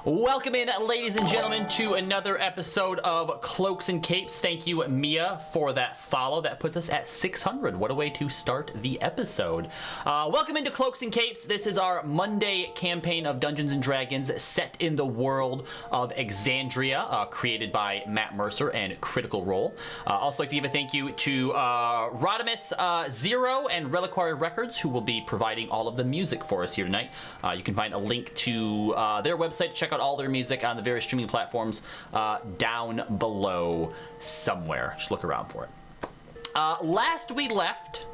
Welcome in, ladies and gentlemen, to another episode of Cloaks and Capes. Thank you, Mia, for that follow. That puts us at 600. What a way to start the episode. Welcome into Cloaks and Capes. This is our Monday campaign of Dungeons & Dragons set in the world of Exandria, created by Matt Mercer and Critical Role. Also like to give a thank you to Rodimus Zero and Reliquary Records, who will be providing all of the music for us here tonight. You can find a link to their website to check out all their music on the various streaming platforms down below somewhere. Just look around for it. Last we left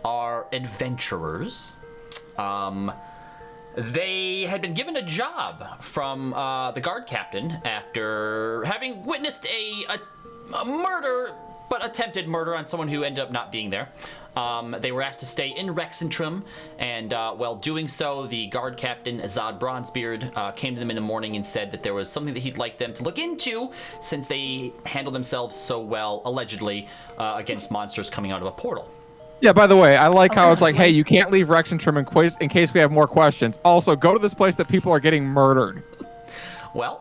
our adventurers. They had been given a job from the guard captain after having witnessed a murder, but attempted murder on someone who ended up not being there. They were asked to stay in Rexentrum, and while doing so, the guard captain, Azad Bronzebeard, came to them in the morning and said that there was something that he'd like them to look into, since they handled themselves so well, allegedly, against monsters coming out of a portal. Yeah, by the way, I like how it's like, hey, you can't leave Rexentrum in case we have more questions. Also, go to this place that people are getting murdered. Well,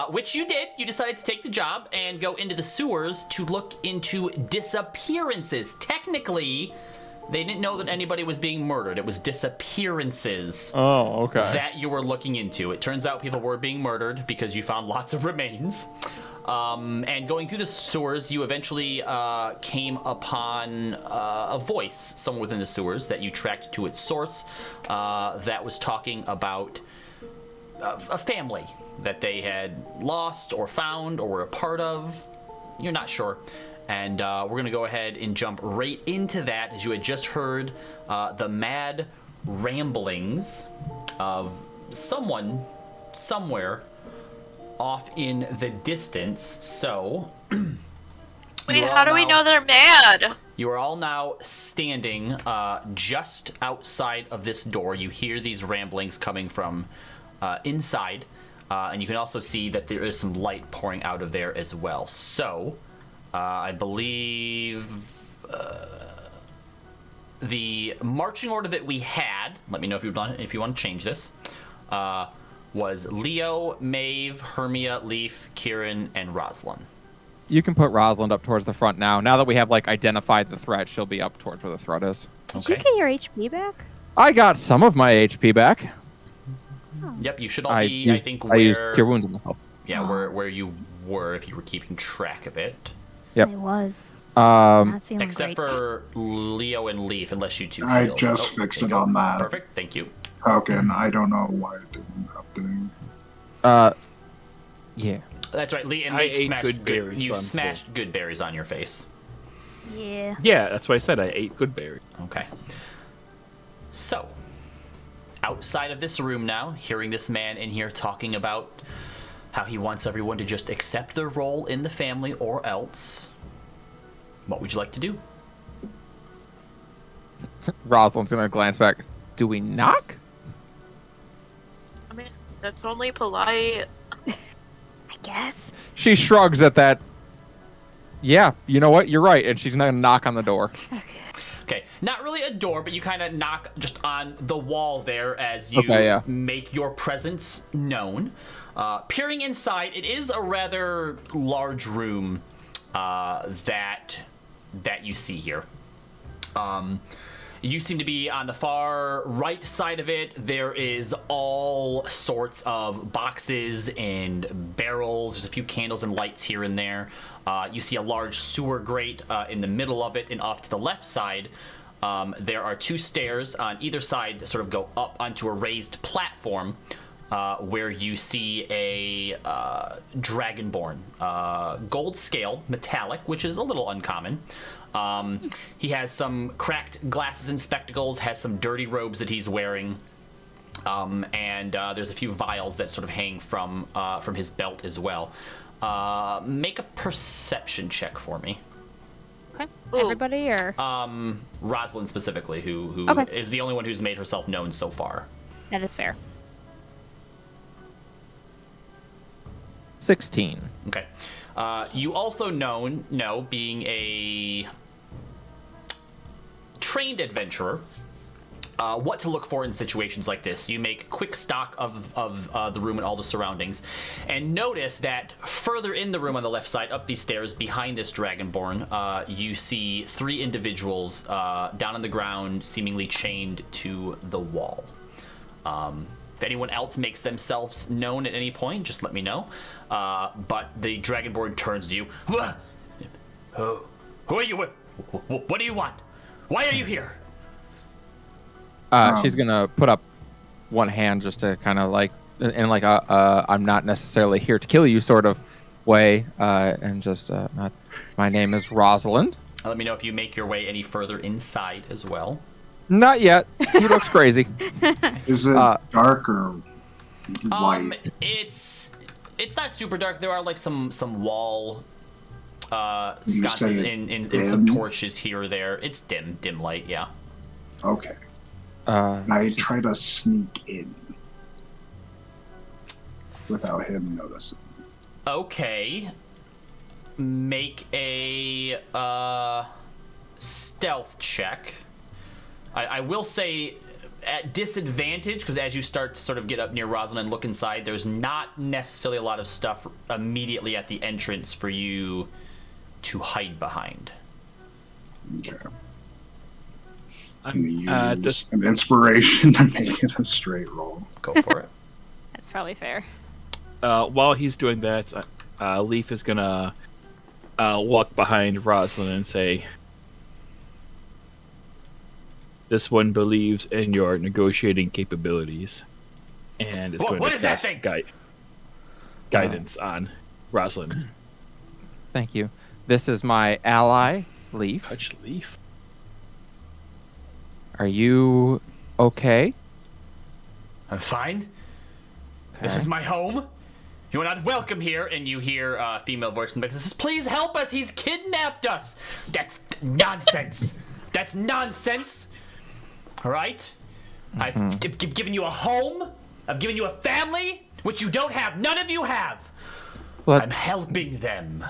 which you did. You decided to take the job and go into the sewers to look into disappearances. Technically, they didn't know that anybody was being murdered. It was disappearances. Oh, okay. That you were looking into. It turns out people were being murdered because you found lots of remains. And going through the sewers, you eventually came upon a voice somewhere within the sewers that you tracked to its source that was talking about a family that they had lost or found or were a part of. You're not sure. And we're going to go ahead and jump right into that, as you had just heard the mad ramblings of someone somewhere off in the distance. So wait, how do we know they're mad? You are all now standing just outside of this door. You hear these ramblings coming from inside, and you can also see that there is some light pouring out of there as well. So I believe the marching order that we had, let me know if you want to change this, was Leo, Maeve, Hermia, Leaf, Kieran, and Rosalind. You can put Rosalind up towards the front now. Now that we have identified the threat, she'll be up towards where the threat is. Did you get your HP back? I got some of my HP back. Oh. Yep, you should all be, I think, where... I used Cure Wounds on myself. Yeah, where you were, if you were keeping track of it. Yep. I was. Except for Leo and Leaf, unless you two... I just fixed it on that. Perfect, thank you. Okay, and I don't know why it didn't update. Yeah. That's right, Leaf smashed good berries. You smashed good berries on your face. Yeah. Yeah, that's what I said. I ate good berries. Okay. So, outside of this room now, hearing this man in here talking about how he wants everyone to just accept their role in the family or else, what would you like to do? Rosalind's going to glance back. Do we knock? I mean, that's only polite. I guess. She shrugs at that. Yeah, you know what? You're right. And she's going to knock on the door. Okay, not really a door, but you kind of knock just on the wall there as you make your presence known. Peering inside, it is a rather large room that you see here. You seem to be on the far right side of it. There is all sorts of boxes and barrels. There's a few candles and lights here and there. You see a large sewer grate in the middle of it, and off to the left side, there are two stairs on either side that sort of go up onto a raised platform where you see a dragonborn, gold scale, metallic, which is a little uncommon. He has some cracked glasses and spectacles, has some dirty robes that he's wearing, and there's a few vials that sort of hang from his belt as well. Make a perception check for me. Okay. Everybody, or Rosalind specifically, who is the only one who's made herself known so far. That is fair. 16. Okay. You also know, being a trained adventurer, what to look for in situations like this. You make quick stock of the room and all the surroundings, and notice that further in the room on the left side, up these stairs behind this Dragonborn, you see 3 individuals down on the ground, seemingly chained to the wall. If anyone else makes themselves known at any point, just let me know. But the Dragonborn turns to you. Who are you? What do you want? Why are you here? She's gonna put up one hand just to kind of like in like a I'm not necessarily here to kill you sort of way, and just my name is Rosalind. Let me know if you make your way any further inside as well. Not yet. He looks crazy. Is it dark or light? It's not super dark. There are like some wall You sconces say and some torches here or there. It's dim light, yeah. Okay. I try to sneak in without him noticing. Okay. Make a stealth check. I will say at disadvantage, because as you start to sort of get up near Rosalind and look inside, there's not necessarily a lot of stuff immediately at the entrance for you to hide behind. Okay. I'm gonna use an inspiration to make it a straight roll. Go for it. That's probably fair. While he's doing that, Leaf is gonna walk behind Rosalind and say, "This one believes in your negotiating capabilities," and is going what to is that cast thing? guidance on Rosalind. Thank you. This is my ally, Leaf. Touch Leaf. Are you okay? I'm fine. Okay. This is my home. You are not welcome here. And you hear a female voice in the back that says, "Please help us. He's kidnapped us." That's nonsense. That's nonsense. All right? I've given you a home. I've given you a family, which you don't have. None of you have. Well, I'm helping them.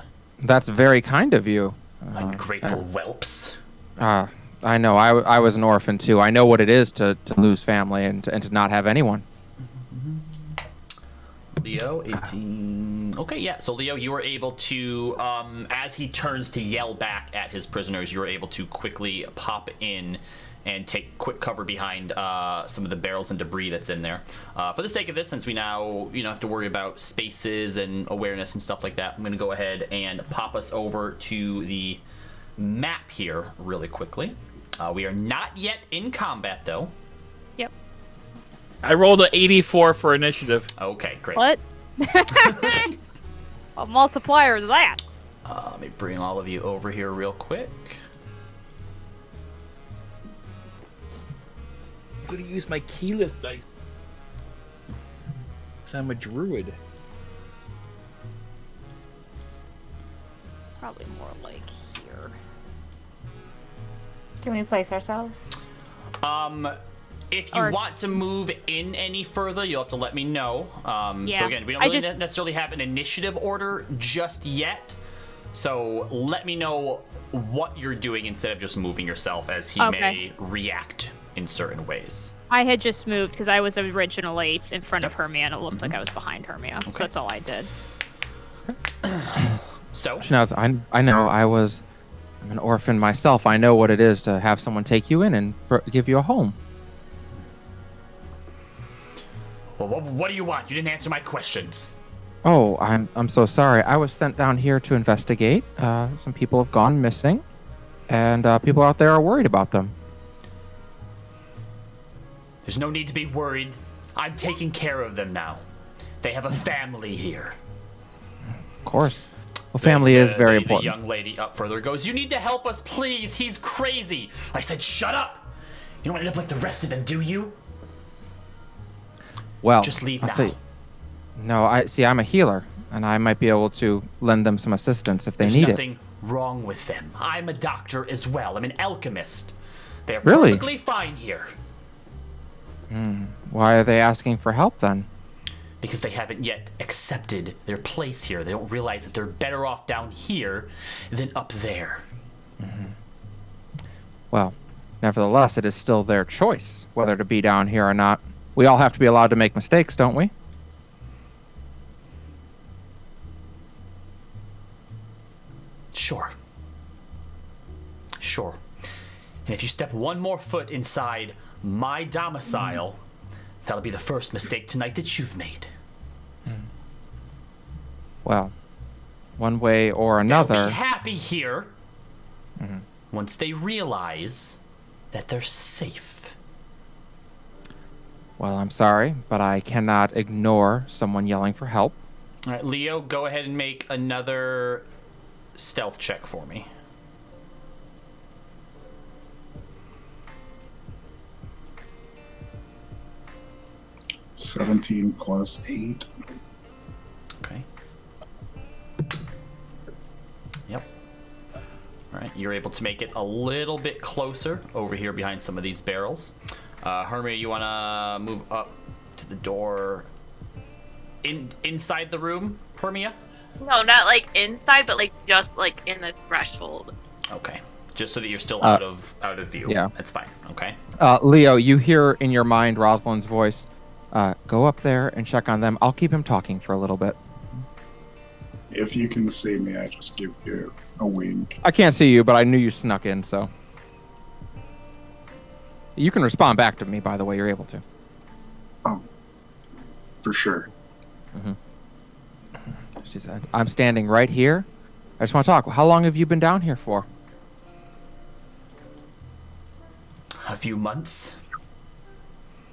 that's very kind of you. Ungrateful whelps. I know. I was an orphan too. I know what it is to lose family and to not have anyone. Leo, 18. Okay, yeah. So Leo, you were able to, as he turns to yell back at his prisoners, you were able to quickly pop in and take quick cover behind some of the barrels and debris that's in there. For the sake of this, since we now have to worry about spaces and awareness and stuff like that, I'm going to go ahead and pop us over to the map here really quickly. We are not yet in combat, though. Yep. I rolled an 84 for initiative. Okay, great. What? What multiplier is that? Let me bring all of you over here real quick. I'm going to use my keyless dice. Because I'm a druid. Probably more like here. Can we place ourselves? If you want to move in any further, you'll have to let me know. Yeah. So again, we don't really necessarily have an initiative order just yet. So let me know what you're doing instead of just moving yourself, as he may react in certain ways. I had just moved because I was originally in front of Hermia and it looked like I was behind Hermia. Okay. So that's all I did. So I know I'm an orphan myself. I know what it is to have someone take you in and give you a home. well, what do you want? You didn't answer my questions. Oh, I'm so sorry. I was sent down here to investigate. Some people have gone missing, and people out there are worried about them. There's no need to be worried. I'm taking care of them now. They have a family here. Of course. Well, family is very important. The young lady up further goes, "You need to help us, please. He's crazy." I said, "Shut up. You don't end up like the rest of them, do you?" Well, Just leave I'll now. say- No, I'm a healer, and I might be able to lend them some assistance if they There's need nothing wrong with them. I'm a doctor as well. I'm an alchemist. They're Really? perfectly fine here. it. Why are they asking for help then? Because they haven't yet accepted their place here. They don't realize that they're better off down here than up there. Well, Nevertheless, it is still their choice whether to be down here or not. We all have to be allowed to make mistakes, don't we? Sure. Sure. And if you step one more foot inside my domicile, that'll be the first mistake tonight that you've made. Well, one way or another... They'll be happy here once they realize that they're safe. Well, I'm sorry, but I cannot ignore someone yelling for help. All right, Leo, go ahead and make another stealth check for me. $17 plus 8. Okay. Yep. All right, you're able to make it a little bit closer over here behind some of these barrels. Hermia, you want to move up to the door inside the room, Hermia? No, not like inside, but like just like in the threshold. Okay. Just so that you're still out of view. Yeah. That's fine. Okay. Leo, you hear in your mind Rosalind's voice. Go up there and check on them. I'll keep him talking for a little bit. If you can see me, I just give you a wink. I can't see you, but I knew you snuck in, so... You can respond back to me, by the way, you're able to. Oh, for sure. She says, I'm standing right here. I just want to talk. How long have you been down here for? A few months.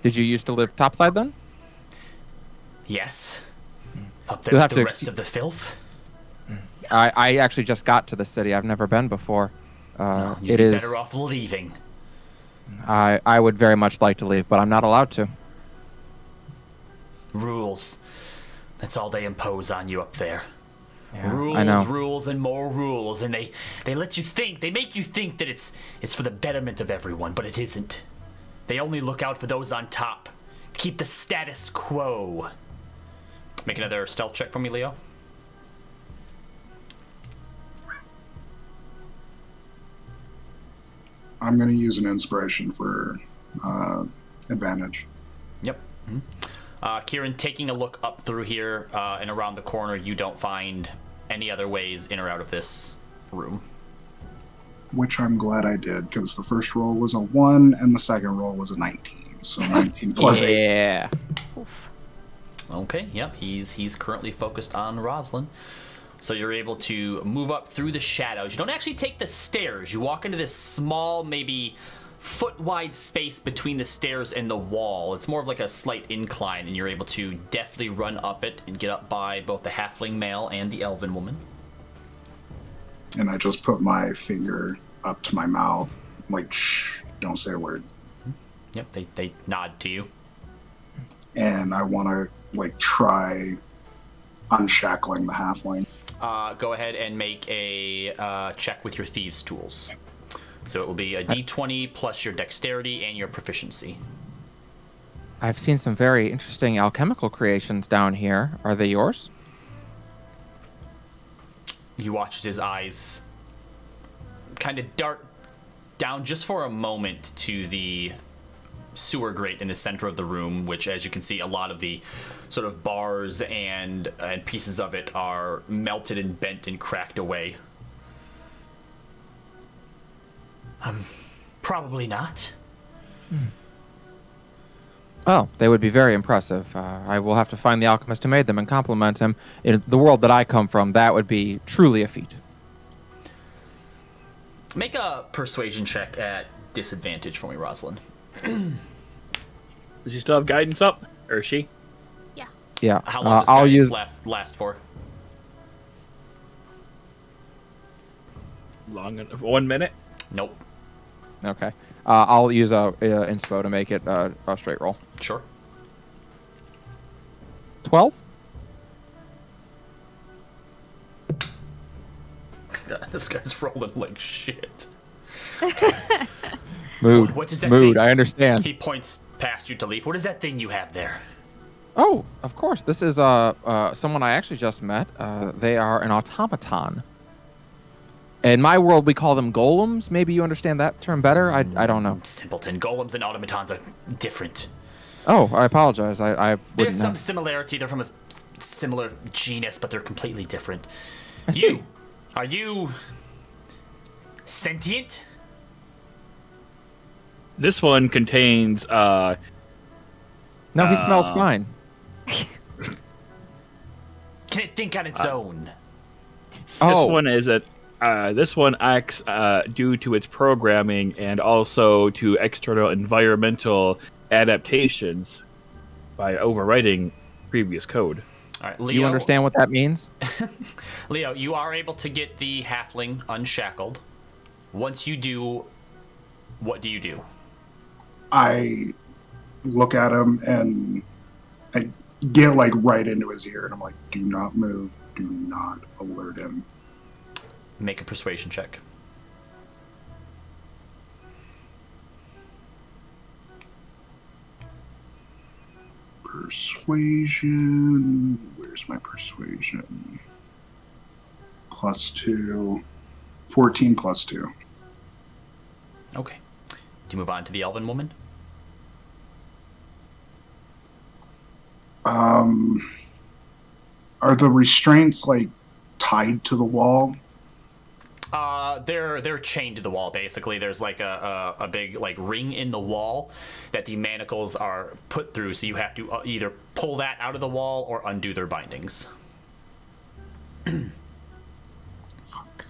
Did you used to live topside then? Yes. Up You'll there have with the to rest of the filth. I actually just got to the city. I've never been before. You'd be better off leaving. I would very much like to leave, but I'm not allowed to. Rules. That's all they impose on you up there. Yeah, Rules, I know. rules, and more rules, and they let you think, they make you think that it's for the betterment of everyone, but it isn't. They only look out for those on top. Keep the status quo. Make another stealth check for me, Leo. I'm going to use an inspiration for advantage. Yep. Kieran, taking a look up through here and around the corner, you don't find any other ways in or out of this room. Which I'm glad I did, because the first roll was a 1 and the second roll was a 19. So 19 plus 8. Yeah. Okay, yep, he's currently focused on Rosalind. So you're able to move up through the shadows. You don't actually take the stairs. You walk into this small, maybe foot-wide space between the stairs and the wall. It's more of like a slight incline, and you're able to deftly run up it and get up by both the halfling male and the elven woman. And I just put my finger up to my mouth, like, shh, don't say a word. Yep, they nod to you. And I want to, like, try unshackling the halfling. Go ahead and make a check with your thieves' tools. So it will be a d20 plus your dexterity and your proficiency. I've seen some very interesting alchemical creations down here. Are they yours? You watch as his eyes kind of dart down just for a moment to the sewer grate in the center of the room, which, as you can see, a lot of the sort of bars and pieces of it are melted and bent and cracked away. Probably not. Oh, they would be very impressive. I will have to find the alchemist who made them and compliment him. In the world that I come from, that would be truly a feat. Make a persuasion check at disadvantage for me, Rosalind. Does he still have guidance up? Or is she? Yeah. How long does I'll guidance use. last for? Long enough. 1 minute? Nope. Okay. I'll use a inspo to make it a straight roll. Sure. 12. This guy's rolling like shit. Mood. What is that Mood. thing? I understand. He points past you to leave. What is that thing you have there? Oh, of course. This is someone I actually just met. They are an automaton. In my world, we call them golems. Maybe you understand that term better. I don't know. Simpleton. Golems and automatons are different. Oh, I apologize. I wouldn't There's some know. similarity. They're from a similar genus, but they're completely different. I see. Are you sentient? This one contains No, he smells fine. Can it think on its own? Oh, this one acts due to its programming and also to external environmental adaptations by overwriting previous code. All right, do Leo. you understand what that means? Leo, you are able to get the halfling unshackled. Once you do, what do you do? I look at him and I get like right into his ear, and I'm like, "Do not move. Do not alert him." Make a persuasion check. Persuasion. Where's my persuasion? +2. 14 +2. Okay. Do you move on to the elven woman? Are the restraints like tied to the wall? They're chained to the wall. Basically, there's like a big like ring in the wall that the manacles are put through. So you have to either pull that out of the wall or undo their bindings. Fuck.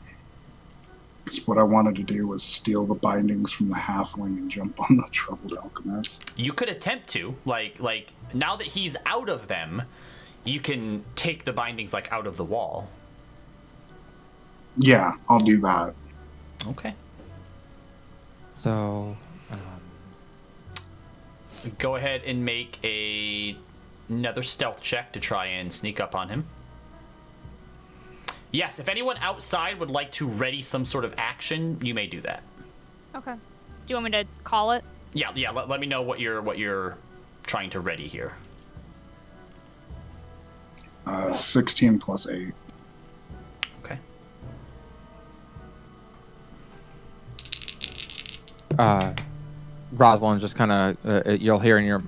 Because what I wanted to do was steal the bindings from the halfling and jump on the troubled alchemist. You could attempt to like now that he's out of them, you can take the bindings like out of the wall. Yeah, I'll do that. Okay. So, Go ahead and make another stealth check to try and sneak up on him. Yes, if anyone outside would like to ready some sort of action, you may do that. Okay. Do you want me to call it? Yeah. Let me know what you're trying to ready here. 16 +8. Okay. Rosalind just kind of you'll hear in your.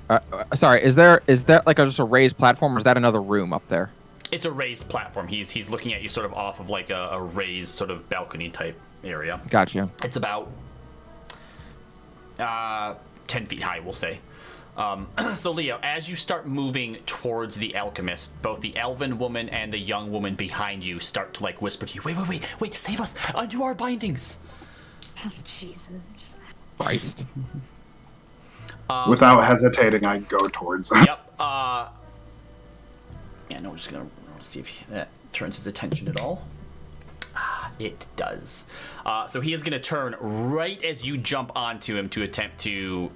Sorry, is that like just a raised platform, or is that another room up there? It's a raised platform. He's looking at you sort of off of like a raised sort of balcony type area. Gotcha. It's about 10 feet high, we'll say. So Leo, as you start moving towards the alchemist, both the elven woman and the young woman behind you start to like whisper to you, wait, save us, undo our bindings. Jesus. Christ. Without hesitating, I go towards them. Yep. Yeah, no, we're just gonna see if that turns his attention at all. It does. So he is gonna turn right as you jump onto him to attempt to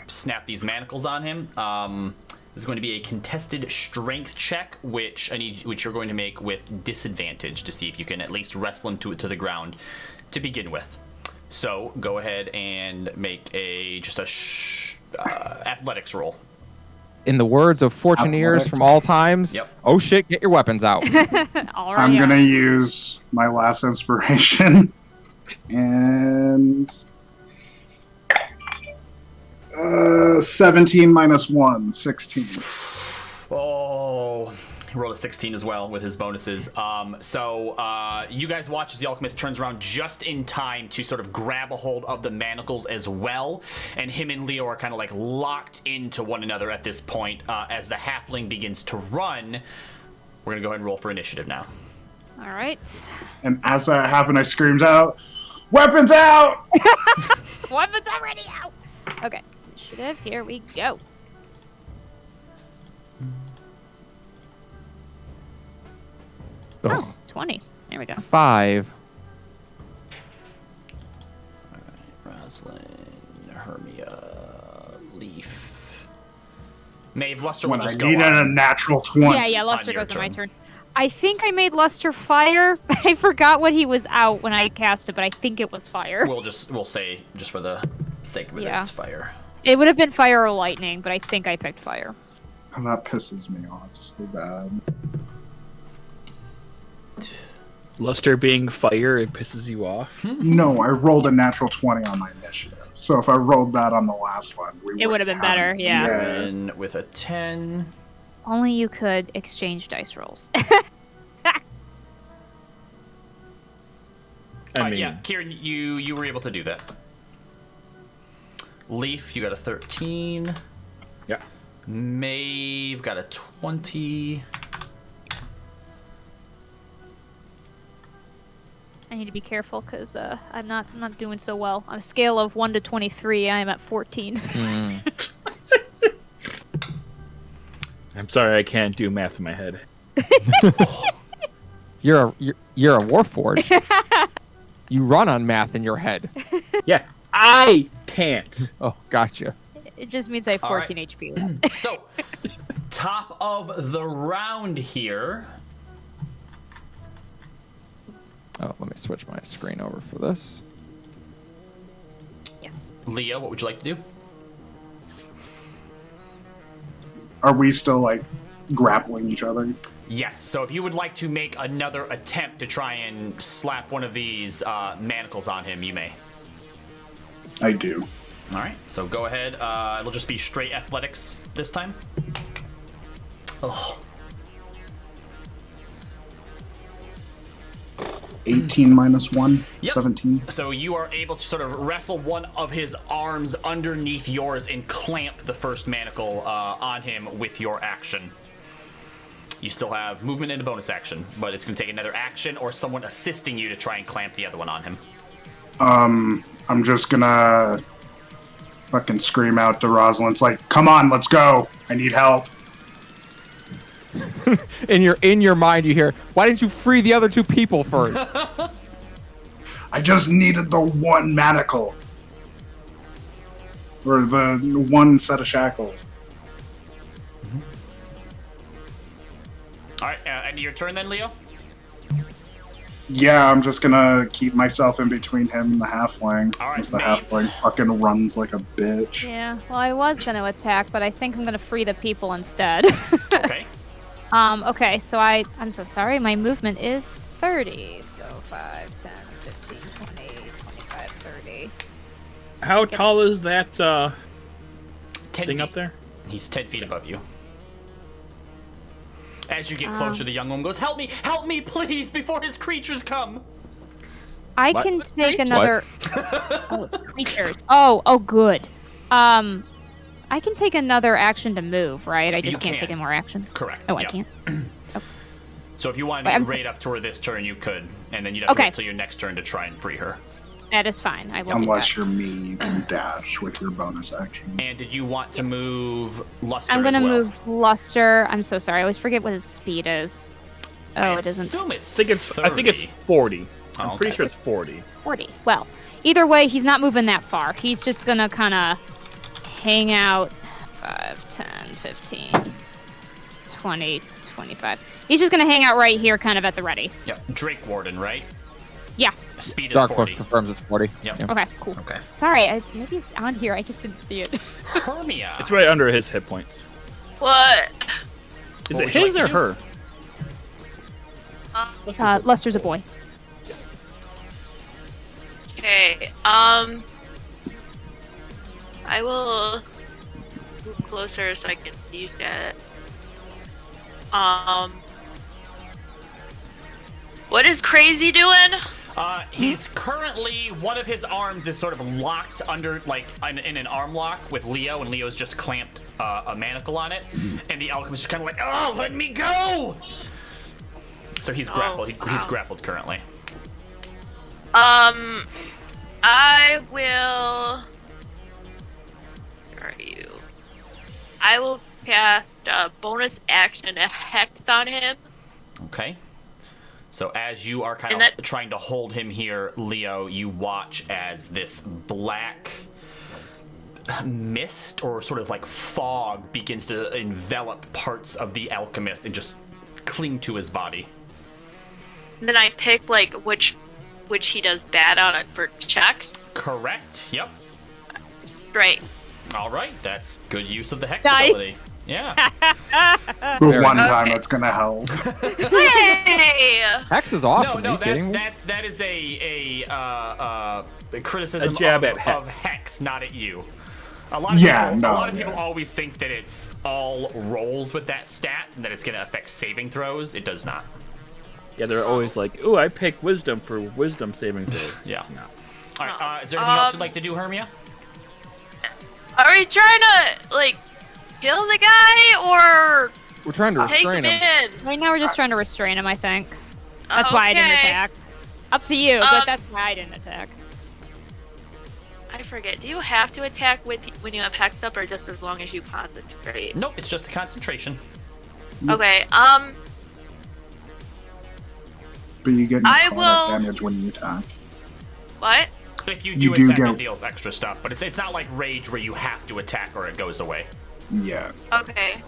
snap these manacles on him. There's going to be a contested strength check, which you're going to make with disadvantage to see if you can at least wrestle him to the ground to begin with. So go ahead and make athletics roll. In the words of Fortuneers from all times, Yep. Oh shit, get your weapons out. All right. I'm going to use my last inspiration. And 17 - 1, 16. Oh, he rolled a 16 as well with his bonuses. So you guys watch as the alchemist turns around just in time to sort of grab a hold of the manacles as well. And him and Leo are kind of like locked into one another at this point. As the halfling begins to run, we're going to go ahead and roll for initiative now. All right. And as that happened, I screamed out, "Weapons out!" Weapons already out. Okay. Initiative. Here we go. Oh, 20. There we go. 5. Rosalind, Hermia, Leaf. Maeve, Luster will When I just go needed a on. natural 20. Yeah, Luster on your goes on my turn. turn. I think I made Luster fire. I forgot what he was out when I cast it, but I think it was fire. We'll say just for the sake of it, Yeah. it's fire. It would have been fire or lightning, but I think I picked fire. And that pisses me off so bad. Luster being fire, it pisses you off. No, I rolled a natural 20 on my initiative. So if I rolled that on the last one, It would have been better, yeah. And with a 10. Only you could exchange dice rolls. Yeah, Kieran, you were able to do that. Leaf, you got a 13. Yeah. Maeve got a 20. I need to be careful because I'm not doing so well. On a scale of 1 to 23, I am at 14. I'm sorry, I can't do math in my head. You're a warforged. You run on math in your head. Yeah, I can't. Oh, gotcha. It just means I have 14 HP left. So, top of the round here. Oh, let me switch my screen over for this. Yes. Leo, what would you like to do? Are we still, like, grappling each other? Yes, so if you would like to make another attempt to try and slap one of these manacles on him, you may. I do. All right, so go ahead. It'll just be straight athletics this time. Oh. 18 minus 1, Yep. 17. So you are able to sort of wrestle one of his arms underneath yours and clamp the first manacle on him with your action. You still have movement and a bonus action, but it's going to take another action or someone assisting you to try and clamp the other one on him. I'm just gonna fucking scream out to Rosalind. It's like, come on, let's go. I need help. In your mind, you hear, "Why didn't you free the other two people first?" I just needed the one manacle. Or the one set of shackles. All right, and your turn then, Leo? Yeah, I'm just gonna keep myself in between him and the halfling. All right, because the Maeve. halfling fucking runs like a bitch. Yeah, well, I was going to attack, but I think I'm going to free the people instead. Okay. Okay, so I'm so sorry. My movement is 30. So 5, 10, 15, 20, 25, 30. How tall is that 10 thing feet. up there? He's 10 feet above you. As you get closer, the young woman goes, help me, please, before his creatures come. I What? can take another... Oh, creatures. Oh, good. I can take another action to move, right? I just You can't can. take any more action. Correct. Oh, I yeah. can't. So if you wanted Wait, to I'm get right up to her this turn, you could. And then you'd have to Okay. wait till your next turn to try and free her. That is fine. I will Unless do you're me, you can dash with your bonus action. And did you want to move Luster that. I'm gonna as well? move Luster. I'm so sorry. I always forget what his speed is. Oh, I it isn't assume it's I think it's 40. I'm Oh, pretty okay. sure it's 40. 40. Well, either way, he's not moving that far. He's just gonna kind of hang out 5, 10, 15, 20, 25. He's just gonna hang out right here, kind of at the ready. Yep. Drake Warden, right? Yeah. Speed is Dark 40. Force confirms it's 40. Yep. Yeah. Okay, cool. Okay. Sorry, maybe it's on here. I just didn't see it. Hermia. It's right under his hit points. What? Is What it would you his like or to her? Luster's a boy. Okay. I will move closer so I can see you guys. What is Crazy doing? He's currently, one of his arms is sort of locked under, like, in an arm lock with Leo, and Leo's just clamped a manacle on it. And the alchemist is kind of like, oh, let me go! So he's grappled. He's wow. grappled currently. I will. Where are you? I will cast a bonus action, a hex on him. Okay. So as you are kind And of that- trying to hold him here, Leo, you watch as this black mist or sort of like fog begins to envelop parts of the alchemist and just cling to his body. And then I pick like which he does bad on it for checks. Correct. Yep. Right. All right. That's good use of the hex Nice. ability. Yeah. The Very one nice. time it's gonna help. Hey! Hex is awesome. No, Are you kidding me? that is a criticism A jab of, at of Hex, not at you. A lot of people always think that it's all rolls with that stat and that it's gonna affect saving throws. It does not. Yeah, they're always like, "Ooh, I pick wisdom for wisdom saving throws." Yeah. No. All right. Is there anything else you'd like to do, Hermia? Are we trying to, like, kill the guy, or We're trying to take restrain him him. in? Right now, we're just trying to restrain him, I think. That's why I didn't Okay. attack. Up to you, but that's why I didn't attack. I forget. Do you have to attack when you have Hex up, or just as long as you concentrate? Nope, it's just a concentration. Okay, But you get I necrotic will- damage when you attack. what? If you You do do attack, get- it deals extra stuff, but it's not like Rage where you have to attack or it goes away. Yeah. Okay,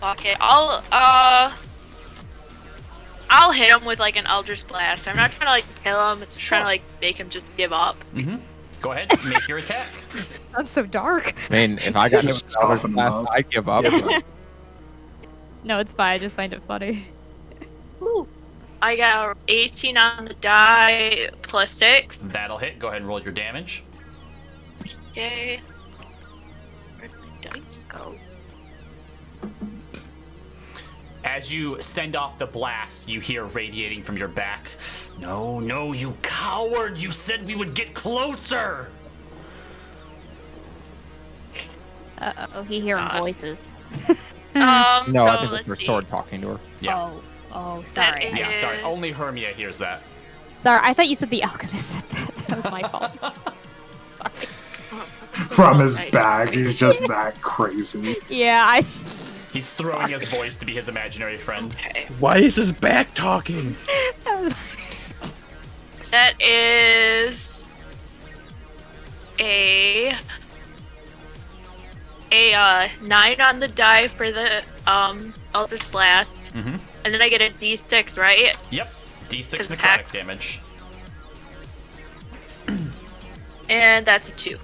okay, I'll hit him with, like, an Eldritch Blast. I'm not trying to, like, kill him, it's trying to, like, make him just give up. Mm-hmm. Go ahead, make your attack. That's so dark. I mean, if I got him Just soften him up. I'd give up. No, it's fine. I just find it funny. Ooh. I got 18 on the die, plus 6. That'll hit. Go ahead and roll your damage. Okay. Where'd my dice go? As you send off the blast, you hear radiating from your back. No, you coward! You said we would get closer! Uh-oh, he hearing voices. No, I so think it's let's her see. sword talking to her. Yeah. Oh, sorry. That Yeah, sorry. Only Hermia hears that. Sorry, I thought you said the alchemist said that. That was my fault. Sorry. From his Nice. bag, he's just that crazy. Yeah, He's throwing his voice to be his imaginary friend. Okay. Why is his back talking? That is a 9 on the die for the Eldritch Blast, Mm-hmm. and then I get a D6, right? Yep. D6 Cause necrotic Hex- damage. And that's a 2.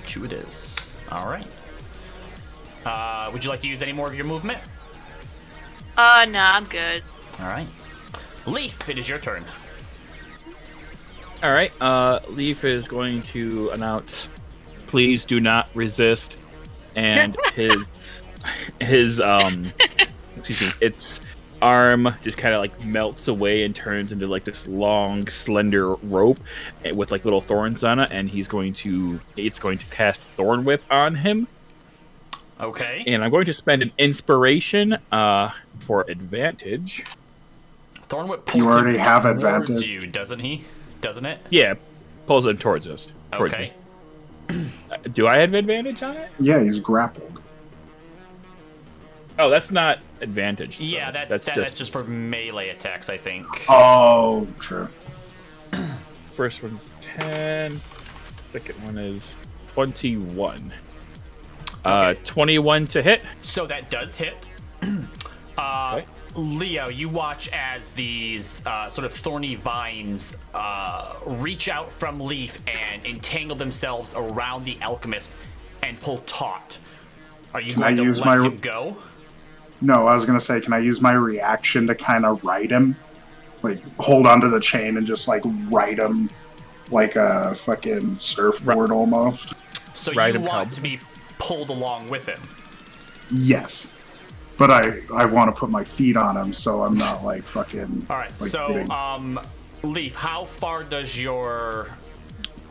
2 it is. Alright. Would you like to use any more of your movement? Nah, I'm good. Alright. Leaf, it is your turn. All right. Leaf is going to announce, "Please do not resist," and his excuse me, its arm just kind of like melts away and turns into like this long, slender rope with like little thorns on it, and it's going to cast Thorn Whip on him. Okay. And I'm going to spend an inspiration for advantage. Thornwhip pulls You already him have towards advantage. you, doesn't he? Doesn't it? Yeah, pulls him towards us. Towards Okay. me. Do I have advantage on it? Yeah, he's grappled. Oh, that's not advantage. though. Yeah, that's just for melee attacks, I think. Oh, true. First one's 10. Second one is 21. Okay. 21 to hit. So that does hit. Okay. Leo, you watch as these sort of thorny vines reach out from Leaf and entangle themselves around the alchemist and pull taut. Are you Can I going to use let my- him go? No, I was gonna say, can I use my reaction to kind of ride him? Like, hold onto the chain and just, like, ride him like a fucking surfboard almost? So Ride you him, want Cub. to be pulled along with him. Yes. But I want to put my feet on him so I'm not, like, fucking... All right. like, So, getting- Leaf, how far does your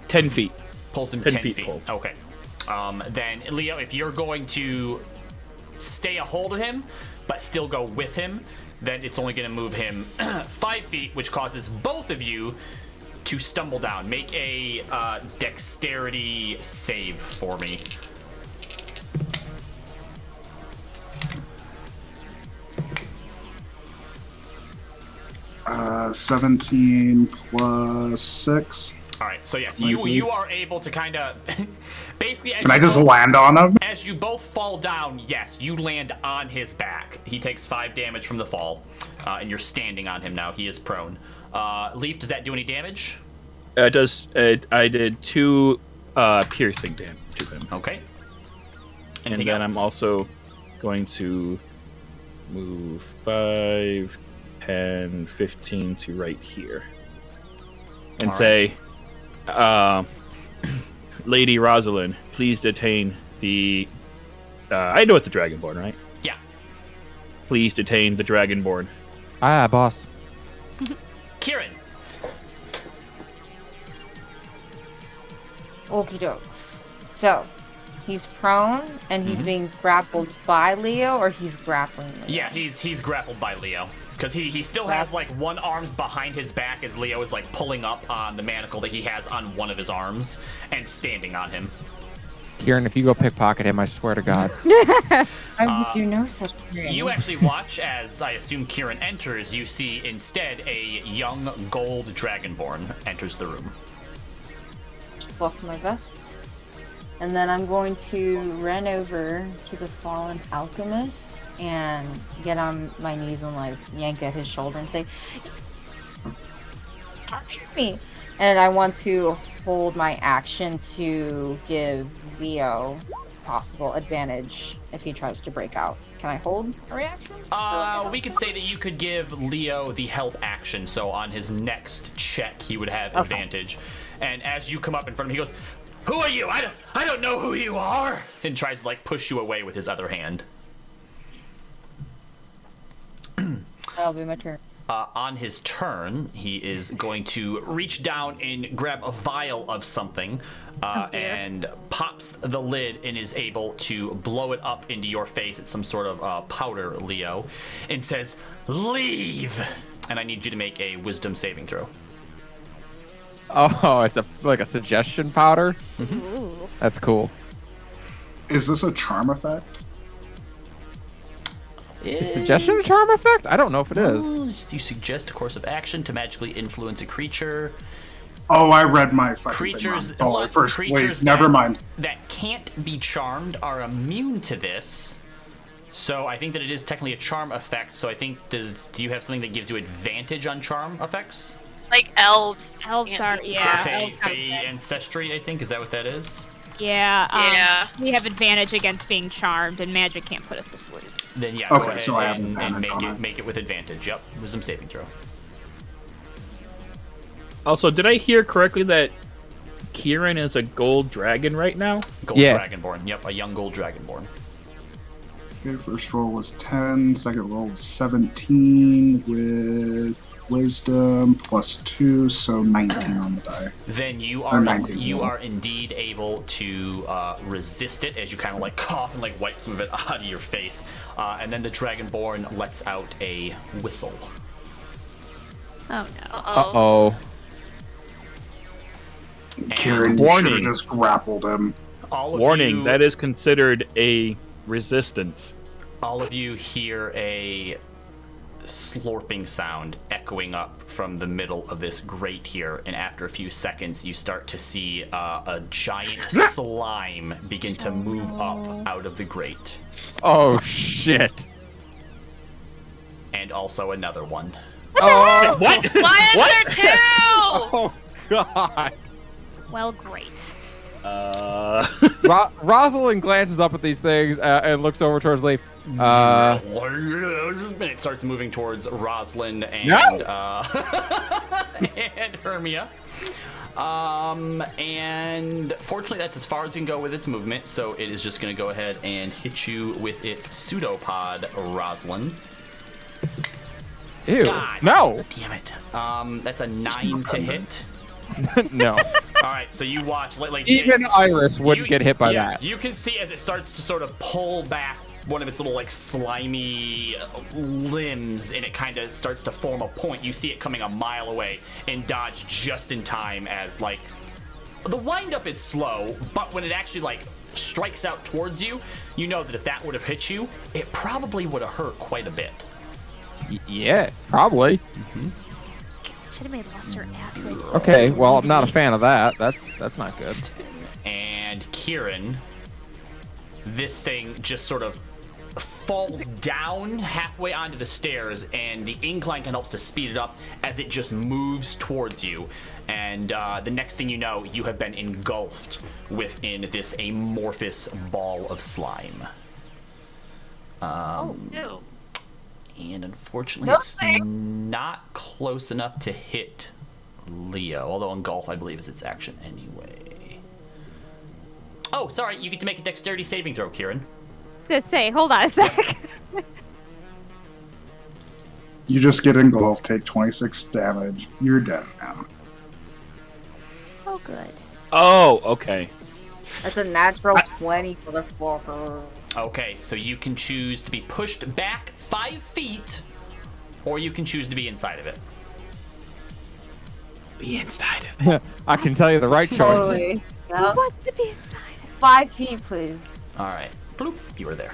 10 feet. pulls him 10 10 feet feet? pull. Okay. Then Leo, if you're going to stay a hold of him but still go with him, then it's only going to move him 5 feet, which causes both of you to stumble down. Make a dexterity save for me. Uh, 17 plus 6. All right. So yes, you are able to kind of basically. As Can I you just both- land on him? As you both fall down, yes, you land on his back. He takes 5 damage from the fall, and you're standing on him now. He is prone. Leaf, does that do any damage? It does. I did 2 piercing damage to him. Okay. And Anything then else? I'm also going to move 5, 10, 15 to right here. And All say, Lady Rosalind, please detain the... I know it's a Dragonborn, right? Yeah. Please detain the Dragonborn. Ah, boss. Kieran. Okie dokes. So, he's prone and he's being grappled by Leo, or he's grappling Leo? Yeah, he's grappled by Leo. Because he still has, like, one arm's behind his back as Leo is, like, pulling up on the manacle that he has on one of his arms and standing on him. Kieran, if you go pickpocket him, I swear to God. I would do no such thing. You actually watch as, I assume, Kieran enters. You see, instead, a young gold dragonborn enters the room. Fluff my vest. And then I'm going to run over to the fallen alchemist and get on my knees and like yank at his shoulder and say, "Capture me!" And I want to hold my action to give Leo possible advantage if he tries to break out. Can I hold a reaction? We could say that you could give Leo the help action, so on his next check he would have advantage. And as you come up in front of him, he goes, "Who are you? I don't know who you are!" And tries to like push you away with his other hand. That'll be my turn. On his turn, he is going to reach down and grab a vial of something and pops the lid and is able to blow it up into your face. It's some sort of powder, Leo, and says, "Leave!" And I need you to make a wisdom saving throw. Oh, it's like a suggestion powder? Ooh. That's cool. Is this a charm effect? Is suggestion a charm effect? I don't know if it is. You suggest a course of action to magically influence a creature. Oh, I read my fucking Creatures, thing wrong. First, creatures wait, never mind. that can't be charmed are immune to this. So I think that it is technically a charm effect. So I think, do you have something that gives you advantage on charm effects? Like elves. Elves can't are, be- yeah. Fey elves have that. ancestry, I think. Is that what that is? Yeah. Yeah. We have advantage against being charmed, and magic can't put us to sleep. Then yeah, Okay, go ahead so I have and advantage on it. make it with advantage. Yep, wisdom saving throw. Also, did I hear correctly that Kieran is a gold dragon right now? Gold Yeah. dragonborn. Yep, a young gold dragonborn. Okay, first roll was 10, second roll was 17 with wisdom plus 2, so 19 on the die. Then you Or are 19. indeed able to resist it as you kind of like cough and like wipe some of it out of your face, and then the dragonborn lets out a whistle. Oh no. Uh-oh. Kieran, you should have Warning. just grappled him. All of Warning, you, that is considered a resistance. all of you hear a slurping sound echoing up from the middle of this grate here, and after a few seconds you start to see a giant slime begin to move up out of the grate, Oh, shit. and also another one. Oh, What? Why is there two? oh God. Well, great. Rosalind glances up at these things and looks over towards Leaf. And it starts moving towards Rosalind and No! and Hermia. And fortunately, that's as far as it can go with its movement. So it is just going to go ahead and hit you with its pseudopod, Rosalind. Ew. God. No. Damn it. That's a 9 to hit. No. All right, so you watch like Even Iris wouldn't get hit by that. You can see as it starts to sort of pull back one of its little like slimy limbs, and it kind of starts to form a point. You see it coming a mile away and dodge just in time as like the windup is slow, but when it actually like strikes out towards you, you know that if that would have hit you, it probably would have hurt quite a bit. Yeah, probably. Should have made lesser acid. Okay, well, I'm not a fan of that. That's not good. And Kieran, this thing just sort of falls down halfway onto the stairs, and the incline can helps to speed it up as it just moves towards you. And the next thing you know, you have been engulfed within this amorphous ball of slime. Oh, no. And unfortunately, No it's thing. not close enough to hit Leo. Although engulf, I believe, is its action anyway. Oh, sorry. You get to make a dexterity saving throw, Kieran. I was gonna say, hold on a sec. You just get engulfed, take 26 damage. You're dead now. Oh, good. Oh, okay. That's a natural 20 for the fucker. Okay, so you can choose to be pushed back 5 feet, or you can choose to be inside of it. Be inside of it. I can tell you the right choice. Totally. Yep. What to be inside of? 5 feet, please. All right. Bloop. You were there.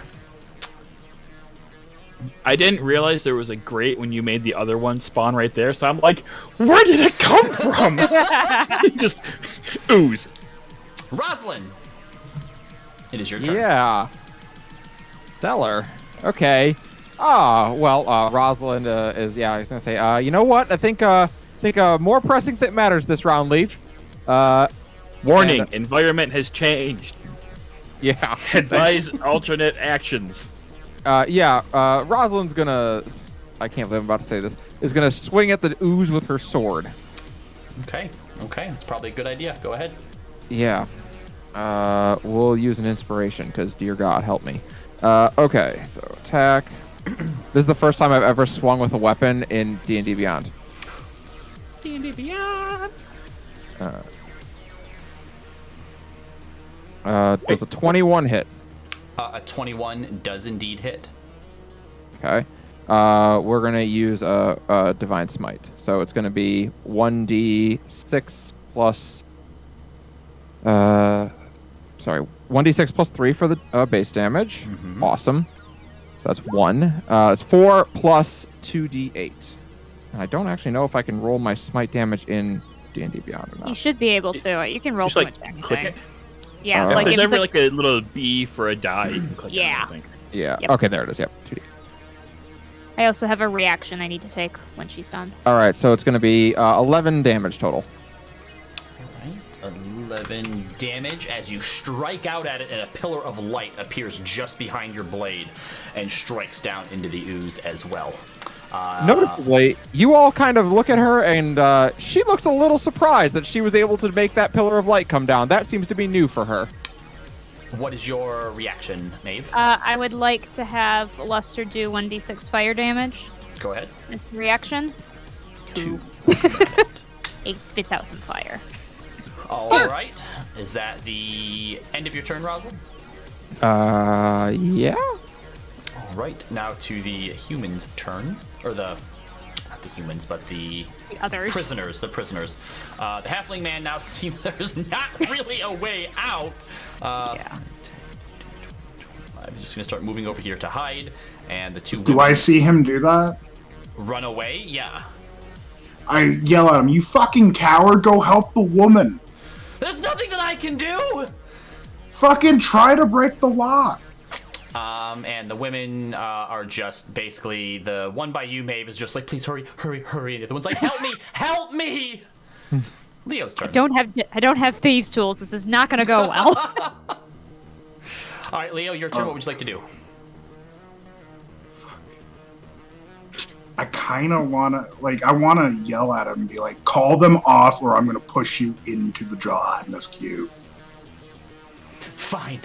I didn't realize there was a grate when you made the other one spawn right there, so I'm like, where did it come from? Just ooze. Rosalind! It is your turn. Yeah. Stellar. Okay. Well, Rosalind is, I was gonna say, you know what? I think more pressing matters this round, Leaf. Warning, And, environment has changed. Yeah. Advise alternate actions. Rosalind's gonna, I can't believe I'm about to say this, is gonna swing at the ooze with her sword. Okay. That's probably a good idea. Go ahead. Yeah. We'll use an inspiration, because dear God, help me. Okay, so attack. This is the first time I've ever swung with a weapon in D&D Beyond. D&D Beyond. Does a 21 hit? A 21 does indeed hit. Okay. We're gonna use a Divine Smite. So it's gonna be 1d6 plus... 1d6 plus 3 for the base damage. Mhm. Awesome. So that's 1. It's 4 plus 2d8. And I don't actually know if I can roll my smite damage in D&D Beyond or You not. should be able to. You can roll Just pretty like much click anything. it. Yeah, If like There's if it's ever like, like a little B for a die. You can click it, Yeah. I think. Yeah. Yep. Okay, there it is. Yep. 2d8. I also have a reaction I need to take when she's done. All right, so it's going to be 11 damage total. All right. 11 damage as you strike out at it, and a pillar of light appears just behind your blade and strikes down into the ooze as well. Noticeably, you all kind of look at her, and she looks a little surprised that she was able to make that pillar of light come down. That seems to be new for her. What is your reaction, Maeve? I would like to have Luster do 1d6 fire damage. Go ahead. As a reaction. 2. It spits out some fire. All right. Is that the end of your turn, Rosalind? Yeah. All right. Now to the humans' turn, or not the humans, but the The others. prisoners. The prisoners. The halfling man now seems there's not really a way out. Yeah. I'm just gonna start moving over here to hide, and the two Do women I see him do that? run away. Yeah. I yell at him, "You fucking coward, go help the woman! There's nothing that I can do. Fucking try to break the lock!" And the women are just basically, the one by you, Maeve, is just like, please hurry. And the other one's like, help me, help me. Leo's turn. I don't have thieves' tools. This is not gonna go well. All right, Leo, your turn. What would you like to do? I kind of want to, yell at him and be like, call them off or I'm going to push you into the jaw in this cube. Fine,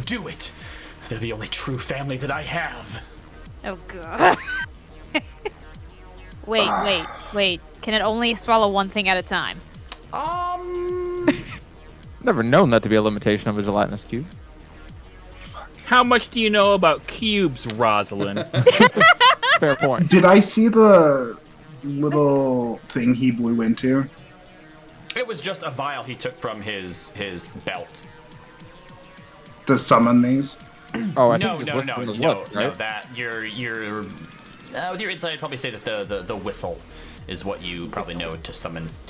do it. They're the only true family that I have. Oh god. Wait. Can it only swallow one thing at a time? Never known that to be a limitation of a gelatinous cube. How much do you know about cubes, Rosalind? Fair point. Did I see the little thing he blew into? It was just a vial he took from his belt. To summon these? Oh, I No, think it's whistling as well, right? that you're with your insight, I'd probably say that the whistle is what you probably know to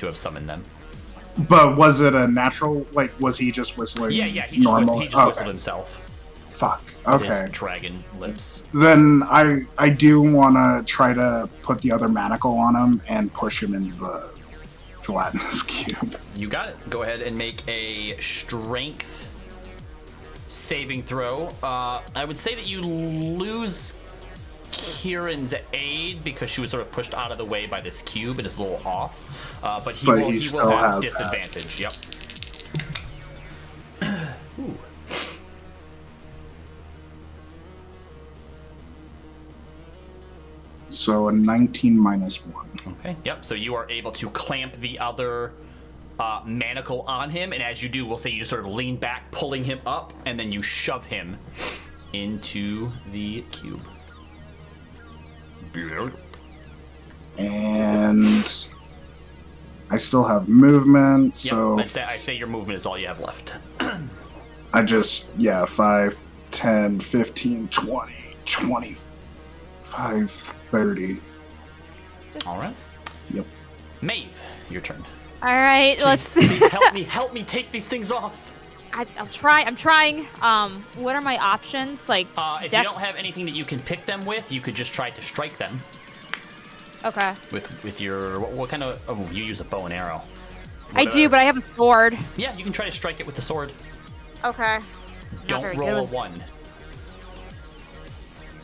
have summoned them. But was it a natural, was he just whistling Yeah, he normal? just whistled himself. Fuck. with his Okay. dragon lips. Then I do want to try to put the other manacle on him and push him into the gelatinous cube. You got it. Go ahead and make a strength saving throw. I would say that you lose Kieran's aid because she was sort of pushed out of the way by this cube and is a little off. But he will still have has disadvantage. Yep. Ooh. So a 19 minus 1. Okay. Yep. So you are able to clamp the other manacle on him, and as you do, we'll say you just sort of lean back, pulling him up, and then you shove him into the cube. And I still have movement, Yep. so I'd say your movement is all you have left. I just, 5, 10, 15, 20, 25, 30. All right. Yep. Maeve, your turn. All right, let's. Please help me take these things off. I'll try. I'm trying. What are my options? Like, If you don't have anything that you can pick them with, you could just try to strike them Okay. with your what kind of? Oh, you use a bow and arrow. I do, but I have a sword. Yeah, you can try to strike it with the sword. Okay. Don't very roll a good. 1.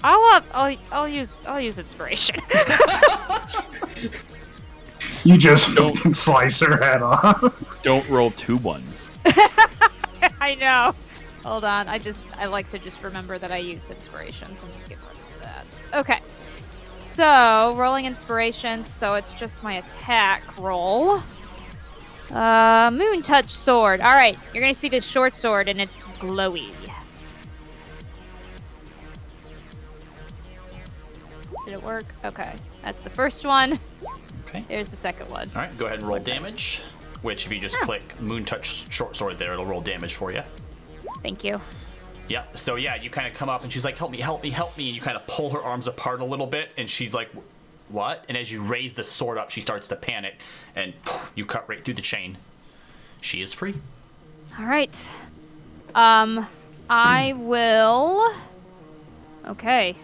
I'll use inspiration. You just fucking slice her head off. Don't roll 2 ones. I know. Hold on. I like to just remember that I used inspiration, so I'm just getting rid of that. Okay. So rolling inspiration, so it's just my attack roll. Moon touch sword. All right, you're gonna see the short sword, and it's glowy. Did it work? Okay, that's the first one. Okay. There's the second one. All right. Go ahead and roll damage. Which, if you just click Moon Touch Short Sword there, it'll roll damage for you. Thank you. Yeah. So yeah, you kind of come up and she's like, "Help me, help me, help me!" And you kind of pull her arms apart a little bit, and she's like, "What?" And as you raise the sword up, she starts to panic, and you cut right through the chain. She is free. All right. I will. Okay.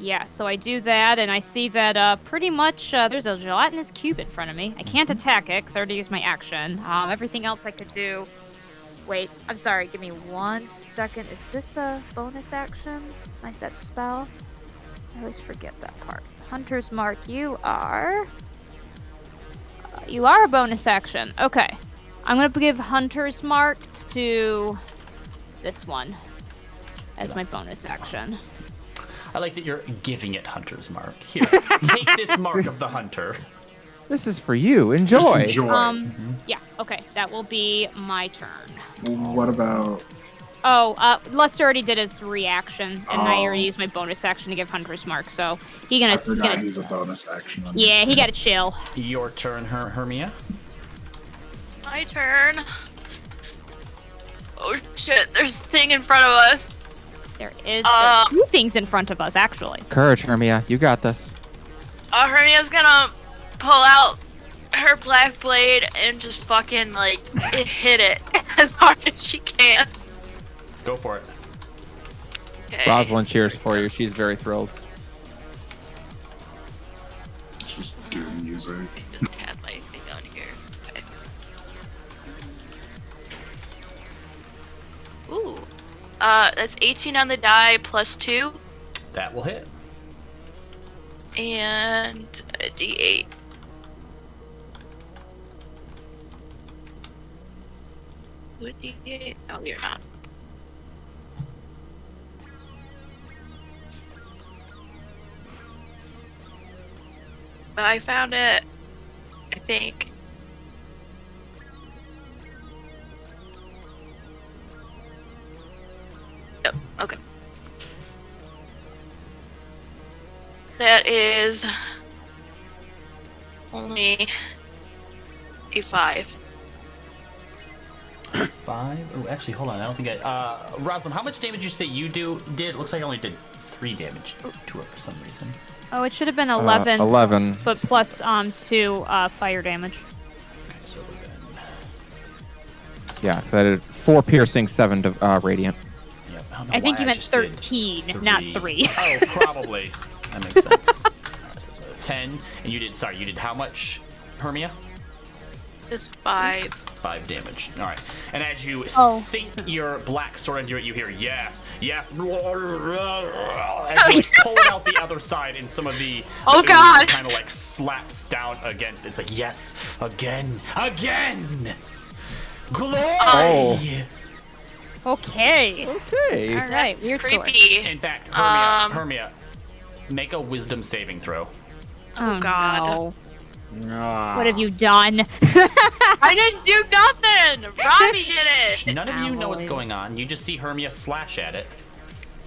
Yeah, so I do that, and I see that pretty much there's a gelatinous cube in front of me. I can't attack it because I already used my action. Everything else I could do. Wait, I'm sorry. Give me 1 second. Is this a bonus action? Nice, that spell. I always forget that part. Hunter's Mark. You are a bonus action. Okay, I'm gonna give Hunter's Mark to this one as my bonus action. I like that you're giving it Hunter's Mark. Here, take this mark of the hunter. This is for you. Enjoy. Just enjoy. Yeah, okay, that will be my turn. What about... Oh, Lester already did his reaction, and I Oh. already used my bonus action to give Hunter's Mark, so I forgot he's a bonus action. yeah, he got to chill. Your turn, Hermia. My turn. Oh shit, there's a thing in front of us. There's two things in front of us, actually. Courage, Hermia. You got this. Hermia's gonna pull out her black blade and just fucking, like, hit it as hard as she can. Go for it. Okay. Rosalind cheers for you. She's very thrilled. Just do music. Just have my thing on here. Okay. Ooh. That's 18 on the die plus 2. That will hit. And a d8. What d8? Oh, you're not. I found it. I think. Yep, okay. That is only a 5. 5. Oh, actually, hold on. I don't think I. Rosalind, how much damage did you say you did? It looks like I only did 3 damage to it for some reason. Oh, it should have been 11. 11. But plus 2 fire damage. Okay, so then. Yeah, because I did 4 piercing, 7 radiant. Yep. don't know I think why you meant just did 13, not 3. Oh, probably. That makes sense. Alright, so that's 10. And you did how much, Hermia? Just 5. 5 damage. All right. And as you Oh. sink your black sword into it, you hear yes, yes, as you like, pull it out the other side, and some of the Oh, God. kind of like slaps down against. It's like yes, again, glory. Oh. Okay. Okay. All right. That's Weird sword. creepy. In fact, Hermia, make a wisdom saving throw. Oh, God. No. Ah. What have you done? I didn't do nothing! Robbie did it! None of you know what's Unbelievable. going on. You just see Hermia slash at it.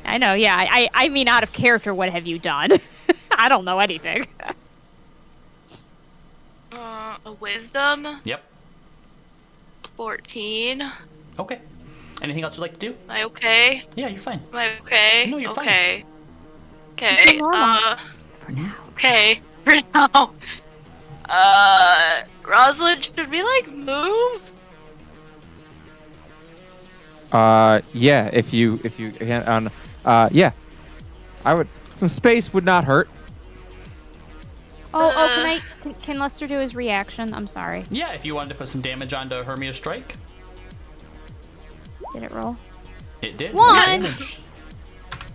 I know, yeah. I mean, out of character, what have you done? I don't know anything. A wisdom? Yep. 14. Am Okay. Anything else you'd like to do? I okay? Yeah, you're fine. Am I okay? No, you're fine. okay. Okay. normal. For now. Okay. For now. Rosalind, should we like move? Yeah. If you can, yeah. I would. Some space would not hurt. Oh, can Lester do his reaction? I'm sorry. Yeah, if you wanted to put some damage onto Hermia's strike, Did it roll? it did. One. Damage.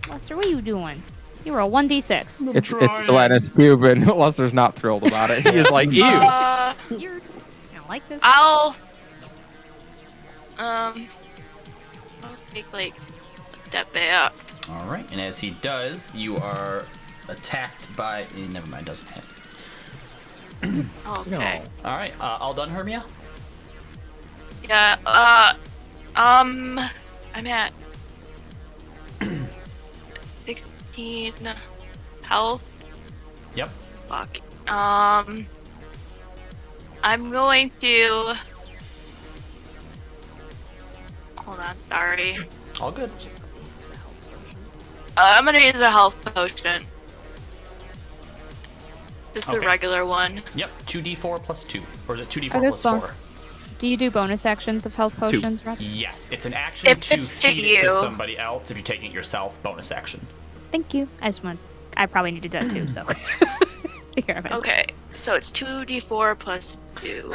Lester, what are you doing? You roll 1d6. It's gelatinous cube, and Lester's not thrilled about it. He is like, ew. You're gonna like this. I'll take like a step back. All right, and as he does, you are attacked by. Never mind, doesn't hit. Okay. All right, all done, Hermia. Yeah. I'm at 16 health. Yep. Fuck. I'm going to. Hold on. Sorry. All good. I'm gonna use a health potion. Just a Okay. regular one. Yep. 2d4 plus 2, or is it 2d4 Are those plus bon- 4? Do you do bonus actions of health potions, Rob? Yes, it's an action If to it's to feed it to you. somebody else. If you're taking it yourself, bonus action. Thank you. I probably needed that too, so. Take care of it. Okay, so it's 2d4 plus 2.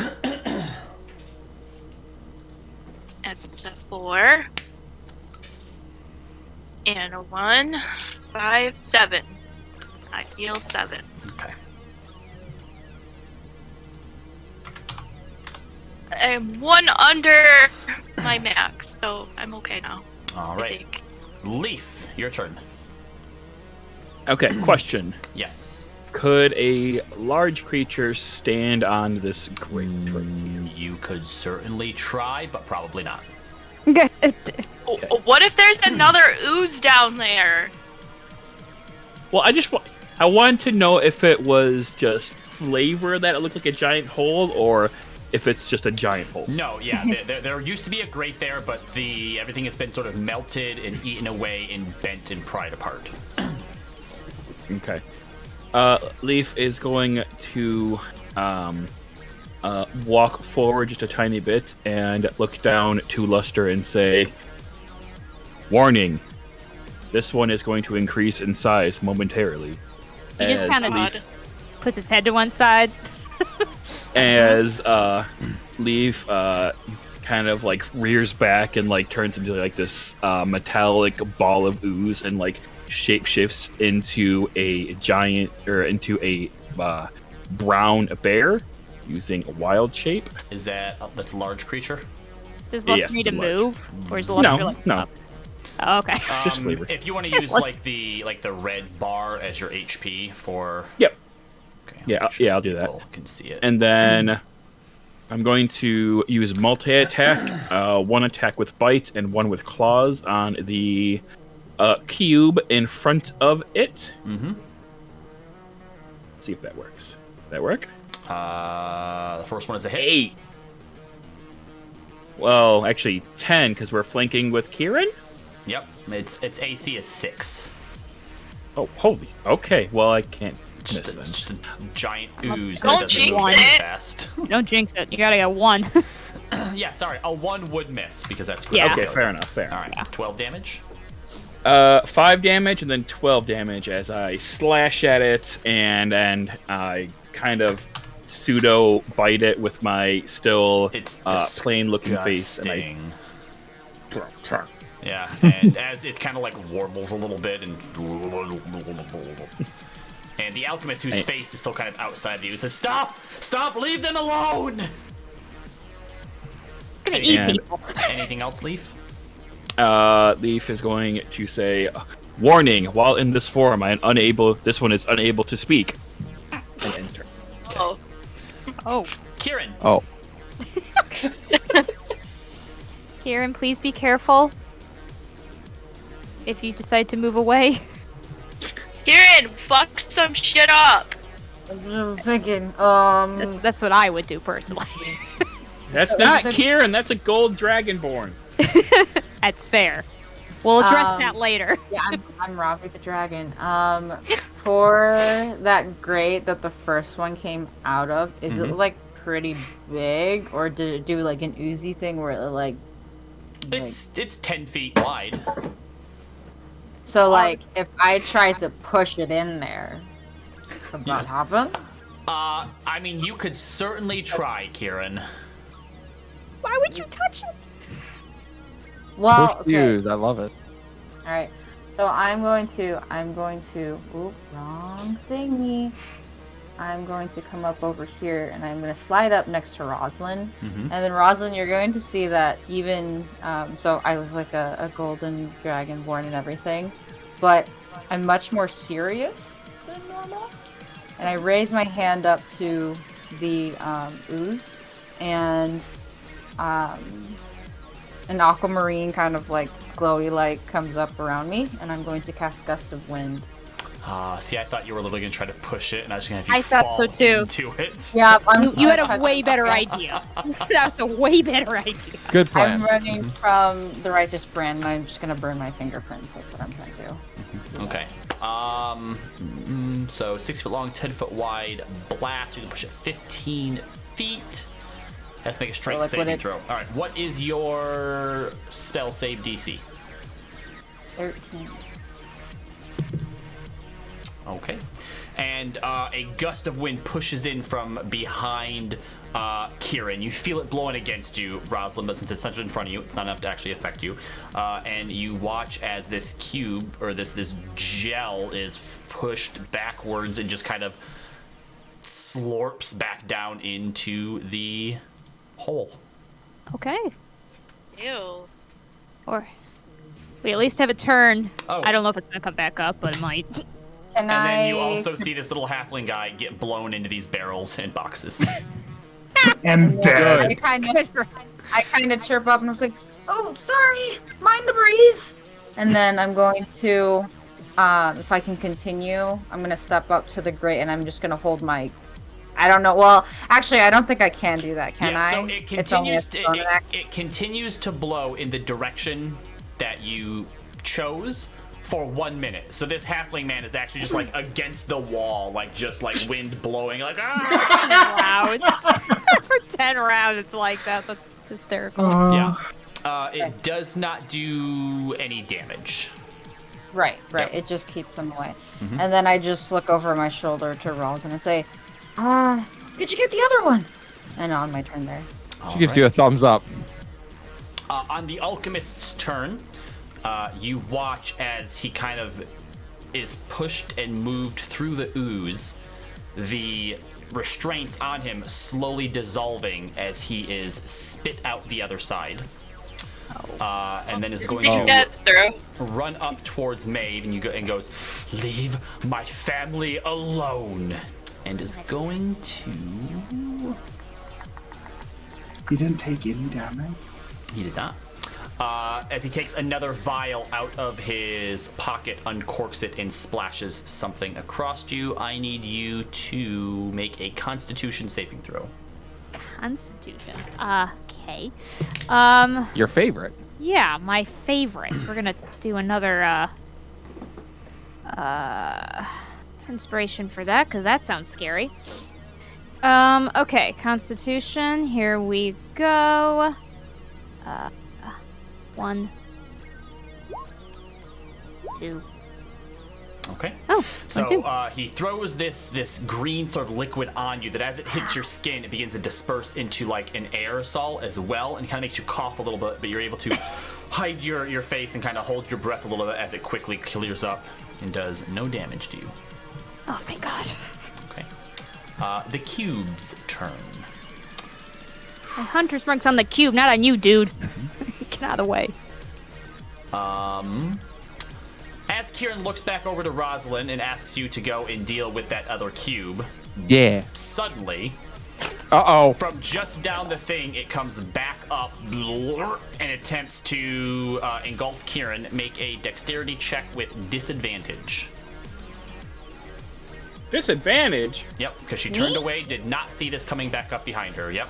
That's a 4. And a 1. 5, 7. I heal 7. Okay. I'm 1 under my max, so I'm okay now. All I right. think. Leaf, your turn. Okay, question. Yes. Could a large creature stand on this great tree? You could certainly try, but probably not. Oh, what if there's another ooze down there? Well, I wanted to know if it was just flavor that it looked like a giant hole, or if it's just a giant hole. No, yeah, there used to be a grate there, but everything has been sort of melted and eaten away and bent and pried apart. Okay. Leaf is going to walk forward just a tiny bit and look down to Luster and say, "Warning, this one is going to increase in size momentarily." He just As kind of Leaf- puts his head to one side. as Leaf kind of like rears back and like turns into like this metallic ball of ooze and like shapeshifts into a giant or into a brown bear using a wild shape. Is that's a large creature? Does Luster Yes, need to it's large. move? Or is Luster No, like no. up? Oh, okay. Just flavor. If you want to use like the red bar as your HP for. Yep. Okay, Yeah, I'll do that. People can see it. And then I'm going to use multi-attack, one attack with bite and one with claws on the cube in front of it. Mm-hmm. See if that works. That work? The first one is a hit. 8. Well, actually 10 because we're flanking with Kieran. Yep. Its AC is 6. Oh, holy. Okay. Well, I can't It's miss just then. a giant ooze Don't that doesn't jinx move it. very fast. Don't jinx it. You gotta get 1. Yeah, sorry. A 1 would miss because that's Yeah. Okay, fair enough. Fair. All right, 12 damage. 5 damage and then 12 damage as I slash at it and I kind of pseudo bite it with my still plain looking face. And yeah, and as it kind of like warbles a little bit and the alchemist whose face is still kind of outside of you says, "Stop! Stop! Leave them alone!" Gonna eat people. Anything else, Leaf? Leaf is going to say, "Warning! While in this form, this one is unable to speak." And ends turn. Oh. Oh. Kieran. Oh. Kieran, please be careful. If you decide to move away. Kieran, fuck some shit up. I'm thinking, That's what I would do personally. That's not Kieran. That's a gold dragonborn. That's fair. We'll address that later. Yeah, I'm Robbie the Dragon. For that grate that the first one came out of, is it like pretty big, or did it do like an Uzi thing where it like? It's 10 feet wide. So like, if I tried to push it in there, would that happen? I mean, you could certainly try, Kieran. Why would you touch it? Well, Push fuse. I love it. All right. So I'm going to. Oop, wrong thingy. I'm going to come up over here, and I'm going to slide up next to Rosalind. And then Rosalind, you're going to see that even. So I look like a golden dragonborn and everything, but I'm much more serious than normal. And I raise my hand up to the ooze, and an aquamarine kind of like glowy light comes up around me, and I'm going to cast Gust of Wind. See, I thought you were literally going to try to push it, and I was going to have you I thought so too. into it. Yeah, You had a way better idea. That was a way better idea. Good plan. I'm running from the righteous brand, and I'm just going to burn my fingerprints. That's what I'm trying to do. Okay. So 6 foot long, 10 foot wide blast. You can push it 15 feet. Has to make a strength saving throw. All right. What is your spell save DC? 13. Okay. And a gust of wind pushes in from behind Kieran. You feel it blowing against you, Rosalind, but since it's centered in front of you, it's not enough to actually affect you. And you watch as this cube, or this gel, is pushed backwards and just kind of slurps back down into the hole. Okay. Ew. Or we at least have a turn. Oh. I don't know if it's gonna come back up, but it might. And then you also see this little halfling guy get blown into these barrels and boxes. And dead. I kind of chirp up and I'm like, "Oh, sorry, mind the breeze." And then I'm going to, if I can continue, I'm gonna step up to the grate and I'm just gonna hold my. I don't know. Well, actually, I don't think I can do that. Can I? So it continues to blow in the direction that you chose for 1 minute. So this halfling man is actually just like against the wall, like just like wind blowing, like rounds. For 10 rounds, it's like that. That's hysterical. Yeah. It does not do any damage. Right. Yep. It just keeps them away. And then I just look over my shoulder to Rollins and say, did you get the other one? And on my turn there. She gives you a thumbs up. On the alchemist's turn, you watch as he kind of is pushed and moved through the ooze, the restraints on him slowly dissolving as he is spit out the other side. And then is going to run up towards Maeve and goes, "Leave my family alone," and is going to. He didn't take any damage. He did not. As he takes another vial out of his pocket, uncorks it, and splashes something across you. I need you to make a Constitution saving throw. Constitution. Okay. Your favorite. Yeah, my favorites. We're gonna do another inspiration for that, because that sounds scary. Okay, Constitution. Here we go. 1. 2. Okay. Oh, So 2. he throws this green sort of liquid on you that as it hits your skin, it begins to disperse into like an aerosol as well, and kind of makes you cough a little bit, but you're able to hide your face and kind of hold your breath a little bit as it quickly clears up and does no damage to you. Oh, thank God. Okay. The cube's turn. My Hunter's Mark's on the cube, not on you, dude. Get out of the way. As Kieran looks back over to Rosalind and asks you to go and deal with that other cube, Yeah. suddenly, Uh-oh. from just down the thing, it comes back up and attempts to engulf Kieran. Make a dexterity check with disadvantage. Disadvantage? Yep, because she turned away, did not see this coming back up behind her. Yep.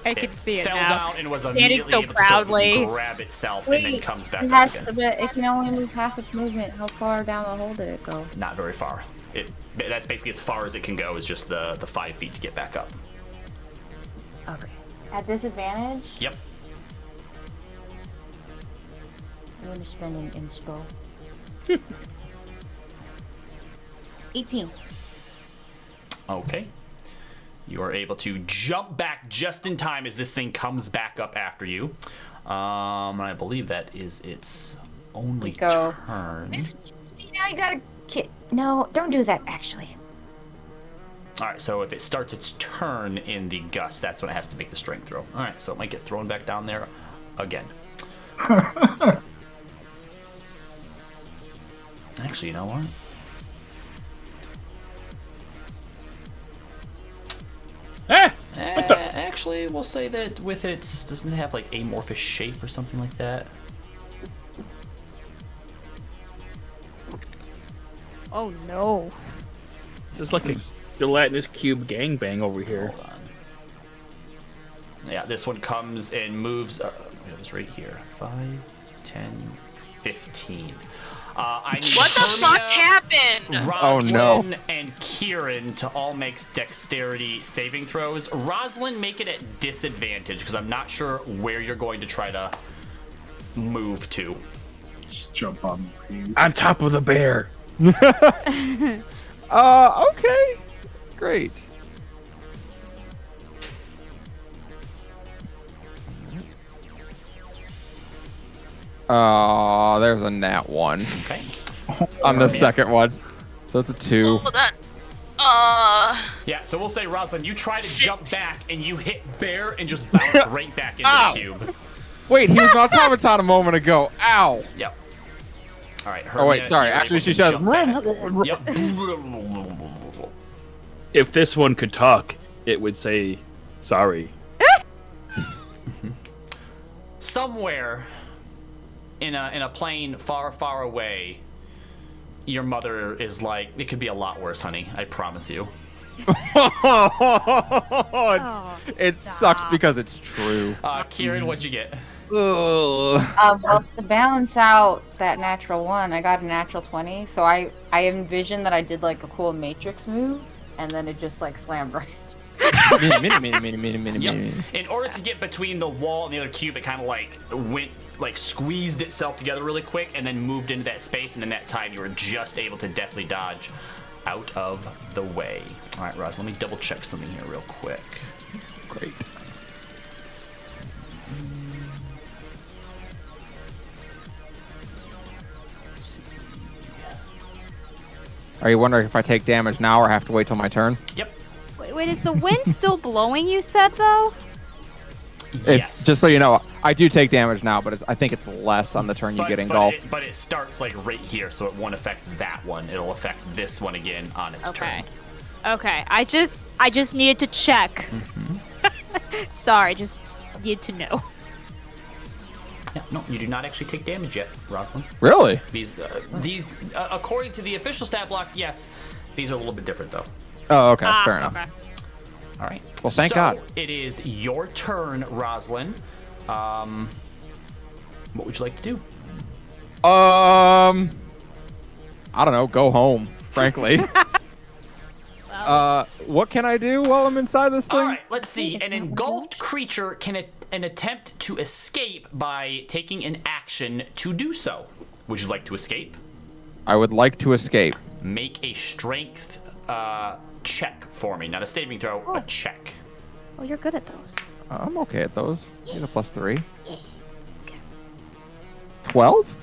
I can see it fell now. down and was Standing immediately so able to sort of proudly. grab itself and then Wait, comes back it up has again. to, but it can only move half its movement. How far down the hole did it go? Not very far. That's basically as far as it can go, is just the 5 feet to get back up. Okay. At disadvantage? Yep. I'm going to spend an inspo. 18. Okay. You are able to jump back just in time as this thing comes back up after you. I believe that is its only Go. turn. See, now you gotta No, don't do that, actually. Alright, so if it starts its turn in the gust, that's when it has to make the strength throw. Alright, so it might get thrown back down there again. Actually, you know what? Actually, we'll say that with its... Doesn't it have, like, amorphous shape or something like that? Oh, no. Just like a gelatinous cube gangbang over here. Hold on. Yeah, this one comes and moves... we have this right here. 5, 10, 15. I need What the fuck happened? Rosalind Oh, no. and Kieran to all make dexterity saving throws. Rosalind, make it at disadvantage because I'm not sure where you're going to try to move to. Just jump on me. On top of the bear. Okay. Great. Oh, there's a nat 1 Okay. on the second one. So it's a 2. Hold on. Yeah, so we'll say, Rosalind, you try to jump back and you hit bear and just bounce right back into the cube. Wait, he was an automaton a moment ago. Ow. Yep. All right. Oh, wait, Hermia, sorry. you're Actually, able she to says... jump back. Yep. If this one could talk, it would say, sorry. Somewhere in a plane far, far away, your mother is like, it could be a lot worse, honey. I promise you. It sucks because it's true. Kieran, what'd you get? Ugh. Well, to balance out that natural 1, I got a natural 20, so I envisioned that I did like a cool Matrix move, and then it just like slammed right. Mini. Yep. In order to get between the wall and the other cube, it kind of like squeezed itself together really quick and then moved into that space, and in that time you were just able to deftly dodge out of the way. All right, Roz, let me double check something here real quick. Great. Are you wondering if I take damage now or have to wait till my turn? Yep. Wait, is the wind still blowing, you said, though? Yes. Just so you know, I do take damage now, but I think it's less on the turn you get engulfed. But it starts like right here, so it won't affect that one. It'll affect this one again on its turn. Okay. I just needed to check. Sorry, just need to know. Yeah, no, you do not actually take damage yet, Rosalind. Really? These, according to the official stat block, yes, these are a little bit different though. Oh, okay. Fair enough. Okay. All right. Well, thank God. It is your turn, Rosalind. What would you like to do? I don't know. Go home, frankly. What can I do while I'm inside this thing? All right, let's see. An engulfed creature can an attempt to escape by taking an action to do so. Would you like to escape? I would like to escape. Make a strength check for me. Not a saving throw, a check. Oh, you're good at those. I'm okay at those. Get a +3. 12?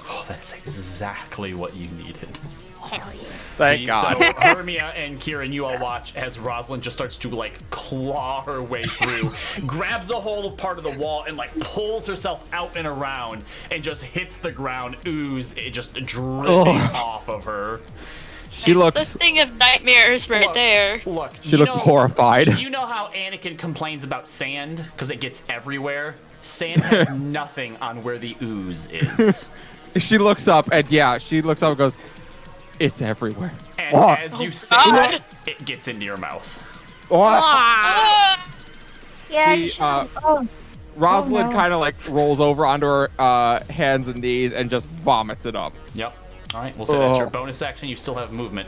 Oh, that's exactly what you needed. Hell yeah. Thank God. So Hermia and Kieran, you all watch as Rosalind just starts to like claw her way through, grabs a hold of part of the wall and like pulls herself out and around and just hits the ground, ooze it just dripping off of her. She looks. It's a thing of nightmares right there. Look, She looks horrified. You know how Anakin complains about sand because it gets everywhere? Sand has nothing on where the ooze is. She looks up and she looks up and goes, "It's everywhere." And as you say that, it gets into your mouth. Yeah. She, sure. Rosalind no. kind of like rolls over onto her hands and knees and just vomits it up. Yep. All right. Well, so that's your bonus action. You still have movement.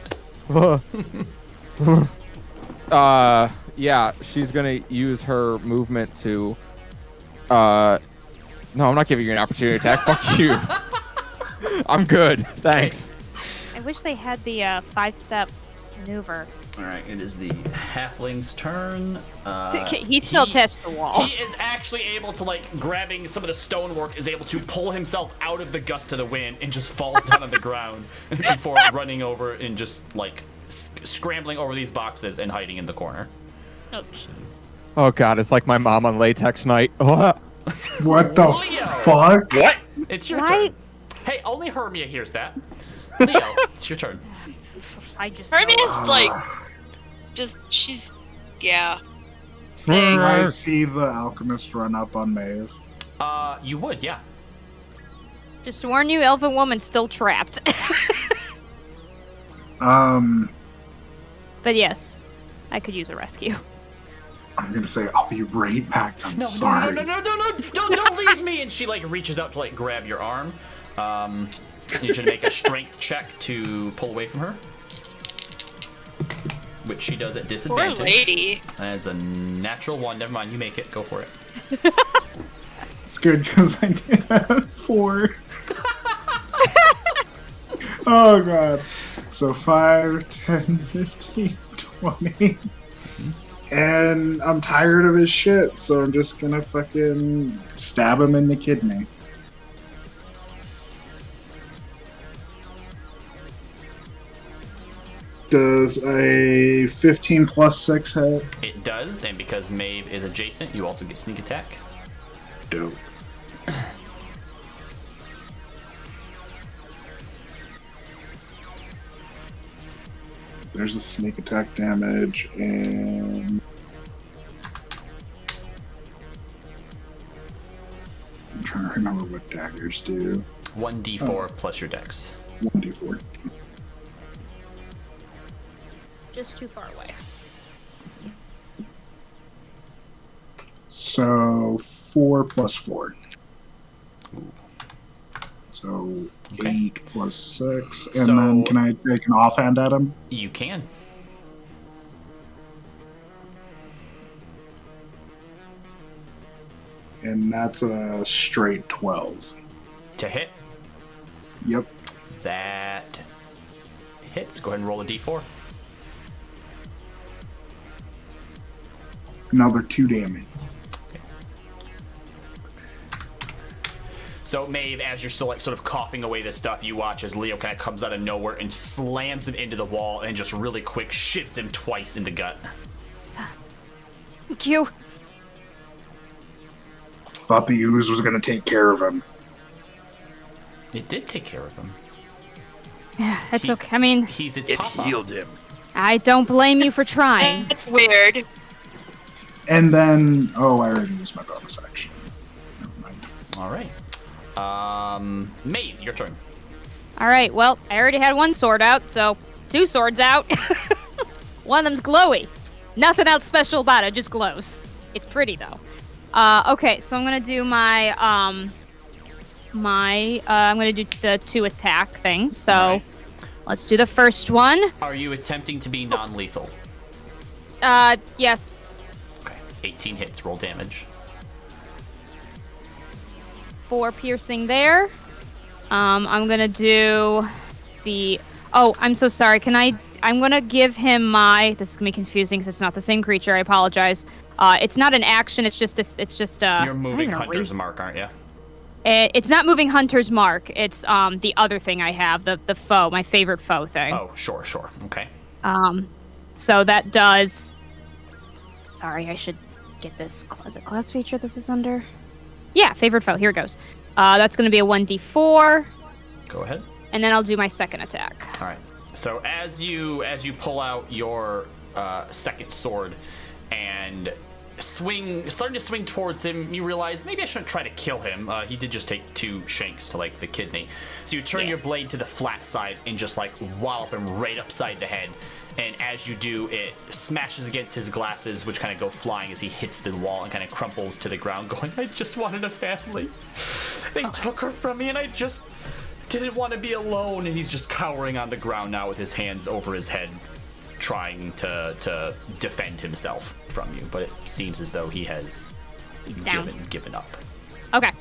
Yeah, she's gonna use her movement to. No, I'm not giving you an opportunity attack. Fuck you. I'm good. Thanks. I wish they had the 5-step maneuver. All right. It is the halfling's turn. He's still attached to the wall. He is actually able to, like, grabbing some of the stonework, is able to pull himself out of the gust of the wind and just falls down on the ground before running over and just, like, scrambling over these boxes and hiding in the corner. Oh, jeez. Oh God, it's like my mom on latex night. What the Leo. fuck? What? It's your Why? turn. Hey, only Hermia hears that. Leo, it's your turn. I just. Hermia's like, she's, yeah. Can I see the alchemist run up on Maeve? You would, yeah. Just to warn you, elven woman's still trapped. But yes, I could use a rescue. I'm gonna say I'll be right back. I'm No, sorry. no, don't leave me! And she, like, reaches out to, like, grab your arm. You should make a strength check to pull away from her. Which she does at Poor disadvantage. lady. That's a natural 1. Never mind, you make it. Go for it. It's good because I did have 4. Oh god. So 5, 10, 15, 20. And I'm tired of his shit, so I'm just gonna fucking stab him in the kidney. Does a 15 plus 6 hit? It does, and because Maeve is adjacent, you also get sneak attack. Dope. There's the sneak attack damage, and I'm trying to remember what daggers do. 1d4 plus your dex. 1d4. Just too far away. So 4 plus 4. So Okay. 8 plus 6, and So- then can I take an offhand at him? You can. And that's a straight 12. To hit, Yep. that hits. Go ahead and roll a d4. Another 2 damage. So, Maeve, as you're still, like, sort of coughing away this stuff, you watch as Leo kind of comes out of nowhere and slams him into the wall and just really quick shivs him twice in the gut. Thank you. Thought the ooze was going to take care of him. It did take care of him. Yeah, that's He- okay. I mean, He's its It papa. healed him. I don't blame you for trying. It's weird. And then, I already used my bonus action. Never mind. All right. Maeve, your turn. All right, well, I already had one sword out, so 2 swords out. One of them's glowy. Nothing else special about it, just glows. It's pretty, though. Okay, so I'm going to do my, I'm going to do the 2 attack things. So Alright. let's do the first one. Are you attempting to be non-lethal? Yes. Okay. 18 hits. Roll damage. 4 piercing there. I'm gonna do the. Oh, I'm so sorry. I'm gonna give him my. This is gonna be confusing because it's not the same creature. I apologize. It's not an action. It's just. You're moving Hunter's Mark, aren't you? It's not moving Hunter's Mark. It's the other thing I have, the foe, my favorite foe thing. Oh, sure. Okay. So that does. Sorry, I should get this. Is it class feature this is under? Yeah, favorite foe. Here it goes. That's gonna be a 1d4. Go ahead. And then I'll do my second attack. All right. So as you pull out your second sword and starting to swing towards him, you realize maybe I shouldn't try to kill him. He did just take 2 shanks to like the kidney. So you turn your blade to the flat side and just like wallop him right upside the head. And as you do, it smashes against his glasses, which kind of go flying as he hits the wall and kind of crumples to the ground, going, I just wanted a family. They took her from me and I just didn't want to be alone. And he's just cowering on the ground now with his hands over his head, trying to defend himself from you. But it seems as though he's given up. Okay.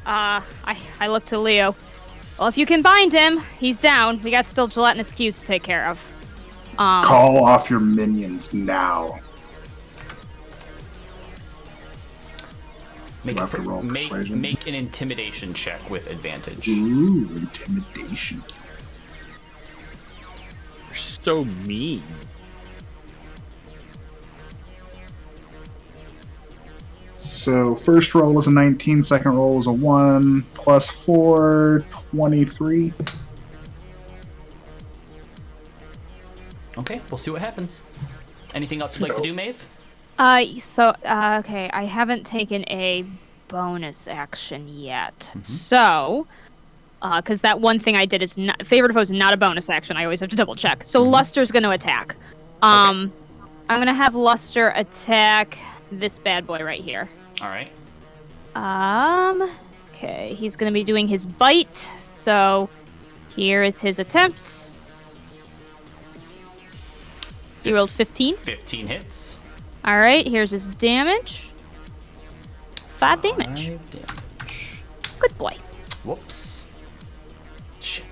I look to Leo. Well, if you can bind him, he's down. We got still gelatinous cubes to take care of. Call off your minions now. Make persuasion. an intimidation check with advantage. Ooh, intimidation. You're so mean. So first roll was a 19, second roll was a 1, plus 4, 23. Okay, we'll see what happens. Anything else you'd like to do, Maeve? Okay, I haven't taken a bonus action yet. So, because that one thing I did is not, favorite foe is not a bonus action. I always have to double check. So Luster's going to attack. I'm going to have Luster attack this bad boy right here. All right. Okay, he's going to be doing his bite. So, here is his attempt. He rolled 15. 15 hits. All right, here's his damage. 5 damage. 5 damage. Good boy. Whoops. Shit.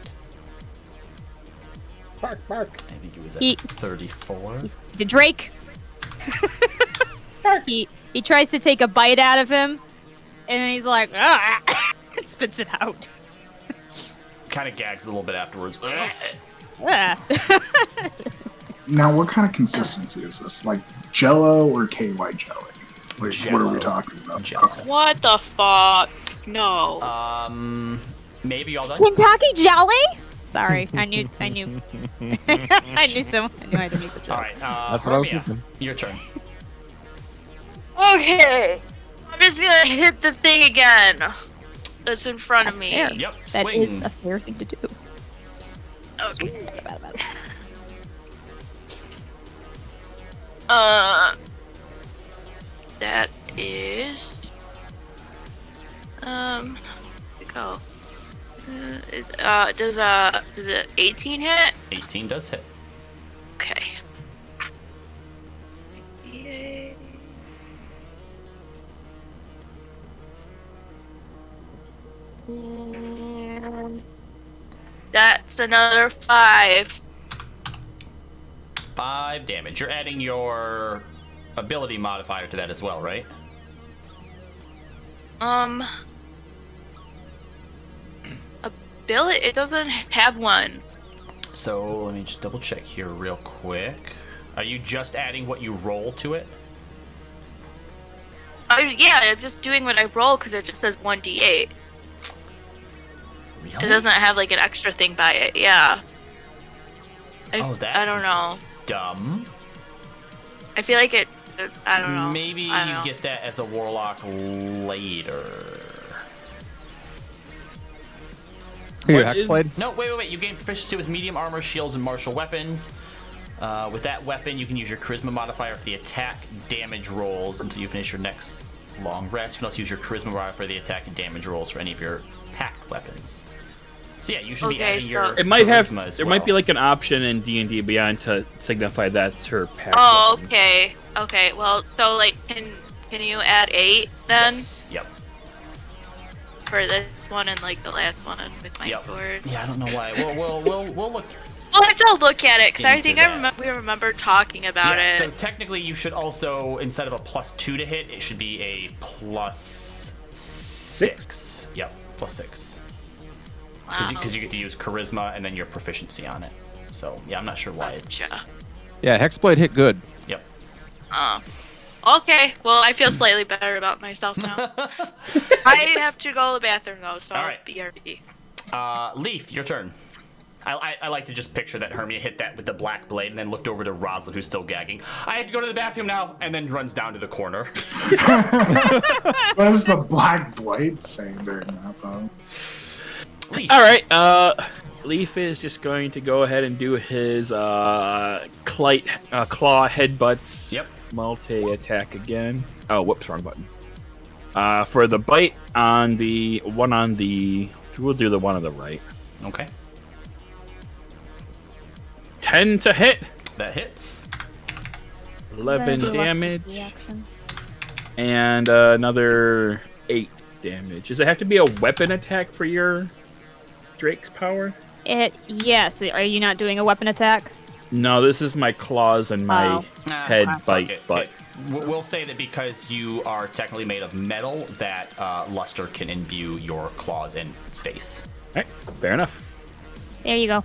Bark. I think it was at 34. He's a Drake. he tries to take a bite out of him, and then he's like, and spits it out. Kind of gags a little bit afterwards. Ah. Now, what kind of consistency is this? Like Jello or KY jelly? Like, what are we talking about? Jello. Okay. What the fuck? No. Maybe all done. Kentucky jelly? Sorry, I knew. I knew I had to make the joke. All right. That's what I was Romeo, thinking. your turn. Okay. I'm just gonna hit the thing again. That's in front of me. Fair. Yep. That Swing. is a fair thing to do. Okay. That is go. Does it 18 hit? 18 does hit. Okay. Yay. And that's another 5. 5 damage. You're adding your ability modifier to that as well, right? Ability? It doesn't have one. So let me just double check here real quick. Are you just adding what you roll to it? Yeah, I'm just doing what I roll because it just says 1d8. Really? It doesn't have like an extra thing by it. Yeah. I don't know. Dumb. I feel like it. I don't know. Maybe you get that as a warlock later. Here, What is- Hexblade? No, wait. You gain proficiency with medium armor, shields, and martial weapons. With that weapon, you can use your charisma modifier for the attack damage rolls until you finish your next long rest. You can also use your charisma modifier for the attack and damage rolls for any of your packed weapons. So yeah, you should be Okay, adding so- your It might have. charisma as There well. might be like an option in D&D Beyond to signify that's her pack. Oh, weapon. okay. Okay. Well, so like, can you add 8 then Yes. Yep. for this one and like the last one with my Yep. sword. Yeah, I don't know why. We'll look. We'll have to look at it because I Into think that. we remember talking about Yeah, it. so technically you should also, instead of a +2 to hit, it should be a +6. Yep, +6. Wow. Because you get to use charisma and then your proficiency on it. So yeah, I'm not sure why it's. Gotcha. Yeah, Hexblade hit good. Yep. Okay, well, I feel slightly better about myself now. I have to go to the bathroom, though, so All I'll right. BRB. Leaf, your turn. I like to just picture that Hermia hit that with the black blade and then looked over to Rosalind, who's still gagging. I have to go to the bathroom now, and then runs down to the corner. What does the black blade saying during that, though? Leaf. All right. Leaf is just going to go ahead and do his claw headbutts. Yep. Multi-attack again. Oh, whoops, wrong button. For the bite on the one on the... We'll do the one on the right. Okay. 10 to hit. That hits. 11 Do less damage. reaction. And another 8 damage. Does it have to be a weapon attack for your Drake's power? Yes. Are you not doing a weapon attack? No, this is my claws and my Oh. head Fuck bite it. butt. We'll say that because you are technically made of metal, that luster can imbue your claws and face. Alright, fair enough. There you go. All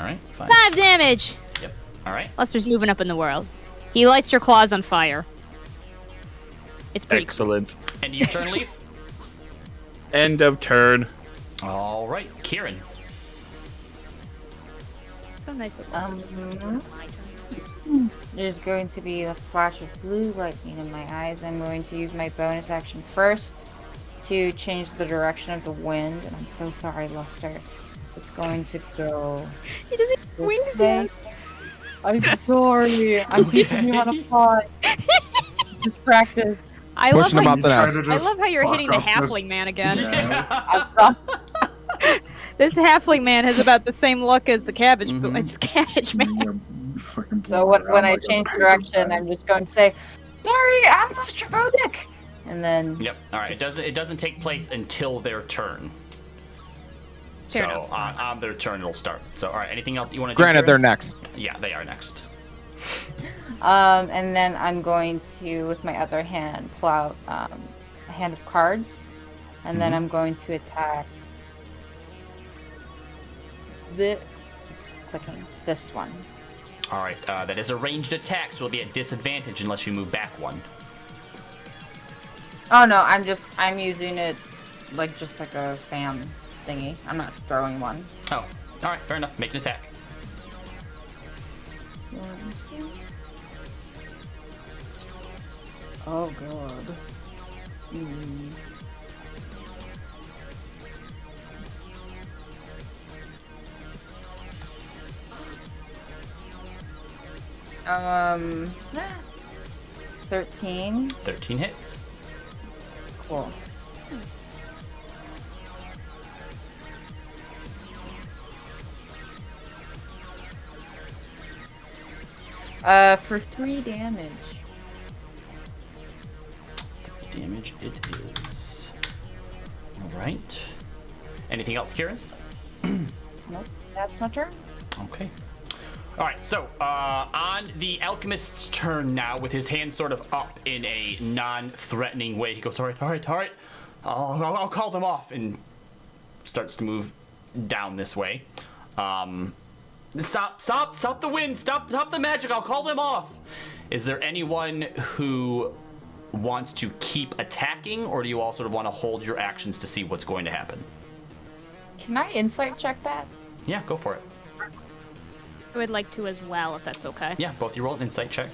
right, fine. 5 damage. Yep. All right. Lester's moving up in the world. He lights your claws on fire. It's pretty cool. Excellent. And you turn, Leaf. End of turn. All right, Kieran. So nice that There's going to be a flash of blue lightning in my eyes. I'm going to use my bonus action first to change the direction of the wind. And I'm so sorry, Luster. It's going to go He doesn't this wings way. yet. I'm sorry. I'm teaching you how to fly. Just practice. I love Pushing him how out the nest. I love how you're Fuck hitting the up this- halfling man again. Yeah. This halfling man has about the same luck as the cabbage, but it's the cabbage man. Yeah, fucking So blow when I around like a change paper direction, bag. I'm just going to say, "Sorry, I'm claustrophobic," and then Yep. All right. It doesn't take place until their turn. Fair so enough. on their turn it'll start. So all right. Anything else you want to do? Granted, they're Kieran? next. Yeah, they are next. and then I'm going to, with my other hand, pull out a hand of cards, and then I'm going to attack this one. All right. That is a ranged attack, so it'll be at disadvantage unless you move back one. Oh no, I'm using it just like a fan thingy. I'm not throwing one. Oh. All right. Fair enough. Make an attack. Oh god. Hmm. Um, 13. 13 hits. Cool. For 3 damage. 3 damage it is. All right. Anything else, Kieran? Nope, that's my turn. Okay. All right, so on the alchemist's turn now, with his hand sort of up in a non-threatening way, he goes, all right, I'll call them off, and starts to move down this way. Stop the wind, stop the magic, I'll call them off. Is there anyone who wants to keep attacking, or do you all sort of want to hold your actions to see what's going to happen? Can I insight check that? Yeah, go for it. I would like to as well, if that's okay. Yeah, both you roll an insight check.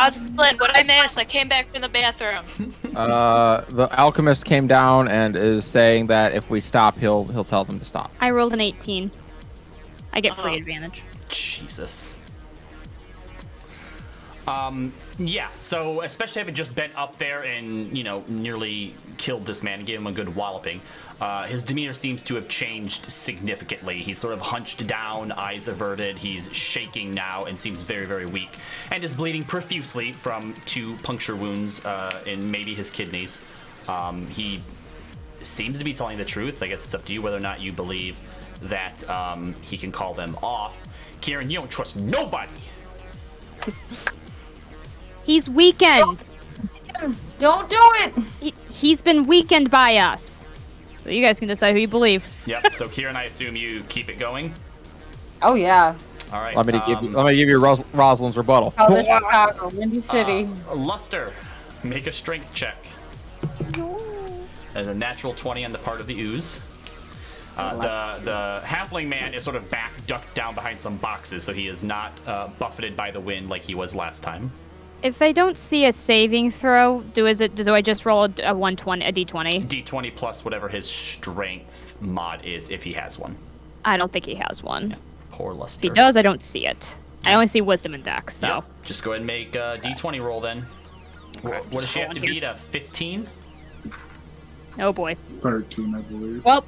Rosalind, what I missed? I came back from the bathroom. The alchemist came down and is saying that if we stop, he'll tell them to stop. I rolled an 18. I get free Oh. advantage. Jesus. Yeah, so especially having just been up there and, nearly killed this man and gave him a good walloping, his demeanor seems to have changed significantly. He's sort of hunched down, eyes averted, he's shaking now and seems very, very weak, and is bleeding profusely from 2 puncture wounds in maybe his kidneys. He seems to be telling the truth. I guess it's up to you whether or not you believe that he can call them off. Kieran, you don't trust nobody. He's weakened. Don't do it! He's been weakened by us. So you guys can decide who you believe. Yep. So Kieran, I assume you keep it going. Oh, yeah. All right. Let me give you Rosalind's rebuttal. Oh, the Chicago, Windy City. Luster, make a strength check. There's a natural 20 on the part of the ooze. The halfling man is sort of ducked down behind some boxes, so he is not buffeted by the wind like he was last time. If I don't see a saving throw, do I just roll a d20? D20 plus whatever his strength mod is, if he has one. I don't think he has one. Yeah. Poor Luster. If he does, I don't see it. I only see wisdom and dex, so. Yeah. Just go ahead and make a D20 roll then. Okay, What does she have to beat? A 15? Oh boy. 13, I believe. Well,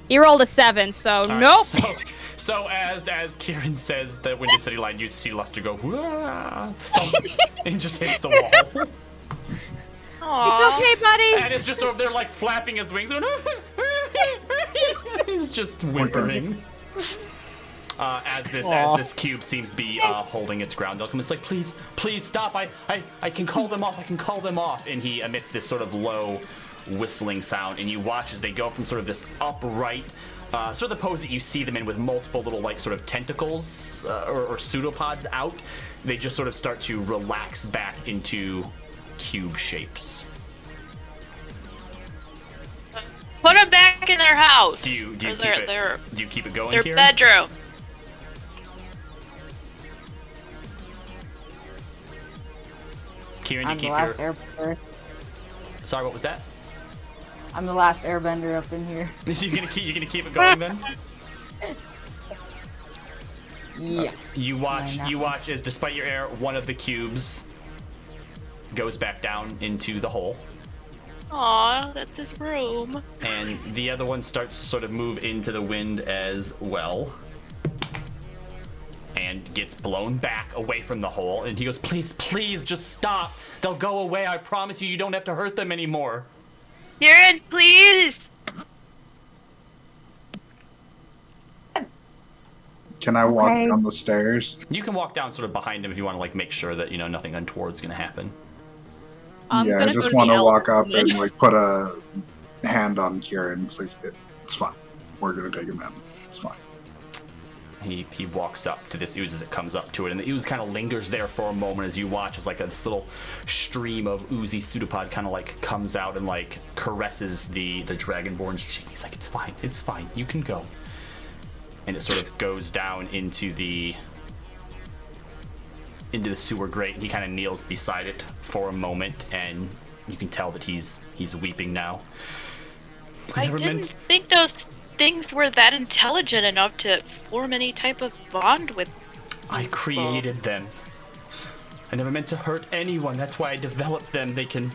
he rolled a 7, so All right, nope. So as Kieran says the Windy City line, you see Luster go, thump, and just hits the wall. It's okay, buddy. And it's just over there like flapping his wings. He's just whimpering. As this cube seems to be holding its ground. It's like, please stop. I can call them off. I can call them off. And he emits this sort of low whistling sound, and you watch as they go from sort of this upright sort of the pose that you see them in with multiple little like sort of tentacles or pseudopods out. They just sort of start to relax back into cube shapes. Put them back in their house. Do you keep it going, their Kieran? bedroom. Kieran, I'm you the keep last your... airbender. Sorry, what was that? I'm the last airbender up in here. You're gonna keep it going then? Yeah. You watch as, despite your air, one of the cubes goes back down into the hole, Aw, that's his room. and the other one starts to sort of move into the wind as well, and gets blown back away from the hole. And he goes, "Please, just stop. They'll go away. I promise you. You don't have to hurt them anymore." Kieran, please. Can I walk Okay. down the stairs? You can walk down sort of behind him if you want to like make sure that nothing untoward's gonna happen. I'm Yeah, I gonna just go to want the to walk up elephant. and like put a hand on Kieran. It's like it's fine. We're gonna take him in. It's fine. He walks up to this ooze as it comes up to it, and the ooze kind of lingers there for a moment as you watch as like this little stream of oozy pseudopod kind of like comes out and like caresses the dragonborn's cheek. He's like, it's fine, you can go. And it sort of goes down into the sewer grate, and he kind of kneels beside it for a moment, and you can tell that he's weeping now. I didn't think those things were that intelligent enough to form any type of bond with. I created them. I never meant to hurt anyone. That's why I developed them. They can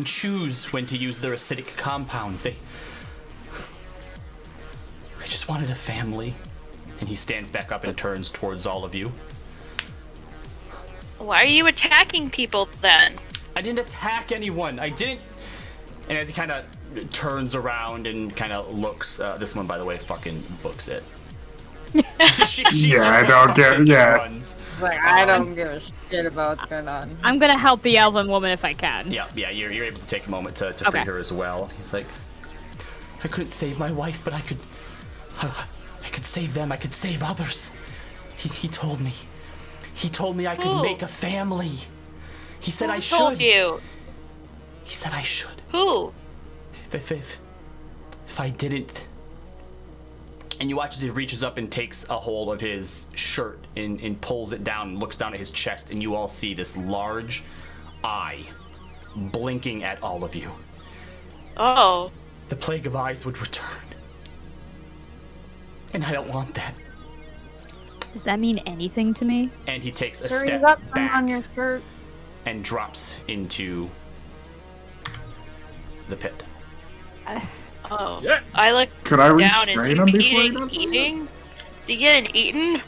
choose when to use their acidic compounds. I just wanted a family. And he stands back up and turns towards all of you. Why are you attacking people then? I didn't attack anyone. I didn't. And as he kind of turns around and kind of looks, this one, by the way, fucking books it. she Yeah, I just don't get- fucking yeah. runs. Like, I don't give a shit about what's going on. I'm gonna help the elven woman if I can. Yeah, you're able to take a moment to Okay. free her as well. He's like, I couldn't save my wife, but I could save them. I could save others. He told me. He told me I could Who? make a family. He said I Who should. told you? He said I should. Who? If I didn't. And you watch as he reaches up and takes a hold of his shirt and pulls it down and looks down at his chest, and you all see this large eye blinking at all of you. Oh. The plague of eyes would return. And I don't want that. Does that mean anything to me? And he takes a Sure, you step got some back on your shirt. and drops into the pit. Oh. Yeah. I look Could I down and restrain him see before he eating. does that? Eating? Did he get an eaten?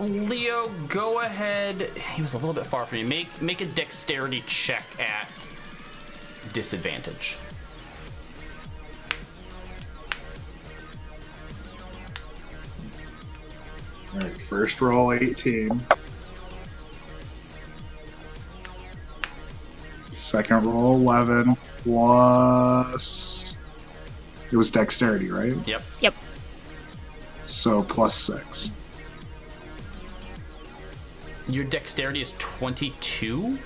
Leo, go ahead. He was a little bit far from you. Make a dexterity check at disadvantage. All right, first roll 18. Second roll 11 plus. It was dexterity, right? Yep. Yep. So plus 6. Your dexterity is 22?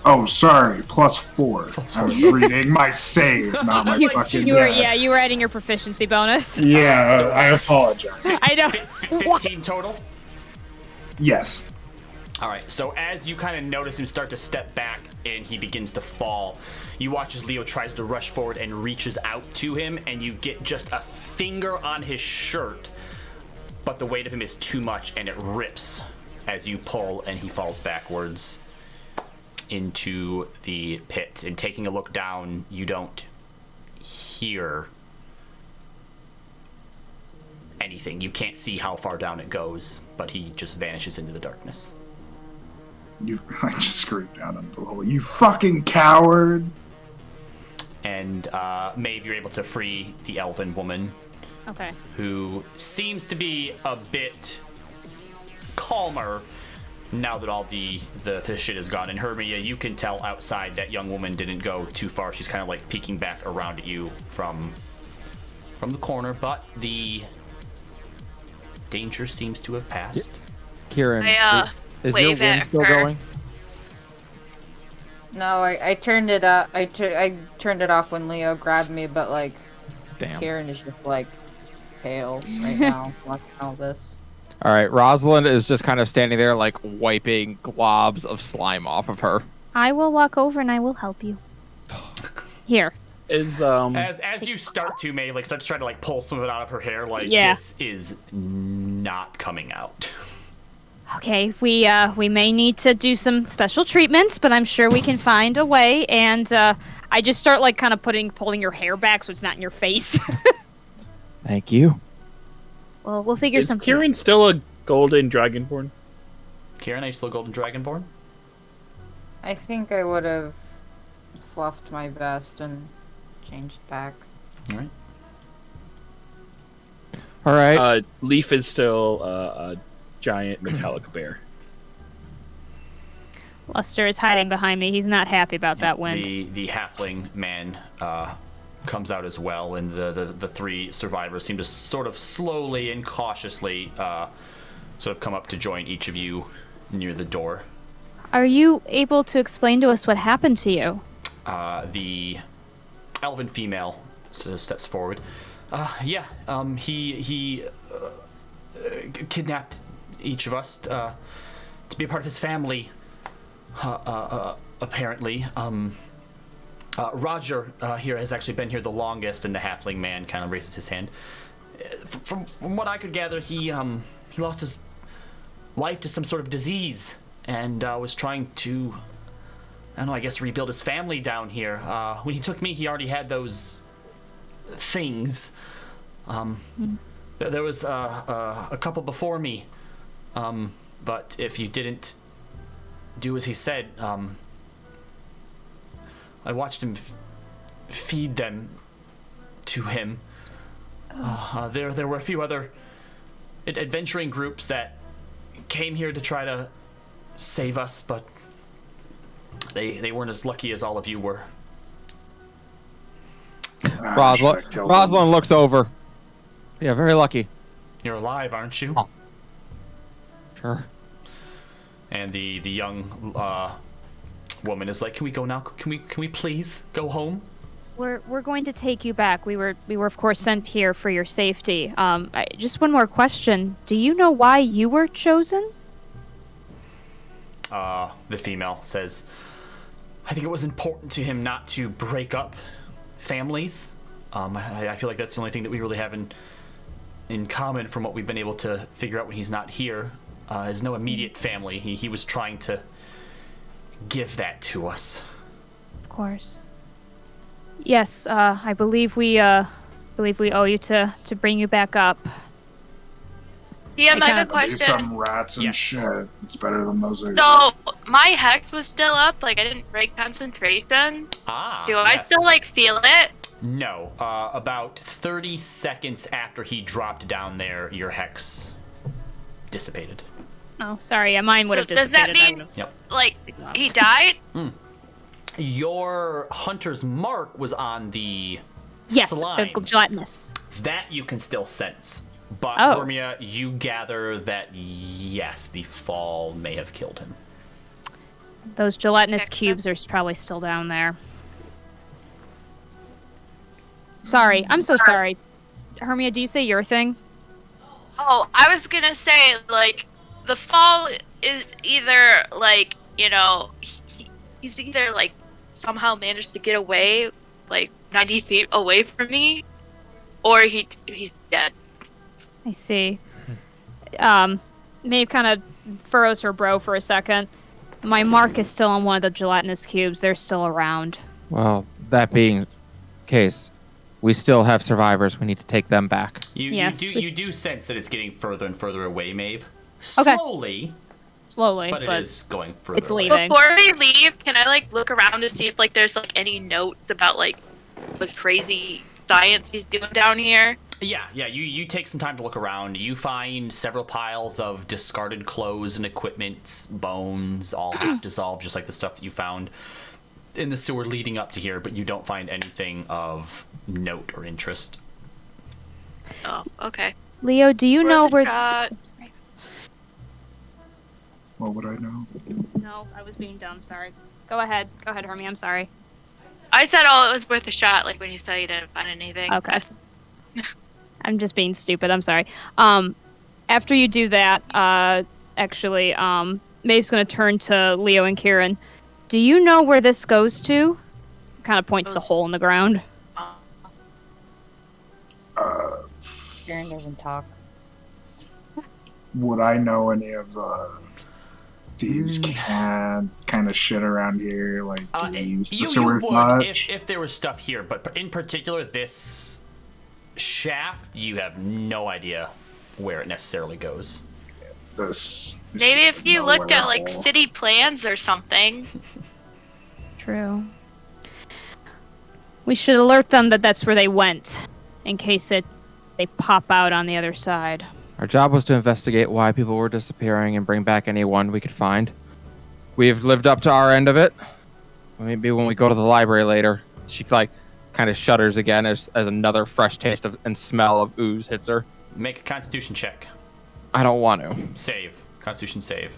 Oh, sorry, plus 4. I was reading my save, not my fucking. You were adding your proficiency bonus. Yeah, So- I apologize. I know. 15 total? Yes. All right, so as you kind of notice him start to step back and he begins to fall, you watch as Leo tries to rush forward and reaches out to him, and you get just a finger on his shirt, but the weight of him is too much and it rips as you pull, and he falls backwards into the pit. And taking a look down, you don't hear anything. You can't see how far down it goes, but he just vanishes into the darkness. I just screamed down into the hole. You fucking coward! And Maeve, you're able to free the elven woman, Okay. who seems to be a bit calmer now that all the shit is gone. And Hermia, you can tell outside that young woman didn't go too far. She's kind of like peeking back around at you from the corner, but the danger seems to have passed. Kieran, is your wave wind at still her. going? No, I turned it up. I turned it off when Leo grabbed me, but like, Damn. Kieran is just like pale right now watching all this. All right, Rosalind is just kind of standing there, like wiping globs of slime off of her. I will walk over and I will help you. Here. Is As you start to, May, like, start to try to like pull some of it out of her hair, like, Yeah. this is not coming out. Okay, we may need to do some special treatments, but I'm sure we can find a way. And I just start like kind of pulling your hair back so it's not in your face. Thank you. Well, we'll figure is something. Kieran still a golden dragonborn? Kieran, are you still Golden Dragonborn? I think I would have fluffed my vest and changed back. All right. All right. Leaf is still a giant metallic bear. Luster is hiding behind me. He's not happy about that wind. The halfling man comes out as well, and the three survivors seem to sort of slowly and cautiously sort of come up to join each of you near the door. Are you able to explain to us what happened to you? The elven female sort of steps forward. He kidnapped each of us to be a part of his family. Apparently, Roger here has actually been here the longest, and the halfling man kind of raises his hand. From what I could gather, he lost his wife to some sort of disease, and was trying to, I don't know, I guess rebuild his family down here. When he took me, he already had those things. There was a couple before me, but if you didn't do as he said, I watched him feed them to him. There were a few other adventuring groups that came here to try to save us, but they weren't as lucky as all of you were. Rosalind looks over. Yeah, very lucky. You're alive, aren't you? Oh. Sure. And the young woman is like, "Can we go now? Can we please go home?" We're going to take you back. We were of course sent here for your safety. Just one more question. Do you know why you were chosen? The female says, "I think it was important to him not to break up families. I feel like that's the only thing that we really have in common from what we've been able to figure out when he's not here. Has no immediate family. He was trying to give that to us." Of course. Yes, I believe we owe you to bring you back up. Yeah, I have a kinda- Do question. some rats and Yes. shit. It's better than those. So my hex was still up. Like I didn't break concentration. Ah. Do I yes. still like feel it? No. About 30 seconds after he dropped down there, your hex dissipated. Oh, sorry. Yeah, mine would have So does that dissipated. I mean- would've- Yep. Like he died? Your hunter's mark was on the Yes, slime. the gelatinous. That you can still sense. But, Oh. Hermia, you gather that, yes, the fall may have killed him. Those gelatinous Excellent. cubes are probably still down there. Sorry. I'm so sorry. Hermia, do you say your thing? Oh, I was gonna say like the fall is either like he's either like somehow managed to get away like 90 feet away from me, or he's dead. I see. Maeve kind of furrows her brow for a second. My mark is still on one of the gelatinous cubes. They're still around. Well, that being the case, we still have survivors. We need to take them back. Yes, You do sense that it's getting further and further away, Maeve. Okay. Slowly, Slowly, but it is going further it's away. leaving. Before we leave, can I like look around to see if like there's like any notes about like the crazy science he's doing down here? Yeah, you take some time to look around. You find several piles of discarded clothes and equipment, bones, all half dissolved, just like the stuff that you found in the sewer leading up to here, but you don't find anything of note or interest. Oh, okay. Leo, do you know where? What would I know? No, I was being dumb. Sorry. Go ahead, Hermie. I'm sorry. I said, oh, it was worth a shot. Like when you said you didn't find anything. Okay. I'm just being stupid. I'm sorry. After you do that, actually, Maeve's gonna turn to Leo and Kieran. Do you know where this goes to? Kind of point to the hole in the ground. Karen doesn't talk. Would I know any of the thieves can kind of shit around here? Like, do we use the You sewers would much? if there was stuff here, but in particular, this shaft, you have no idea where it necessarily goes. This Maybe if you nowhere looked at like hole. city plans or something. True. We should alert them that that's where they went, in case they pop out on the other side. Our job was to investigate why people were disappearing and bring back anyone we could find. We've lived up to our end of it. Maybe when we go to the library later, she kind of shudders again as another fresh taste of and smell of ooze hits her. Make a Constitution check. I don't want to. Save. Constitution save.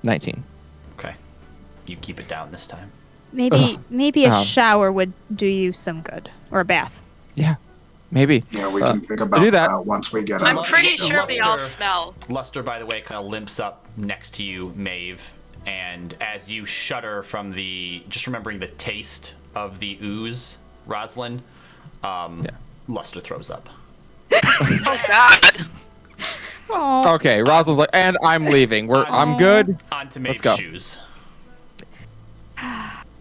19. Okay. You keep it down this time. Maybe a Um, shower would do you some good, or a bath. Yeah, maybe. Yeah, we can think about do that. that once we get I'm out. pretty Luster- sure we all smell. Luster, by the way, kind of limps up next to you, Maeve, and as you shudder from just remembering the taste of the ooze, Rosalind, Luster throws up. Oh God. Oh, Okay, Rosalind's like, and I'm leaving. I'm good. Onto Maeve's go. shoes.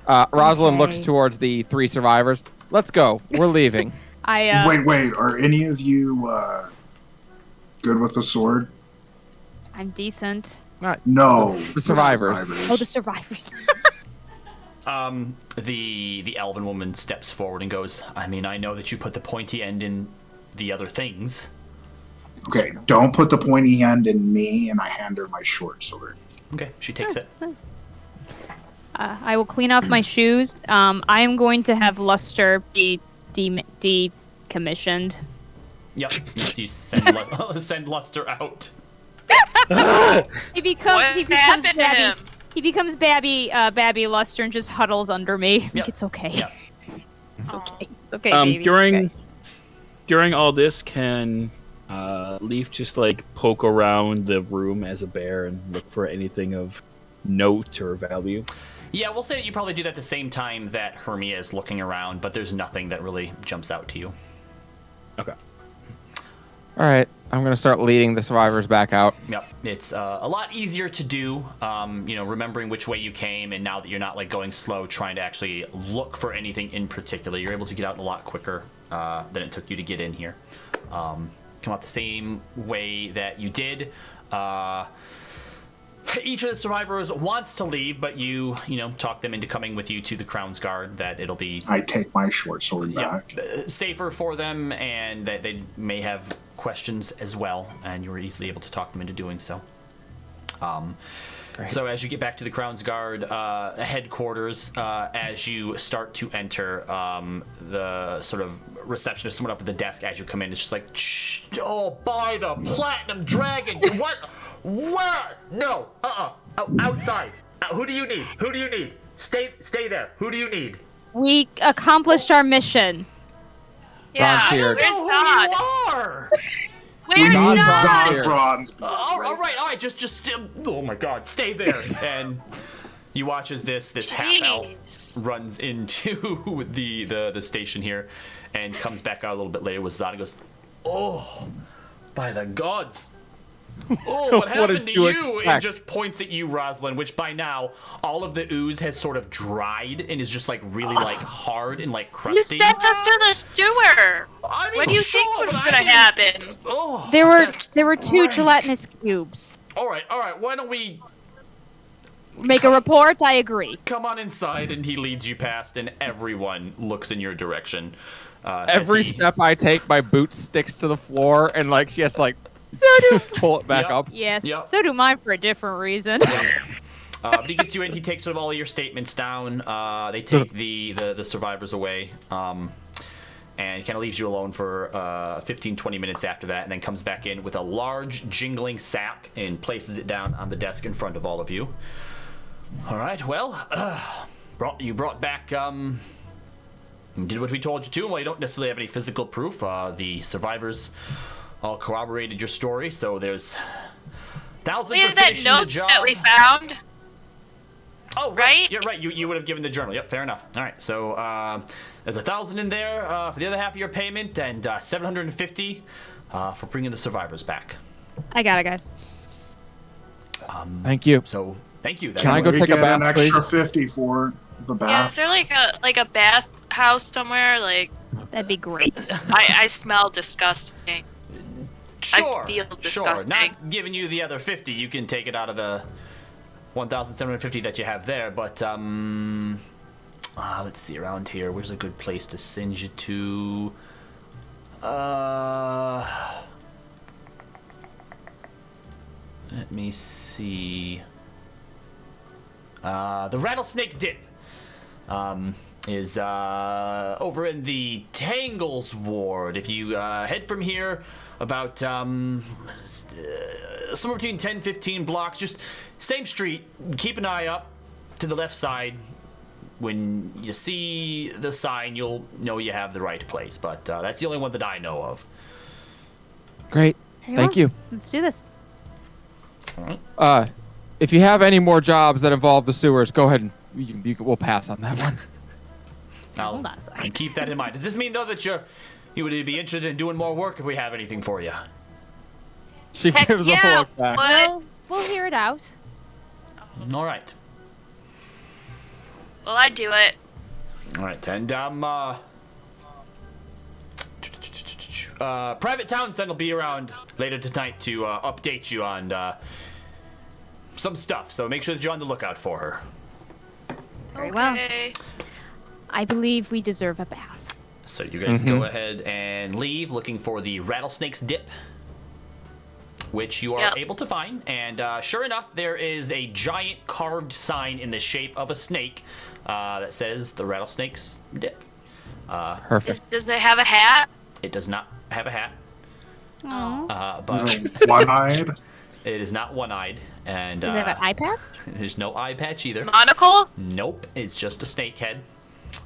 Rosalind Okay. looks towards the 3 survivors. Let's go. We're leaving. Wait, are any of you good with the sword? I'm decent. No, The survivors. Oh, the survivors. The elven woman steps forward and goes, I mean, I know that you put the pointy end in the other things. Okay, don't put the pointy end in me, and I hand her my short sword. Okay, she takes it. Nice. I will clean off my shoes. I am going to have Luster be decommissioned. Yep. You send Luster out. He becomes What happened to Babby. him? He becomes Babby Luster and just huddles under me. Yep. It's okay. Yep. It's okay. It's okay, baby. During all this, can Leaf just like poke around the room as a bear and look for anything of note or value? Yeah, we'll say that you probably do that at the same time that Hermia is looking around, but there's nothing that really jumps out to you. Okay. All right, I'm going to start leading the survivors back out. Yep, it's a lot easier to do, remembering which way you came, and now that you're not like going slow trying to actually look for anything in particular, you're able to get out a lot quicker than it took you to get in here. come out the same way that you did. Each of the survivors wants to leave, but you talk them into coming with you to the Crown's Guard, that it'll be I take my short sword back. safer for them, and that they may have questions as well, and you were easily able to talk them into doing so. So as you get back to the Crown's Guard headquarters, as you start to enter, the sort of receptionist, someone up at the desk as you come in, it's just like, shh, oh, by the Platinum Dragon, what? Where? No, outside. Who do you need? Who do you need? Stay there. Who do you need? We accomplished our mission. Yeah, Volunteered. where's Who Zod? you are? Where's Zod Zod? here. Bronze. All right, just oh my God, stay there. And you watch as this half elf runs into the station here, and comes back out a little bit later with Zod and goes, oh, by the gods. Oh, what happened to did you you? And expect? just points at you, Rosalind, which by now all of the ooze has sort of dried and is just like really like hard and like You crusty. sent us to the sewer. I mean, What do you sure, think was but I gonna didn't- happen? Oh, There were that's two rank. gelatinous cubes. All right. Why don't we Make a report. I agree. come on inside? And he leads you past, and everyone looks in your direction. Every as he- step I take, my boot sticks to the floor, and like she has to like pull it back Yep. up. Yes. Yep. So do mine for a different reason. But he gets you in. He takes sort of all of your statements down. They take the survivors away, and he kind of leaves you alone for 15-20 minutes after that, and then comes back in with a large jingling sack and places it down on the desk in front of all of you. All right. Well, you brought back. Did what we told you to. Well, you don't necessarily have any physical proof. The survivors all corroborated your story, so there's thousands We for have that finishing the note job. that we found. Oh, right? You're right. You would have given the journal. Yep, fair enough. All right, so there's 1,000 in there for the other half of your payment, and 750 for bringing the survivors back. I got it, guys. Thank you. So thank you. Can I go We take a get bath, an extra please? 50 for the Yeah, bath. is there like a bath house somewhere? Like That'd be great. I smell disgusting. Sure, feel sure. disgusting. Not giving you the other 50. You can take it out of the 1,750 that you have there. But let's see around here. Where's a good place to send you to? Let me see. The Rattlesnake Dip is over in the Tangles Ward. If you head from here about somewhere between 10-15 blocks, just same street, keep an eye up to the left side. When you see the sign, you'll know you have the right place, but that's the only one that I know of. Great. Here Thank go. you. Let's do this. If you have any more jobs that involve the sewers, go ahead and we'll pass on that one. I'll Hold on a second. keep that in mind. Does this mean, though, that you would be interested in doing more work if we have anything for you? She Heck gives yeah, a look back. what? We'll hear it out. All right. Well, I do it. All right, and Private Townsend will be around later tonight to update you on some stuff. So make sure that you're on the lookout for her. Very well. Okay. I believe we deserve a bath. So you guys go ahead and leave, looking for the Rattlesnake's Dip, which you are Yep. able to find. And sure enough, there is a giant carved sign in the shape of a snake that says the Rattlesnake's Dip. Perfect. Does it have a hat? It does not have a hat, Oh. but Is it one-eyed? it is not one-eyed, and Does it have an iPad? there's no eye patch either. Monocle? Nope, it's just a snake head.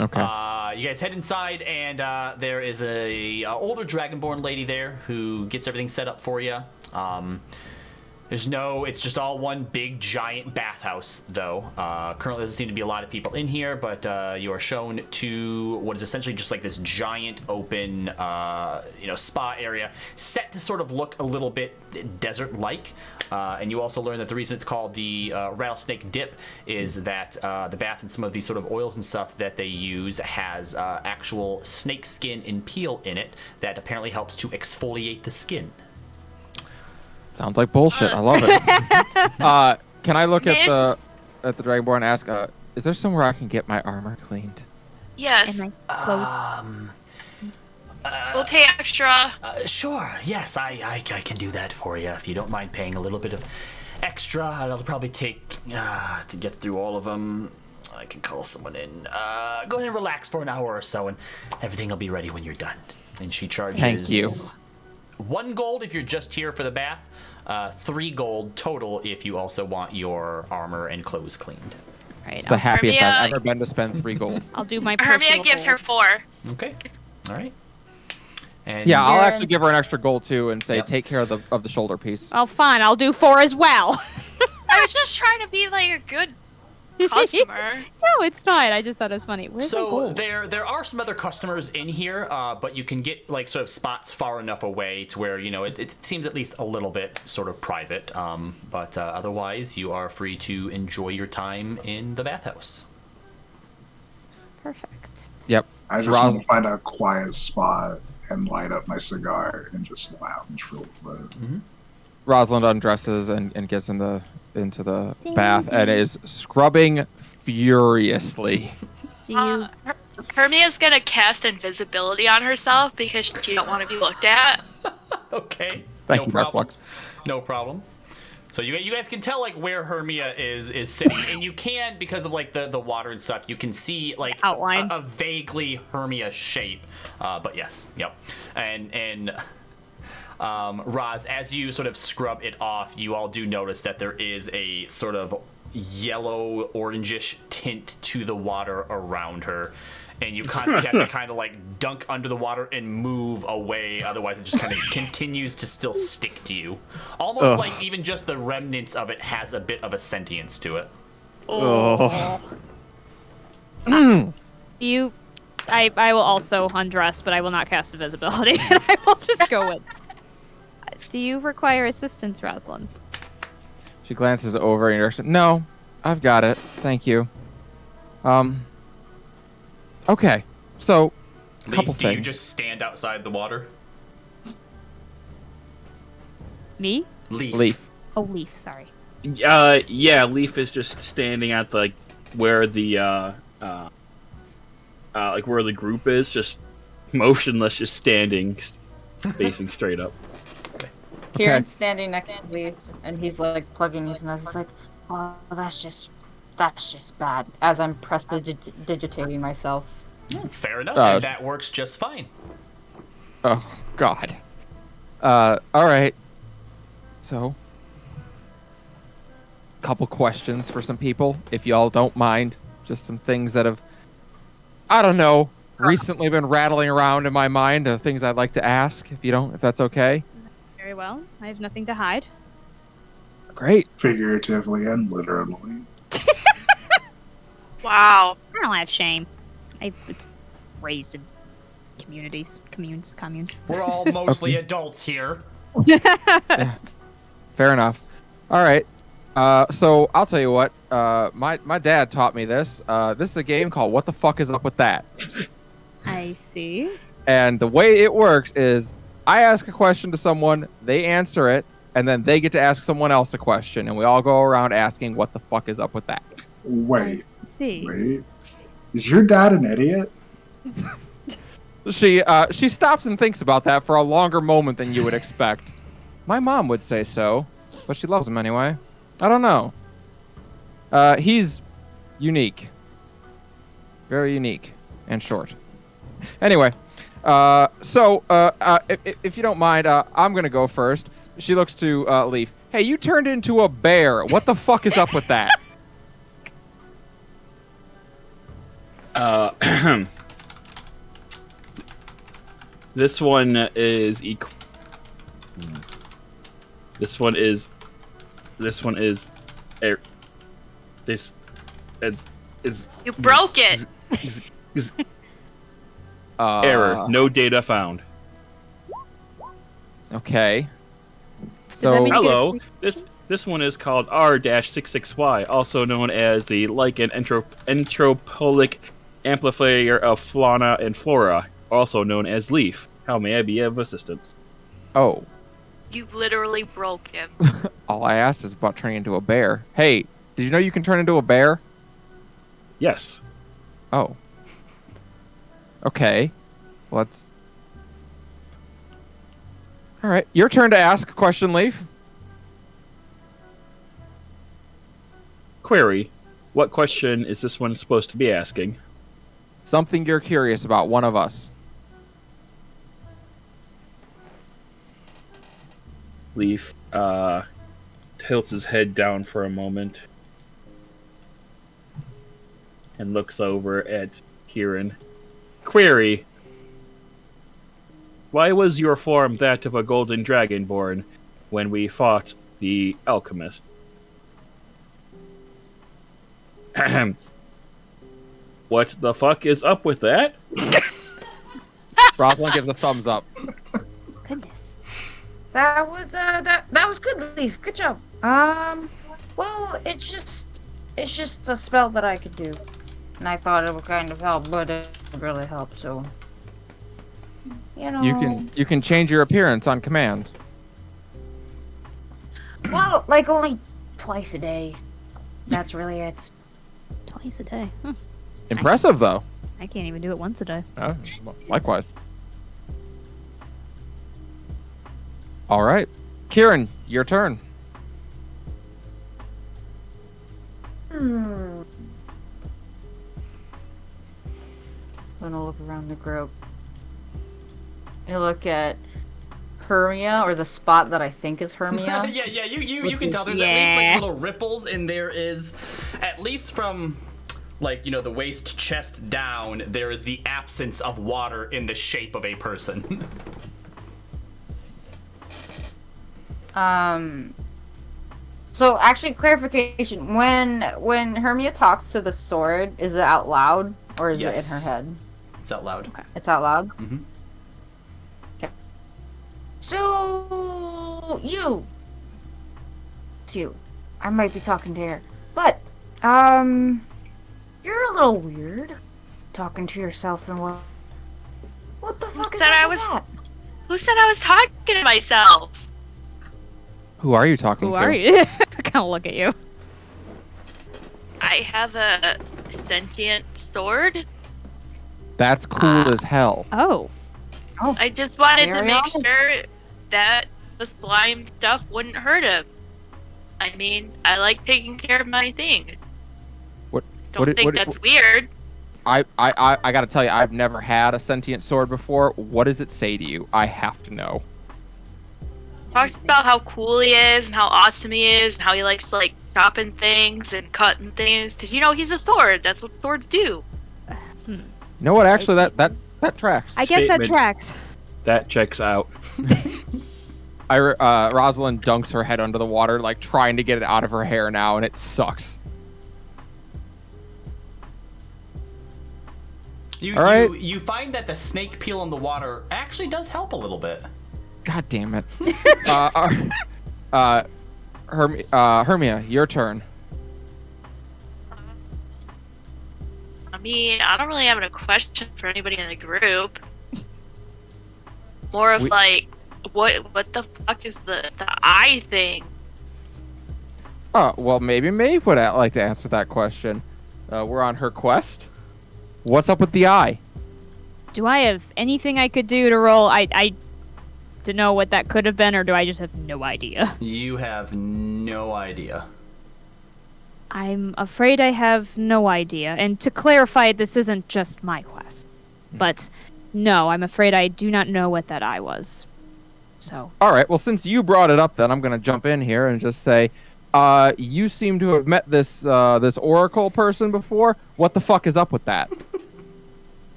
Okay. You guys head inside, and there is a older dragonborn lady there who gets everything set up for you. It's just all one big giant bathhouse, though. Currently doesn't seem to be a lot of people in here, but you are shown to what is essentially just like this giant open, spa area set to sort of look a little bit desert-like. And you also learn that the reason it's called the rattlesnake dip is that the bath and some of these sort of oils and stuff that they use has actual snake skin and peel in it that apparently helps to exfoliate the skin. Sounds like bullshit. I love it. Can I look at the Dragonborn and ask, is there somewhere I can get my armor cleaned? Yes. And my clothes. We'll pay extra. Sure. Yes, I can do that for you if you don't mind paying a little bit of extra. It'll probably take to get through all of them. I can call someone in. Go ahead and relax for an hour or so, and everything will be ready when you're done. And she charges. Thank you. 1 gold if you're just here for the bath. 3 gold total if you also want your armor and clothes cleaned. Right. It's the happiest Hermia- I've ever been to spend 3 gold. I'll do my Hermia personal gives her gold. 4. Okay. All right. And Yeah, I'll Jaren- actually give her an extra gold too and say Yep. take care of the shoulder piece. Oh, fine. I'll do 4 as well. I was just trying to be like a good customer. No, it's fine. I just thought it was funny. Where's my So gold? there are some other customers in here, but you can get like sort of spots far enough away to where it seems at least a little bit sort of private. But otherwise, you are free to enjoy your time in the bathhouse. Perfect. Yep. I just want to find a quiet spot and light up my cigar and just lounge for a little bit. Rosalind undresses and gets into the bath and is scrubbing furiously. Do you? Hermia's gonna cast invisibility on herself because she don't want to be looked at. Okay. Thank no you, problem. Reflux. No problem. So you guys can tell like where Hermia is sitting, and you can, because of like the water and stuff, you can see like Outline. a vaguely Hermia shape. But yes, yep. And Roz, as you sort of scrub it off, you all do notice that there is a sort of yellow orangish tint to the water around her. And you constantly have to kind of like dunk under the water and move away, otherwise it just kind of continues to still stick to you. Almost like even just the remnants of it has a bit of a sentience to it. Oh. You? I will also undress, but I will not cast invisibility. I will just go with. Do you require assistance, Rosalind? She glances over and says, "No, I've got it. Thank you." Okay, so couple Leaf, do you things. just stand outside the water? Me? Leaf. Oh, Leaf. Sorry. Yeah, Leaf is just standing at like where the where the group is, just motionless, just standing, facing straight up. Kieran's standing next to Leaf, and he's like plugging his nose. He's like, "Oh, that's just bad." As I'm prestidigitating myself. Fair enough, Oh. and that works just fine. Oh God. All right. So, couple questions for some people, if y'all don't mind. Just some things that have, I don't know, recently been rattling around in my mind of things I'd like to ask. If that's okay. Very well. I have nothing to hide. Great. Figuratively and literally. Wow. I don't have shame. It's raised in communes. We're all mostly adults here. Fair enough. All right. So I'll tell you what. My dad taught me this. This is a game called What the Fuck Is Up With That? I see. And the way it works is I ask a question to someone, they answer it, and then they get to ask someone else a question, and we all go around asking what the fuck is up with that. Wait, I see. wait. Is your dad an idiot? She stops and thinks about that for a longer moment than you would expect. My mom would say so, but she loves him anyway. I don't know. He's unique. Very unique and short. Anyway, if you don't mind, I'm gonna go first. She looks to Leaf. Hey, you turned into a bear. What the fuck is up with that? This one is This one is, this is You broke it. error. No data found. Okay. that So mean- Hello. This one is called R-66Y, also known as the lichen entropolic amplifier of fauna and flora, also known as leaf. How may I be of assistance? oh, You literally broke him. all I asked is about turning into a bear. Hey, did you know you can turn into a bear? Yes. Oh. Okay. Let's. All right, your turn to ask a question, Leaf. Query. What question is this one supposed to be asking? Something you're curious about, one of us. Leaf tilts his head down for a moment and looks over at Kieran. Query. Why was your form that of a golden dragonborn when we fought the alchemist? Ahem. What the fuck is up with that? Rosalind gives a thumbs up. Goodness. That was that was good, Leaf. Good job. Well, it's just a spell that I could do, and I thought it would kind of help, but it didn't really help. So, you know. You can change your appearance on command. Well, like only twice a day. That's really it. Twice a day. Impressive, though. I can't even do it once a day. Oh, likewise. All right, Kieran, your turn. Gonna look around the group. You look at Hermia, or the spot that I think is Hermia. yeah, you can tell there's at Yeah. least like little ripples, and there is, at least from like, you know, the waist chest down, there is the absence of water in the shape of a person. So actually, clarification: when Hermia talks to the sword, is it out loud or is it in her Yes. head? It's out loud. It's out loud. Mhm. Okay. So you, I might be talking to her, but you're a little weird, talking to yourself and what the fuck is said I up with was- that? Who said I was talking to myself? Who are you talking Who to? are you? I kind of look at you. I have a sentient sword. That's cool as hell. Oh. I just wanted to Very make honest. sure that the slime stuff wouldn't hurt him. I mean, I like taking care of my thing. What- Don't what- think what- that's weird. I gotta tell you, I've never had a sentient sword before. What does it say to you? I have to know. Talks about how cool he is and how awesome he is and how he likes like chopping things and cutting things because you know he's a sword. That's what swords do. You know what? Actually, that tracks. I guess that Statement. tracks. That checks out. Rosalind dunks her head under the water, like trying to get it out of her hair now, and it sucks. All right. You find that the snake peel in the water actually does help a little bit. God damn it. Hermia, your turn. I mean, I don't really have a question for anybody in the group. More of We- like, what the fuck is the eye thing? Oh, well, maybe Maeve would like to answer that question. We're on her quest. What's up with the eye? Do I have anything I could do to roll? I to know what that could have been, or do I just have no idea? You have no idea. I'm afraid I have no idea. And to clarify, this isn't just my quest. But no, I'm afraid I do not know what that eye was. So, All right, well, since you brought it up, then I'm going to jump in here and just say, you seem to have met this this oracle person before. What the fuck is up with that?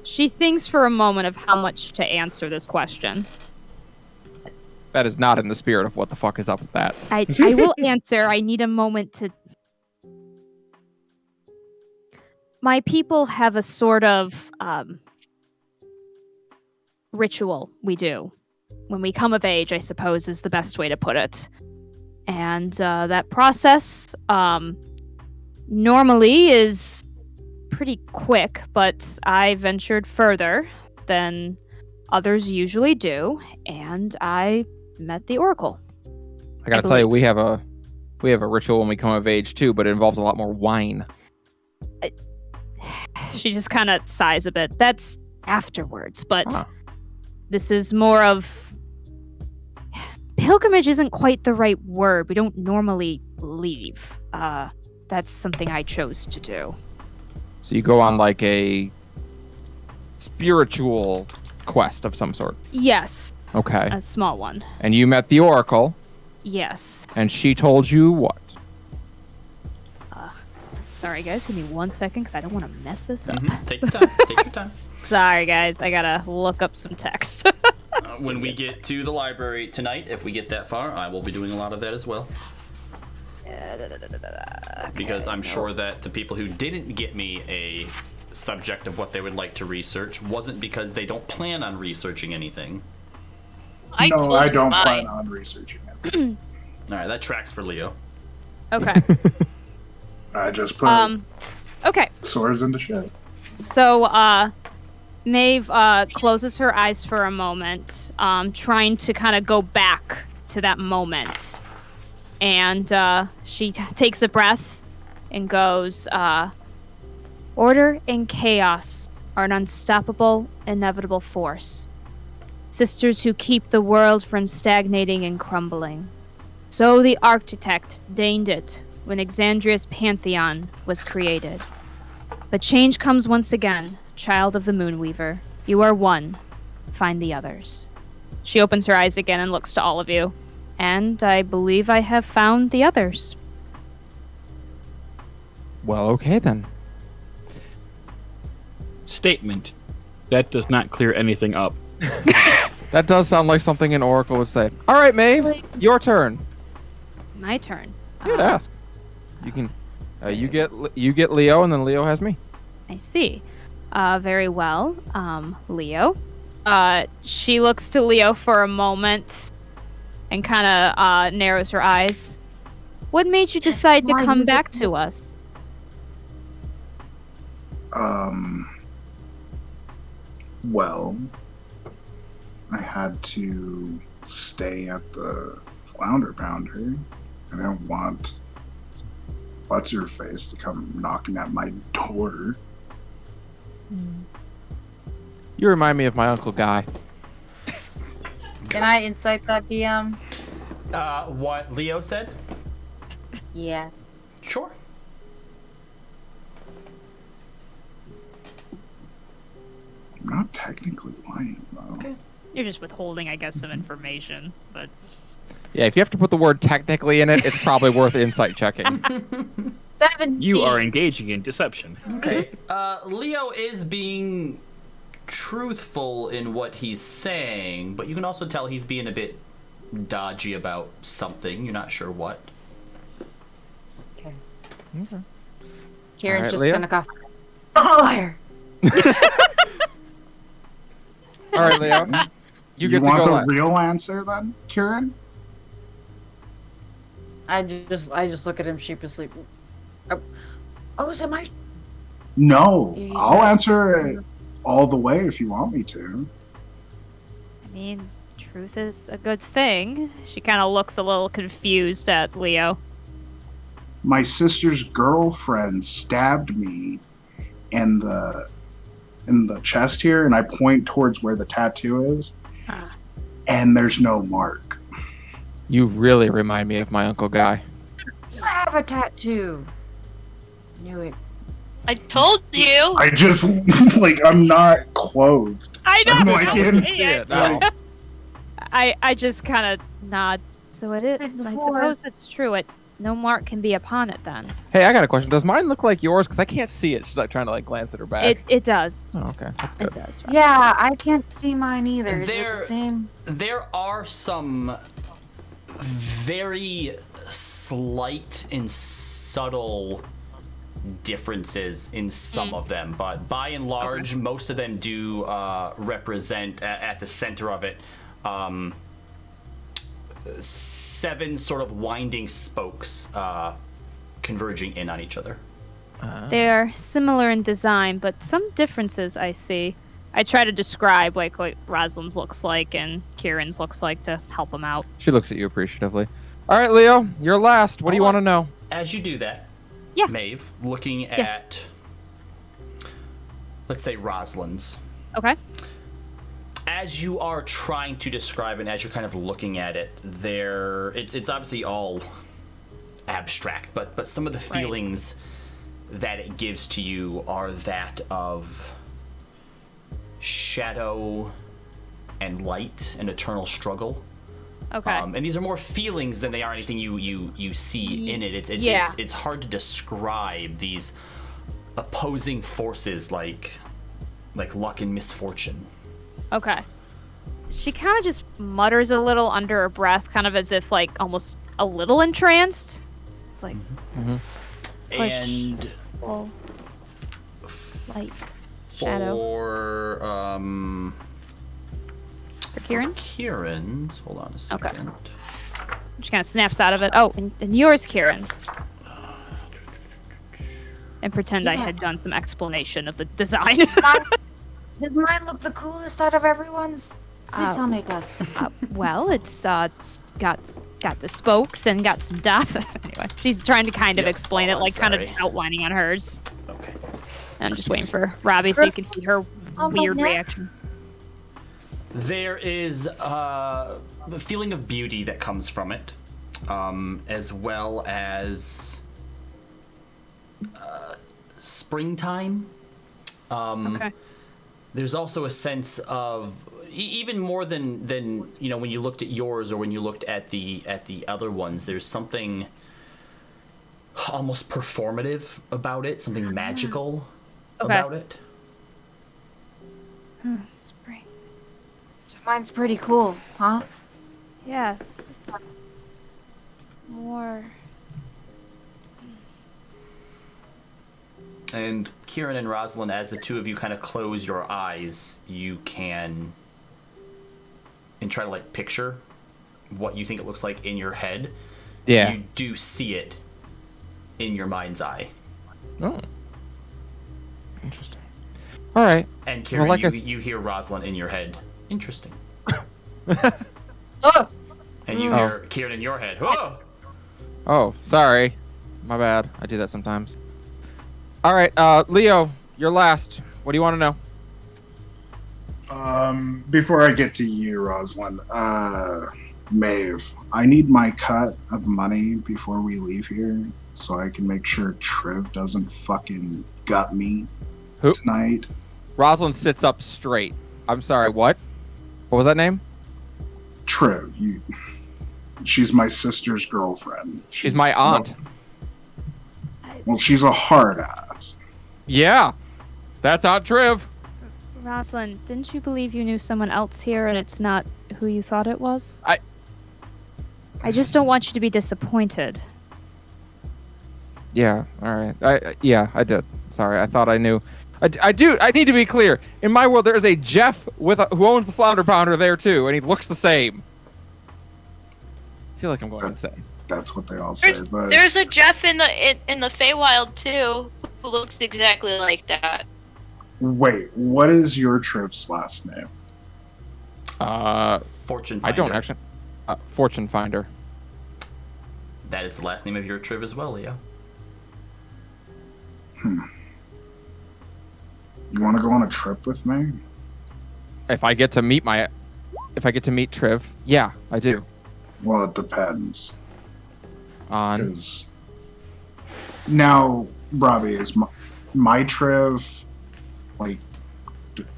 she thinks for a moment of how much to answer this question. That is not in the spirit of what the fuck is up with that. I will answer. I need a moment to. My people have a sort of ritual we do when we come of age, I suppose, is the best way to put it. And that process normally is pretty quick, but I ventured further than others usually do, and I met the Oracle. I gotta tell you, we have a ritual when we come of age too, but it involves a lot more wine. She just kind of sighs a bit. That's afterwards, but this is more of... Pilgrimage isn't quite the right word. We don't normally leave. That's something I chose to do. So you go on like a spiritual quest of some sort? Yes. Okay. A small one. And you met the Oracle? Yes. And she told you what? Sorry, guys. Give me 1 second, because I don't want to mess this up. Take your time. Take your time. Sorry, guys. I gotta look up some text. When we get to the library tonight, if we get that far, I will be doing a lot of that as well. Because I'm sure that the people who didn't get me a subject of what they would like to research wasn't because they don't plan on researching anything. I don't plan on researching it. All right, that tracks for Leo. Okay. I just put okay. swords into shit. So, Maeve closes her eyes for a moment, trying to kind of go back to that moment. And she takes a breath and goes, Order and chaos are an unstoppable, inevitable force. Sisters who keep the world from stagnating and crumbling. So the architect deigned it when Exandria's pantheon was created. But change comes once again, child of the Moonweaver. You are one. Find the others. She opens her eyes again and looks to all of you. And I believe I have found the others. Well, okay then. Statement. That does not clear anything up. That does sound like something an Oracle would say. All right, Maeve, your turn. My turn. You'd ask. You can. You get Leo, and then Leo has me. I see. Very well. Leo. She looks to Leo for a moment and kind of narrows her eyes. What made you decide to come back to us? Well, I had to stay at the Flounder Pounder. I don't want What's-Her-Face to come knocking at my door. You remind me of my Uncle Guy. Can I incite that, DM? What Leo said? Yes. Sure. I'm not technically lying, though. Okay. You're just withholding, I guess, some information, but... Yeah, if you have to put the word technically in it, it's probably worth insight checking. 17. You are engaging in deception. Okay. Leo is being truthful in what he's saying, but you can also tell he's being a bit dodgy about something. You're not sure what. Okay. Okay. Kieran's Alright, just Leo? gonna go, I'm a liar! All right, Leo. You get to want go the last. real answer, then, Kieran? I just look at him sheepishly. Oh, is it my... No, You I'll said- answer it all the way if you want me to. I mean, truth is a good thing. She kind of looks a little confused at Leo. My sister's girlfriend stabbed me in the chest here, and I point towards where the tattoo is, and there's no mark. You really remind me of my Uncle Guy. You have a tattoo! Knew it. I told you. I just I'm not clothed. I know. I'm like in. I just kind of nod. So it is. I Before- suppose that's true. no mark can be upon it then. Hey, I got a question. Does mine look like yours? Because I can't see it. She's like trying to like glance at her back. It does. Oh, okay, that's good. It does. Yeah, I can't see mine either. Is it There- the same? There are some very slight and subtle differences in some of them, but by and large, most of them do represent at the center of it 7 sort of winding spokes converging in on each other. They're similar in design, but some differences I see. I try to describe like what Rosalind's looks like and Kieran's looks like to help them out. She looks at you appreciatively. All right, Leo, you're last. What do you want to know? As you do that, Yeah. Maeve, looking Yes. at, let's say, Rosalind's. Okay. As you are trying to describe it, and as you're kind of looking at it, it's obviously all abstract, but some of the feelings that it gives to you are that of shadow and light and eternal struggle. Okay. And these are more feelings than they are anything you see in it. It's hard to describe these opposing forces like luck and misfortune. Okay. She kind of just mutters a little under her breath, kind of as if like almost a little entranced. It's like push, And pull, light, shadow. for Kieran? Kieran's, hold on a second. She kind of snaps out of it. Oh, and yours, Kieran's. And pretend I Yeah. had done some explanation of the design. Does mine look the coolest out of everyone's? Please tell me it does. Well, it's got the spokes and got some dots. Anyway, she's trying to kind of Yep. explain Oh, it, I'm like kind of sorry. outlining on hers. Okay. And I'm just waiting for Robbie so you can see her my weird neck. reaction. There is a feeling of beauty that comes from it, as well as springtime. Okay. There's also a sense of even more than when you looked at yours or when you looked at the other ones. There's something almost performative about it, something magical Okay. about it. Spring. So mine's pretty cool, huh? Yes. It's more. And Kieran and Rosalind, as the two of you kind of close your eyes, you can and try to like picture what you think it looks like in your head. Yeah. You do see it in your mind's eye. Oh. Interesting. All right. And Kieran, Well, like you hear Rosalind in your head. Interesting. Oh! And you hear Kieran in your head. Whoa! Oh, sorry. My bad. I do that sometimes. All right, Leo, you're last. What do you want to know? Before I get to you, Rosalind, Maeve, I need my cut of money before we leave here so I can make sure Triv doesn't fucking gut me Who? tonight. Rosalind sits up straight. I'm sorry, what? What was that name? Triv, she's my sister's girlfriend. She's my aunt. Well, she's a hard ass. Yeah, that's Aunt Triv. Rosalind, didn't you believe you knew someone else here and it's not who you thought it was? I just don't want you to be disappointed. Yeah, all right. I did. Sorry, I thought I knew. I do. I need to be clear. In my world, there is a Jeff who owns the Flounder Pounder there too, and he looks the same. I feel like I'm going insane. That's what they all say. But There's a Jeff in the Fey Wild too who looks exactly like that. wait, what is your Triv's last name? Fortune I Finder. don't actually. Fortune Finder. That is the last name of your Triv as well, Leo. You want to go on a trip with me? If I get to meet Triv, yeah, I do. Well, it depends. On 'Cause now, Robbie, is my Triv, like,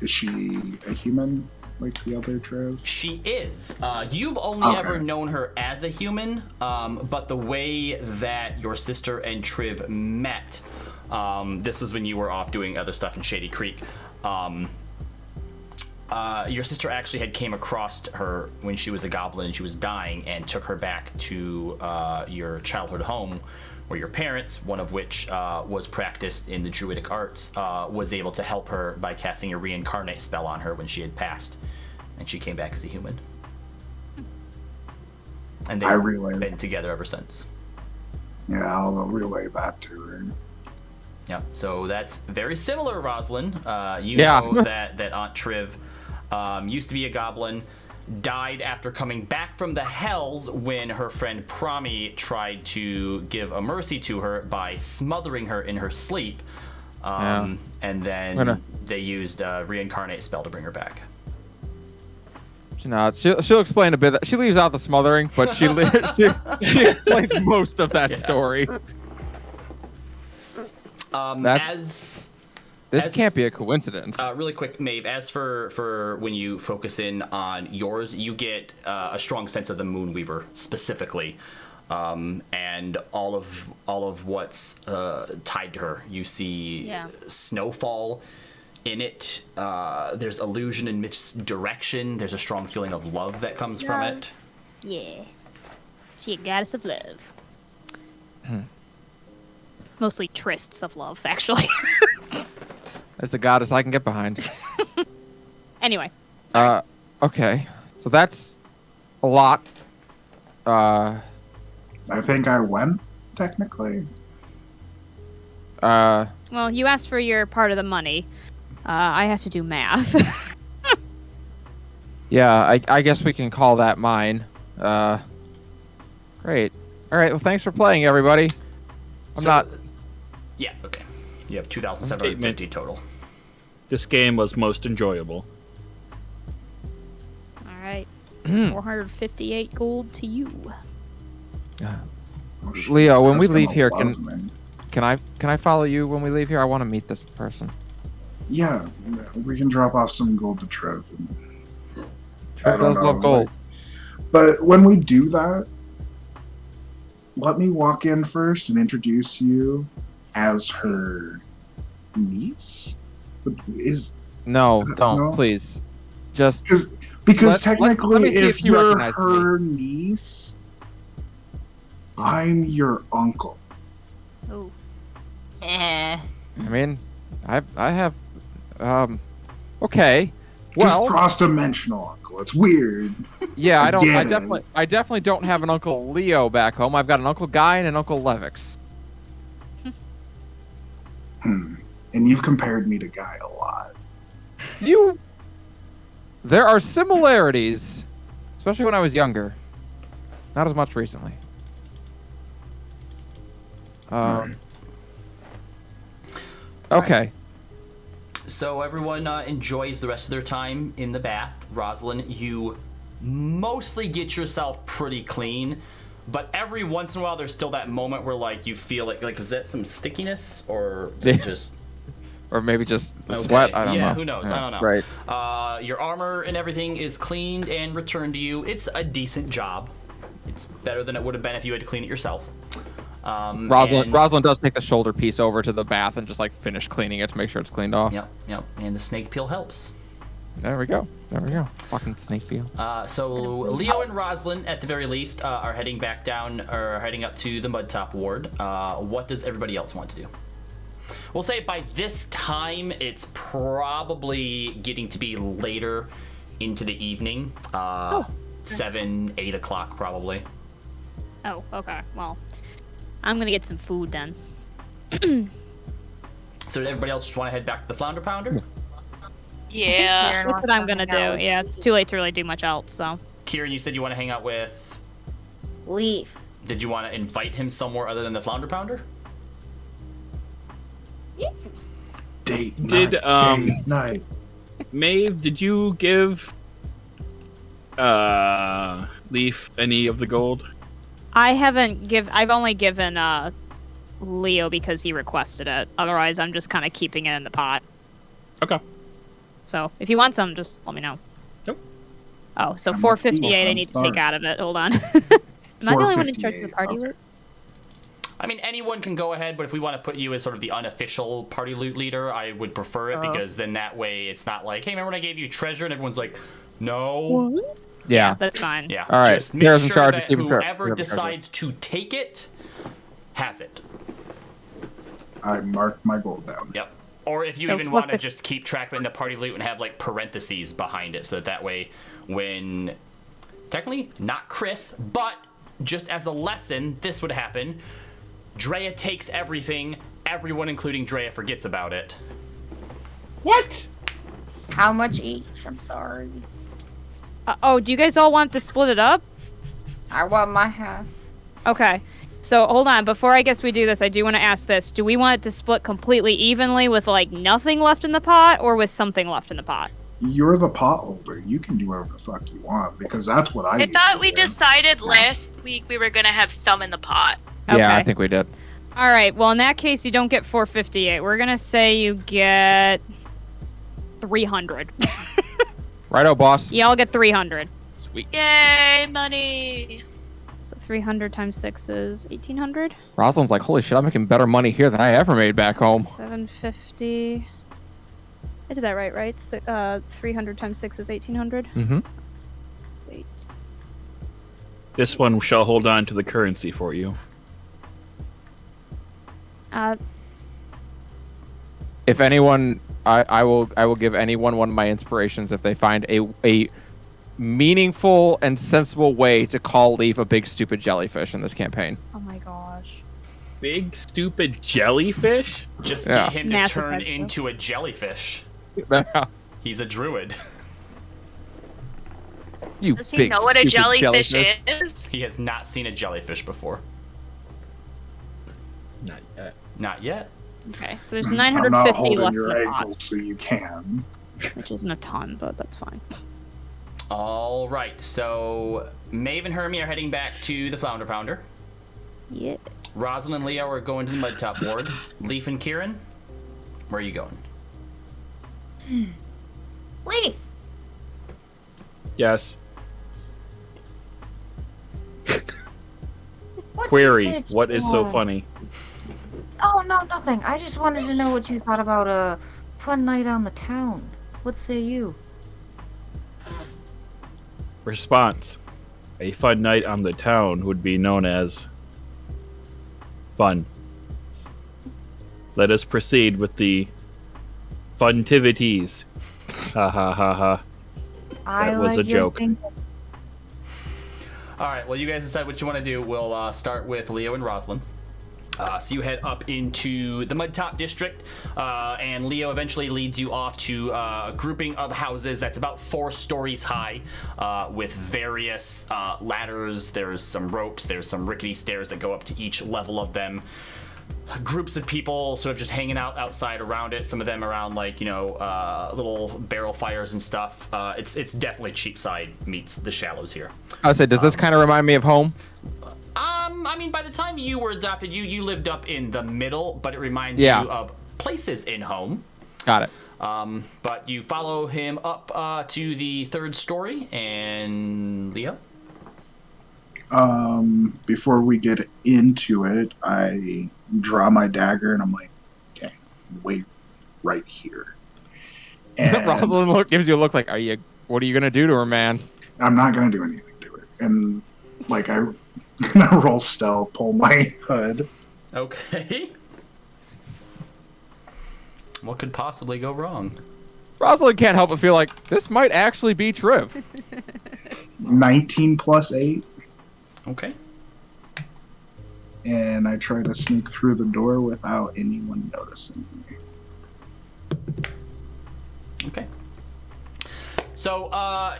is she a human? like the other Trev? She is. You've only Okay. ever known her as a human, but the way that your sister and Triv met, this was when you were off doing other stuff in Shady Creek. Your sister actually had came across her when she was a goblin and she was dying, and took her back to your childhood home, where your parents, one of which was practiced in the druidic arts, was able to help her by casting a reincarnate spell on her when she had passed, and she came back as a human. And I they've relay been together ever since. Yeah, I'll relay that to her. Yeah, so that's very similar, Rosalind. You Yeah. know that Aunt Triv used to be a goblin, died after coming back from the Hells when her friend Promi tried to give a mercy to her by smothering her in her sleep. And then they used a reincarnate spell to bring her back. No, she'll explain a bit. She leaves out the smothering, but she explains most of that story. This can't be a coincidence. Really quick, Maeve, as for when you focus in on yours, you get a strong sense of the Moonweaver specifically, and all of what's tied to her. You see snowfall in it. There's illusion and misdirection. There's a strong feeling of love that comes from it. Yeah. She a goddess of love. Mostly trysts of love, actually. That's a goddess I can get behind. Anyway. Sorry. Okay. So that's a lot. I think I went, technically. Well, you asked for your part of the money. I have to do math. Yeah, I guess we can call that mine. Great. All right. Well, thanks for playing, everybody. Yeah. Okay. You have 2,750 total. This game was most enjoyable. All right. 458 gold to you. Oh, shit. Leo, when we That's leave gonna here, love me. can I follow you when we leave here? I want to meet this person. Yeah, we can drop off some gold to Trev. Trev does love gold. But when we do that, let me walk in first and introduce you as her niece. No, don't, No? please. Just Because let technically, me see if if you you're recognize her niece, I'm your uncle. Oh. Eh. I mean, I have okay. Just Well, cross-dimensional uncle. It's weird. yeah, I get it. definitely don't have an Uncle Leo back home. I've got an Uncle Guy and an Uncle Levix. And you've compared me to Guy a lot. There are similarities, especially when I was younger. Not as much recently. Alright. Okay. So everyone enjoys the rest of their time in the bath. Rosalind, you mostly get yourself pretty clean, but every once in a while there's still that moment where like you feel like is that some stickiness or just Or maybe just the okay. sweat. I don't know. Yeah, who knows? I don't know. Right. Your armor and everything is cleaned and returned to you. It's a decent job. It's better than it would have been if you had to clean it yourself. Rosalind does take the shoulder piece over to the bath and just like finish cleaning it to make sure it's cleaned off. Yep. And the snake peel helps. There we go. Fucking snake peel. So Leo and Rosalind, at the very least, are heading back down or heading up to the Mudtop Ward. What does everybody else want to do? We'll say by this time, it's probably getting to be later into the evening. 7, 8 o'clock probably. Oh, okay. Well, I'm gonna get some food then. So did everybody else just want to head back to the Flounder Pounder? Yeah. That's what I'm gonna do. Yeah, it's too late to really do much else, so. Kieran, you said you want to hang out with... Leaf. Did you want to invite him somewhere other than the Flounder Pounder? Date Did, night. Maeve, did you give Leaf any of the gold? I've only given Leo because he requested it. Otherwise, I'm just kind of keeping it in the pot. Okay. So, if you want some, just let me know. Nope. Oh, so I'm a 458 I thief, need to I'm take sorry. out of it. Hold on. Am I the only one in charge of the 458, party okay. loot? I mean, anyone can go ahead, but if we want to put you as sort of the unofficial party loot leader, I would prefer it because then that way it's not like, hey, remember when I gave you treasure? And everyone's like, no. Yeah. That's fine. Yeah. All right. Just make Sarah's in sure charge of that keeping track. whoever Whoever's in charge of it. decides to take it has it. I marked my gold down. Yep. Or if you So even flip want to it- just keep track of it in the party loot and have like parentheses behind it, so that way when technically not Chris, but just as a lesson, this would happen. Drea takes everything. Everyone, including Drea, forgets about it. What? How much each? I'm sorry. Oh, do you guys all want to split it up? I want my half. Okay. So hold on. Before I guess we do this, I do want to ask this. Do we want it to split completely evenly with like nothing left in the pot or with something left in the pot? You're the pot holder. You can do whatever the fuck you want because that's what I I used thought to we do. decided last week we were gonna have some in the pot. Yeah, I Okay. think we did. All right. Well, in that case, you don't get 458. We're gonna say you get 300. Righto, boss. Y'all get 300. Sweet. Yay, money! So 300 times 6 is 1800. Rosalind's like, holy shit, I'm making better money here than I ever made back home. 750. I did that right, right? 300 times 6 is 1800. Mm-hmm. Wait. This one shall hold on to the currency for you. If anyone, I will give anyone one of my inspirations if they find a meaningful and sensible way to call leave a big stupid jellyfish in this campaign. Oh my gosh. Big stupid jellyfish? Just Yeah. get him to Massive turn head into a jellyfish. He's a druid. You Does he big, know what a stupid jellyfish jellyfish. is? He has not seen a jellyfish before. Not yet. Not yet. Okay, so there's I'm not 950 holding left in your the pot, ankles so you can. which isn't a ton, but that's fine. All right. So Maeve and Hermie are heading back to the Flounder Pounder. Yeah. Rosalind and Leo are going to the Mudtop Ward. Leaf and Kieran, where are you going? Leaf! Yes. What Query. you said What is so so- funny? Oh, no, nothing. I just wanted to know what you thought about a fun night on the town. What say you? Response. A fun night on the town would be known as fun. Let us proceed with the funtivities. Ha ha ha ha. I was like a your joke. thinking. All right. Well, you guys decide what you want to do. We'll start with Leo and Rosalind. So you head up into the Mudtop District, and Leo eventually leads you off to a grouping of houses that's about 4 stories high, with various ladders. There's some ropes. There's some rickety stairs that go up to each level of them. Groups of people sort of just hanging out outside around it. Some of them around like little barrel fires and stuff. It's definitely Cheapside meets the Shallows here. I would say, does this kind of remind me of home? I mean, by the time you were adopted, you lived up in the middle, but it reminds Yeah. you of places in home. Got it. But you follow him up to the 3rd story, and Leo? Before we get into it, I draw my dagger and I'm like, okay, wait right here. And Rosalind gives you a look like, what are you gonna do to her, man? I'm not gonna do anything to it. And like I'm gonna roll stealth, pull my hood. Okay. What could possibly go wrong? Rosalind can't help but feel like this might actually be Triv. 19 plus 8, Okay. and I try to sneak through the door without anyone noticing me. Okay. So,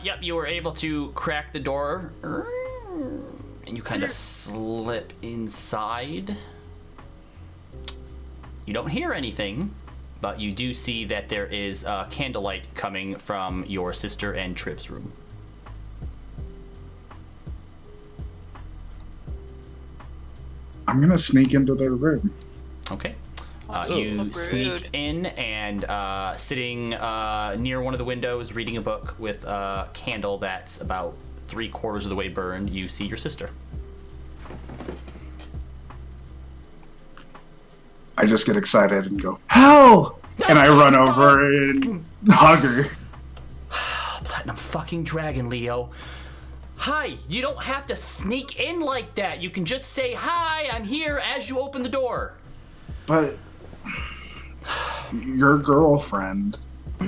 yep, you were able to crack the door, and you kind of slip inside. You don't hear anything, but you do see that there is candlelight coming from your sister and Triv's room. I'm gonna sneak into their room. Okay. You rude. sneak in and sitting near one of the windows, reading a book with a candle that's about 3/4 of the way burned, you see your sister. I just get excited and go, hell! And I run over and hug her. Platinum fucking dragon, Leo. Hi, you don't have to sneak in like that. You can just say, hi, I'm here as you open the door. But your girlfriend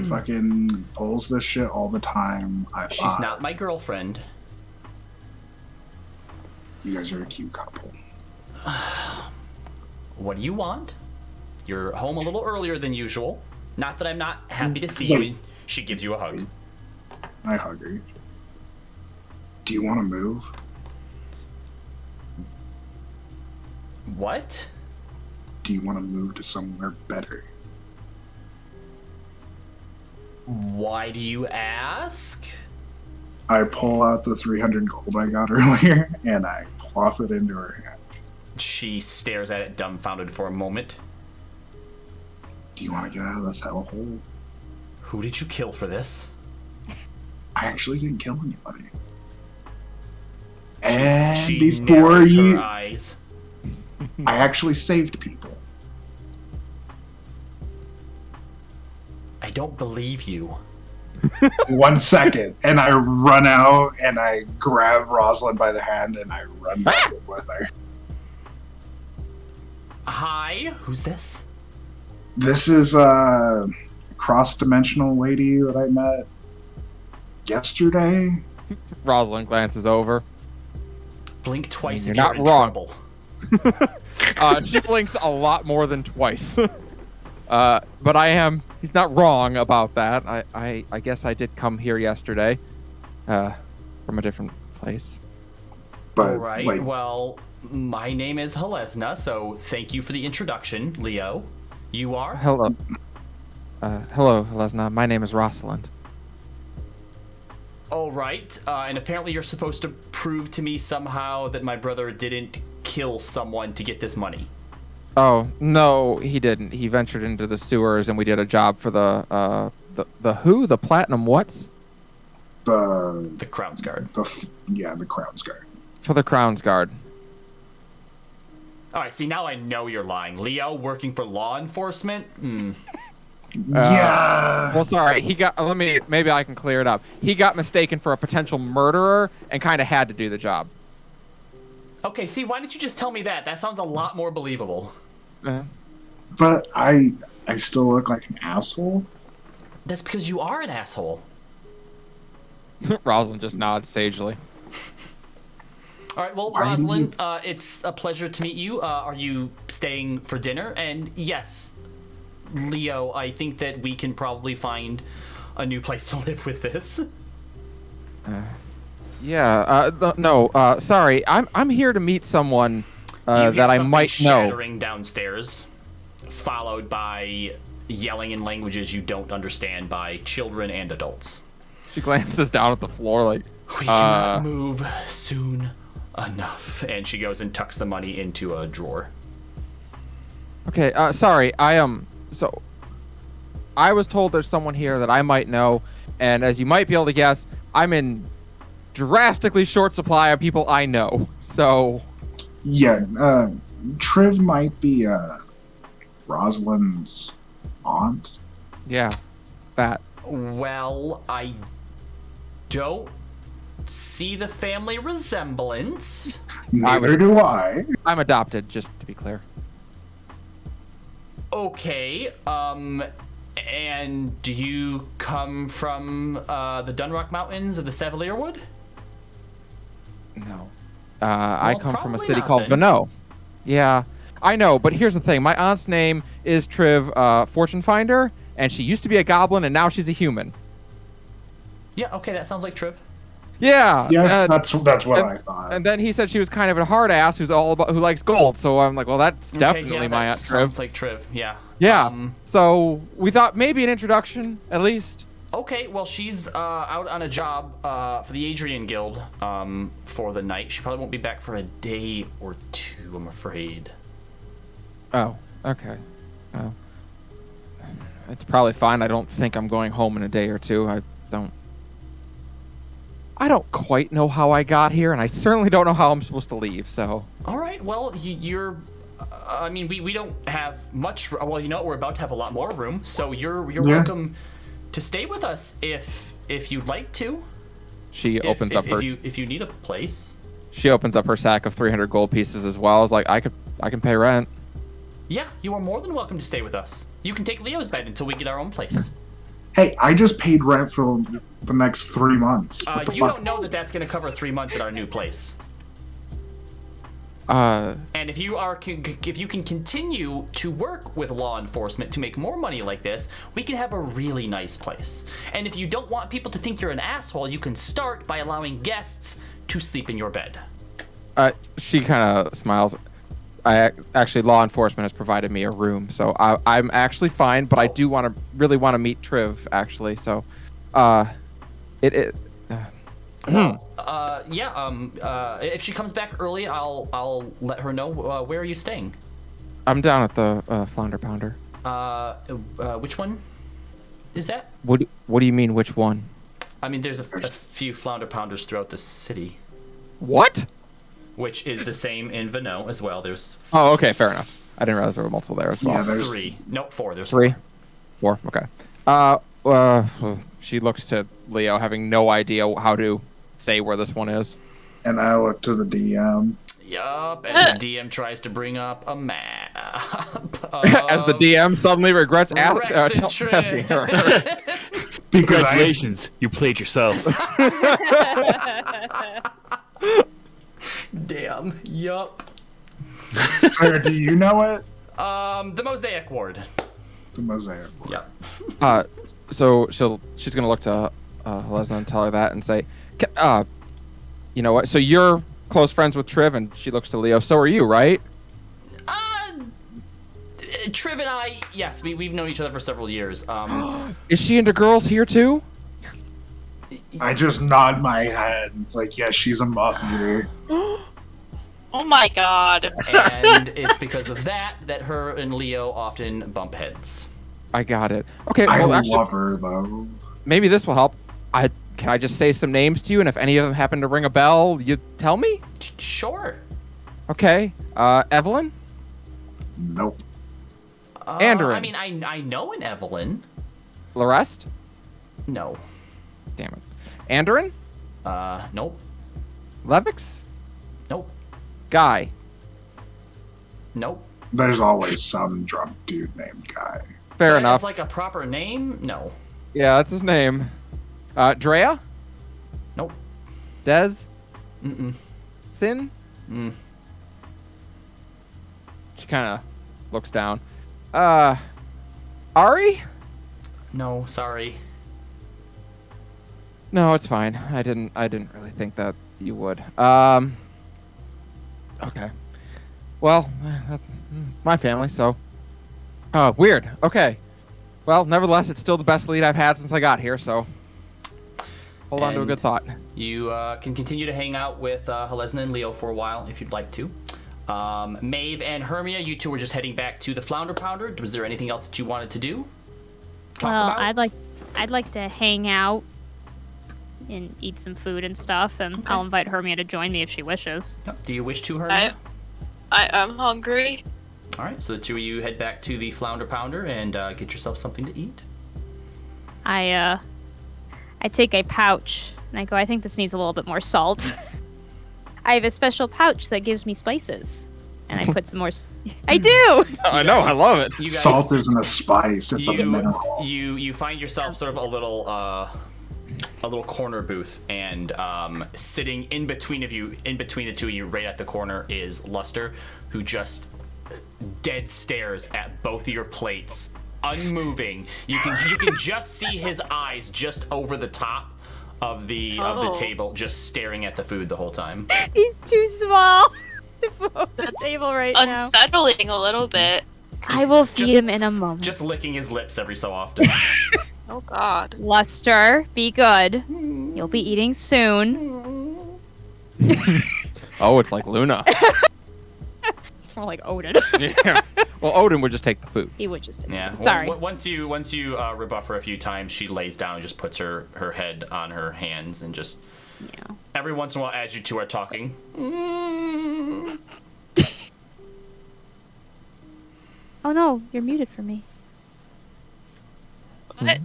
fucking pulls this shit all the time. She's not my girlfriend. You guys are a cute couple. What do you want? You're home a little earlier than usual. Not that I'm not happy to see you. And she gives you a hug. I hug her. Do you want to move? What? Do you want to move to somewhere better? Why do you ask? I pull out the 300 gold I got earlier and I plop it into her hand. She stares at it dumbfounded for a moment. Do you want to get out of this hellhole? Who did you kill for this? I actually didn't kill anybody. And She before narrows you, her eyes. I actually saved people. I don't believe you. 1 second, and I run out and I grab Rosalind by the hand and I run back with her. Hi, who's this? This is a cross-dimensional lady that I met yesterday. Rosalind glances over. Blink twice You're if you're not in wrong. trouble. She blinks a lot more than twice. But he's not wrong about that. I guess I did come here yesterday, from a different place. But All right, like, well, my name is Halesna, so thank you for the introduction, Leo. You are? Hello. Hello, Lesna. My name is Rosalind. All right, and apparently you're supposed to prove to me somehow that my brother didn't kill someone to get this money. Oh, no, he didn't. He ventured into the sewers and we did a job for the who? The Platinum what's? The Crown's Guard. The Crown's Guard. For the Crown's Guard. All right, see, now I know you're lying. Leo, working for law enforcement? Yeah. Well, sorry. Maybe I can clear it up. He got mistaken for a potential murderer and kind of had to do the job. Okay, see, why didn't you just tell me that? That sounds a lot more believable. But I still look like an asshole. That's because you are an asshole. Rosalind just nods sagely. All right, well, Why do Rosalind, it's a pleasure to meet you. Are you staying for dinner? And yes, Leo, I think that we can probably find a new place to live with this. Sorry. I'm here to meet someone You hear that I something might know. shattering downstairs, followed by yelling in languages you don't understand by children and adults. She glances down at the floor like, We cannot move soon enough. And she goes and tucks the money into a drawer. okay, sorry, so I was told there's someone here that I might know, and as you might be able to guess, I'm in drastically short supply of people I know, so... Yeah, Triv might be Rosalind's aunt. Yeah, that. Well, I don't see the family resemblance. Neither do I. I'm adopted, just to be clear. Okay, and do you come from the Dunrock Mountains of the Sevalier Wood? No. I come from a probably city not, called then. Vano. Yeah, I know, but here's the thing. My aunt's name is Triv Fortune Finder, and she used to be a goblin, and now she's a human. Yeah, okay, that sounds like Triv. Yeah. Yeah, that's what I thought. And then he said she was kind of a hard ass who likes gold. So I'm like, well, that's definitely yeah, my that aunt Triv. sounds like Triv, yeah. Yeah. So we thought maybe an introduction, at least. Okay, well, she's out on a job for the Adrian Guild for the night. She probably won't be back for a day or two, I'm afraid. Oh, okay. Well, it's probably fine. I don't think I'm going home in a day or two. I don't quite know how I got here, and I certainly don't know how I'm supposed to leave, so... All right, well, you're... I mean, we don't have much... Well, you know what? We're about to have a lot more room, so you're welcome to stay with us if you'd like to. She opens up her... If you need a place. She opens up her sack of 300 gold pieces as well. It's like, I can pay rent. Yeah, you are more than welcome to stay with us. You can take Leo's bed until we get our own place. Hey, I just paid rent for the next 3 months. You don't know that that's going to cover 3 months at our new place. And if you can continue to work with law enforcement to make more money like this, we can have a really nice place. And if you don't want people to think you're an asshole, you can start by allowing guests to sleep in your bed. She kind of smiles. Actually, law enforcement has provided me a room, so I'm actually fine. But I do really want to meet Triv, actually. So, if she comes back early, I'll let her know. Where are you staying? I'm down at the Flounder Pounder. Which one is that? What do you mean, which one? I mean, there's a few Flounder Pounders throughout the city. What? Which is the same in Vano as well. There's... Oh, okay, fair enough. I didn't realize there were multiple there as well. Yeah, there's 3. Nope, 4. There's 3? 4, okay. She looks to Leo, having no idea how to say where this one is. And I look to the DM. Yup, and the DM tries to bring up a map. As the DM suddenly regrets asking her. Congratulations, you played yourself. Damn, yup. Claire, do you know it? The Mosaic Ward. The Mosaic. Yep. So she's gonna look to Lesna and tell her that and say, you know what? So you're close friends with Triv, and she looks to Leo. So are you, right? Triv and I, yes, we've known each other for several years. Is she into girls here too? I just nod my head. It's like, yes, she's a muff eater. Oh my god. And it's because of that her and Leo often bump heads. I got it. Okay, I well, actually, love her, though. maybe this will help. Can I just say some names to you, and if any of them happen to ring a bell, you tell me? Sure. Okay. Evelyn? Nope. Andorin? I mean, I know an Evelyn. Larest? No. Damn it. Andorin? Nope. Levix? Nope. Guy? Nope. There's always some drunk dude named Guy. Fair enough. That's like a proper name? No. Yeah, that's his name. Drea? Nope. Dez? Mm-mm. Sin? Mm. She kind of looks down. Ari? No, sorry. No, it's fine. I didn't really think that you would. Okay. Well, it's my family, so. Oh, weird. Okay. Well, nevertheless, it's still the best lead I've had since I got here, so. Hold on to a And good thought. You can continue to hang out with Helesna and Leo for a while if you'd like to. Maeve and Hermia, you two were just heading back to the Flounder Pounder. Was there anything else that you wanted to do? Talk about? I'd like to hang out and eat some food and stuff, and I'll invite Hermia to join me if she wishes. Do you wish to, Hermia? I'm hungry. All right, so the two of you head back to the Flounder Pounder and get yourself something to eat. I take a pouch and I go, I think this needs a little bit more salt. I have a special pouch that gives me spices. And I put some more... I do! I know, I love it. You guys, Salt isn't a spice, it's a mineral. You find yourself sort of a little corner booth, and sitting in between the two of you, right at the corner, is Luster, who just dead stares at both of your plates, unmoving. You can just see his eyes just over the top of the table, just staring at the food the whole time. He's too small to put on the table right now. Unsettling a little bit. I will feed him in a moment. Just licking his lips every so often. Oh god. Luster, be good. You'll be eating soon. Oh, it's like Luna. More like Odin. Yeah. Well, Odin would just take the food. He would just. Yeah. Sorry. Once you rebuff her a few times, she lays down and just puts her head on her hands and just. Yeah. Every once in a while, as you two are talking. Oh no, you're muted for me. What?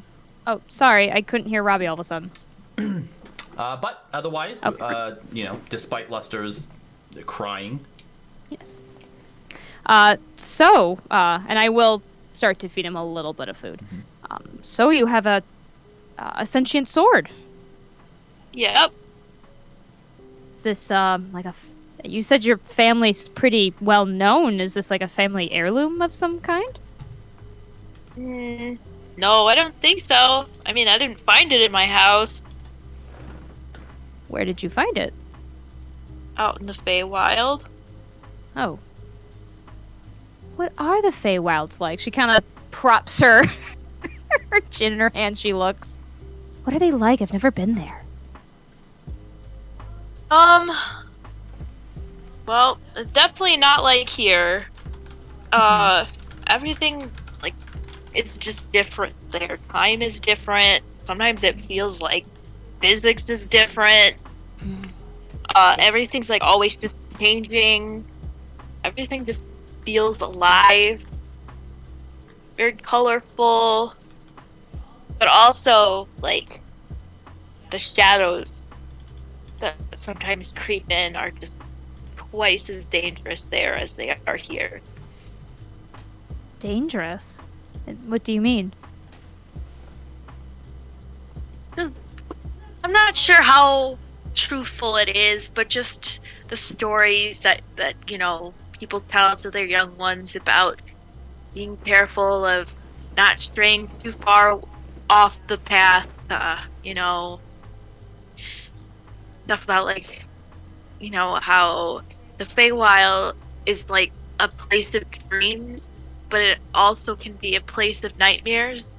Oh, sorry, I couldn't hear Robbie all of a sudden. But otherwise, Okay. despite Lester's crying. Yes. And I will start to feed him a little bit of food. So you have a sentient sword. Yep. Is this you said your family's pretty well known. Is this like a family heirloom of some kind? No, I don't think so. I mean, I didn't find it in my house. Where did you find it? Out in the Fey Wild. Oh. What are the Fey Wilds like? She kind of props her chin in her hand. She looks. What are they like? I've never been there. Well, it's definitely not like here. Everything, like, it's just different there. Time is different. Sometimes it feels like physics is different. Everything's, like, always just changing. Everything just feels alive. Very colorful. But also, like, the shadows that sometimes creep in are just twice as dangerous there as they are here. Dangerous? What do you mean? I'm not sure how truthful it is, but just the stories that people tell to their young ones about being careful of not straying too far off the path, stuff about, like, how the Feywild is like a place of dreams, but it also can be a place of nightmares.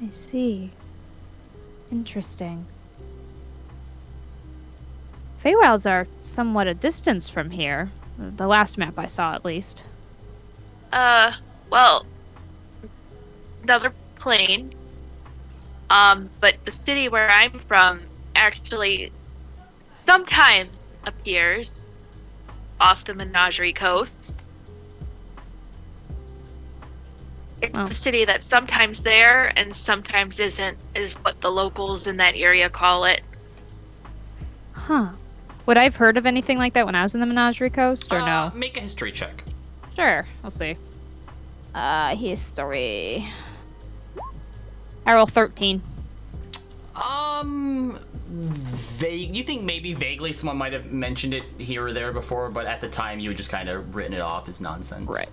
I see. Interesting. Feywilds are somewhat a distance from here. The last map I saw, at least. Well, another plane. But the city where I'm from actually sometimes appears off the Menagerie coast. It's Well. the city that's sometimes there and sometimes isn't, is what the locals in that area call it. Huh. Would I have heard of anything like that when I was in the Menagerie Coast, or no? Make a history check. Sure, we'll see. History. I roll 13. You think maybe vaguely someone might have mentioned it here or there before, but at the time you had just kind of written it off as nonsense. Right.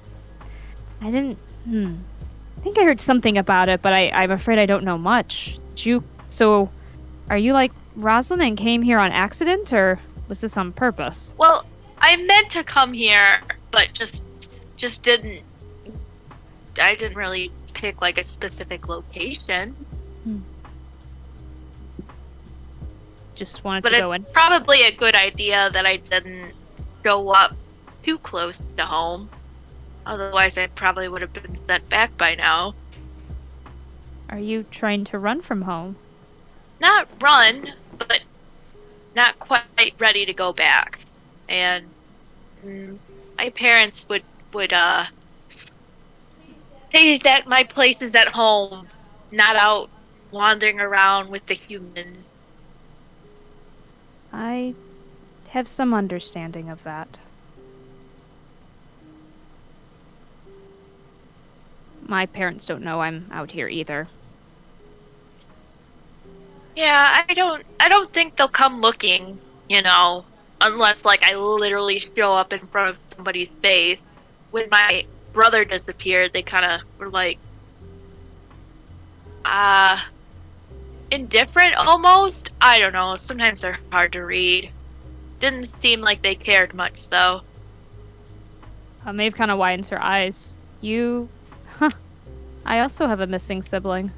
I didn't. I think I heard something about it, but I'm afraid I don't know much. So, are you like Rosalind and came here on accident, or was this on purpose? Well, I meant to come here, but just didn't. I didn't really pick like a specific location. Just wanted But to go it's in. probably a good idea that I didn't go up too close to home. Otherwise, I probably would have been sent back by now. Are you trying to run from home? Not run, but not quite ready to go back. And my parents would say that my place is at home, not out wandering around with the humans. I have some understanding of that. My parents don't know I'm out here either. Yeah, I don't think they'll come looking, unless like I literally show up in front of somebody's face. When my brother disappeared, they kind of were like, indifferent almost? I don't know, sometimes they're hard to read. Didn't seem like they cared much, though. Maeve kind of widens her eyes. You... Huh. I also have a missing sibling.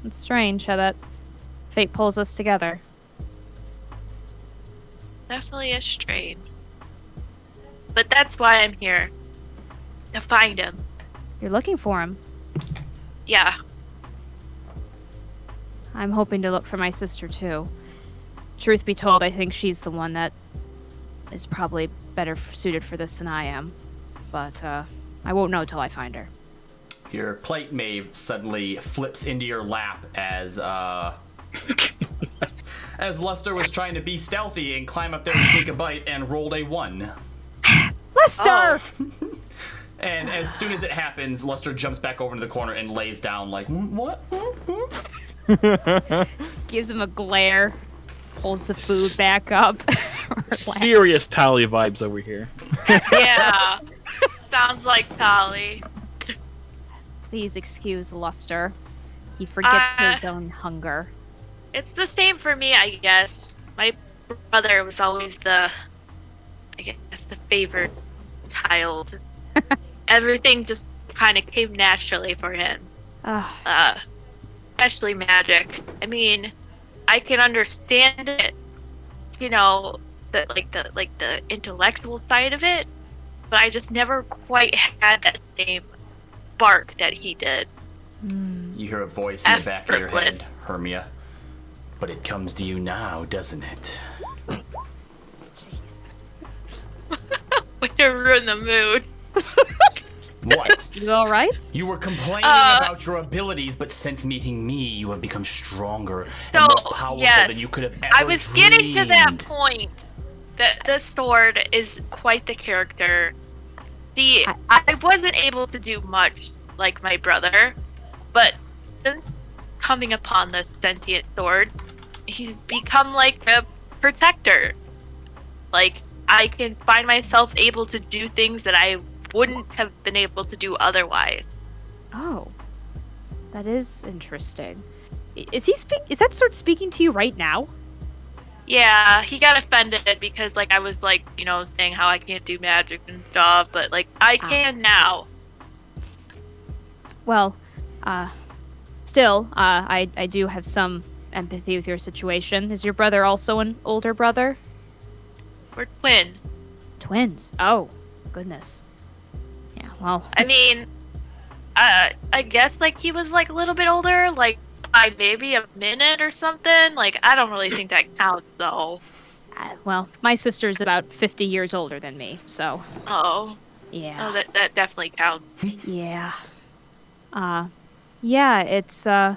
It's strange how that fate pulls us together. Definitely is strange. But that's why I'm here. to find him. You're looking for him. Yeah. I'm hoping to look for my sister, too. Truth be told, I think she's the one that is probably better suited for this than I am. But, I won't know till I find her. Your plate mave suddenly flips into your lap as as Luster was trying to be stealthy and climb up there and sneak a bite and rolled a 1. Luster! Oh. And as soon as it happens, Luster jumps back over into the corner and lays down like, what? Gives him a glare. Pulls the food back up. Serious Tally vibes over here. Yeah. Sounds like Tali. Please excuse Luster. He forgets his own hunger. It's the same for me, I guess. My brother was always the favorite child. Everything just kind of came naturally for him. Especially magic. I mean, I can understand it, the intellectual side of it, but I just never quite had that same spark that he did. You hear a voice in the back of your head, Hermia. But it comes to you now, doesn't it? Jeez. Way to ruin the mood. What? You alright? You were complaining about your abilities, but since meeting me, you have become stronger and more powerful than you could have ever I was getting to that dreamed. point. That the sword is quite the character. See, I wasn't able to do much like my brother, but since coming upon the Sentient Sword, he's become like a protector. Like, I can find myself able to do things that I wouldn't have been able to do otherwise. Oh. That is interesting. Is that sword speaking to you right now? Yeah, he got offended because, I was, saying how I can't do magic and stuff, but, I can now. Well, still, I do have some empathy with your situation. Is your brother also an older brother? We're twins. Twins? Oh, goodness. Yeah, well... I mean, I guess, he was, a little bit older, by maybe a minute or something. I don't really think that counts, though. Well, my sister's about 50 years older than me, so... Oh. Yeah. Oh, that definitely counts. Yeah. Yeah, it's, so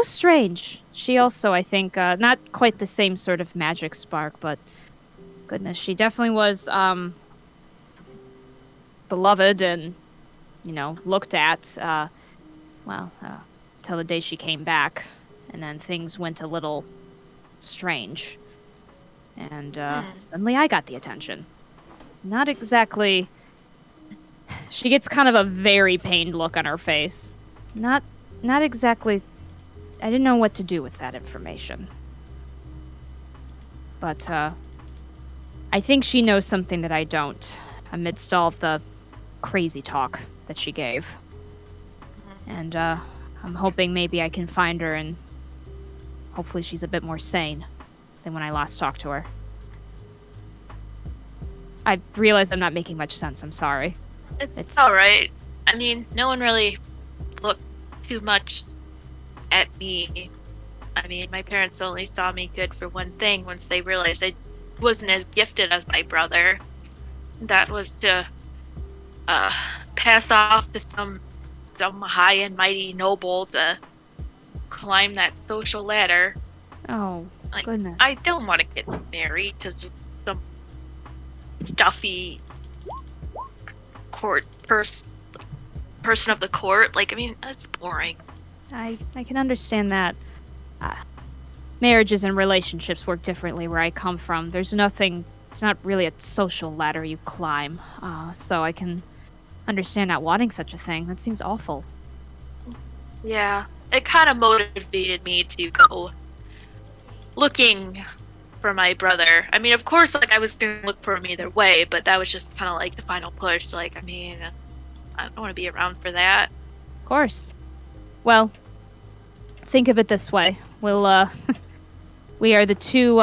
strange. She also, I think, not quite the same sort of magic spark, but goodness, she definitely was, beloved and, looked at, till the day she came back, and then things went a little strange. And, suddenly I got the attention. Not exactly... She gets kind of a very pained look on her face. Not exactly... I didn't know what to do with that information. But, I think she knows something that I don't, amidst all of the crazy talk that she gave. And, I'm hoping maybe I can find her and hopefully she's a bit more sane than when I last talked to her. I realize I'm not making much sense, I'm sorry. It's alright. I mean, no one really looked too much at me. I mean, my parents only saw me good for one thing once they realized I wasn't as gifted as my brother. That was to pass off to some high and mighty noble to climb that social ladder. Oh, goodness. I don't want to get married to just some stuffy person of the court. That's boring. I can understand that. Marriages and relationships work differently where I come from. It's not really a social ladder you climb. So I can understand not wanting such a thing. That seems awful. Yeah, it kind of motivated me to go looking for my brother. I mean, of course, I was going to look for him either way, but that was just kind of the final push. I don't want to be around for that. Of course. Well, think of it this way. We'll, we are the two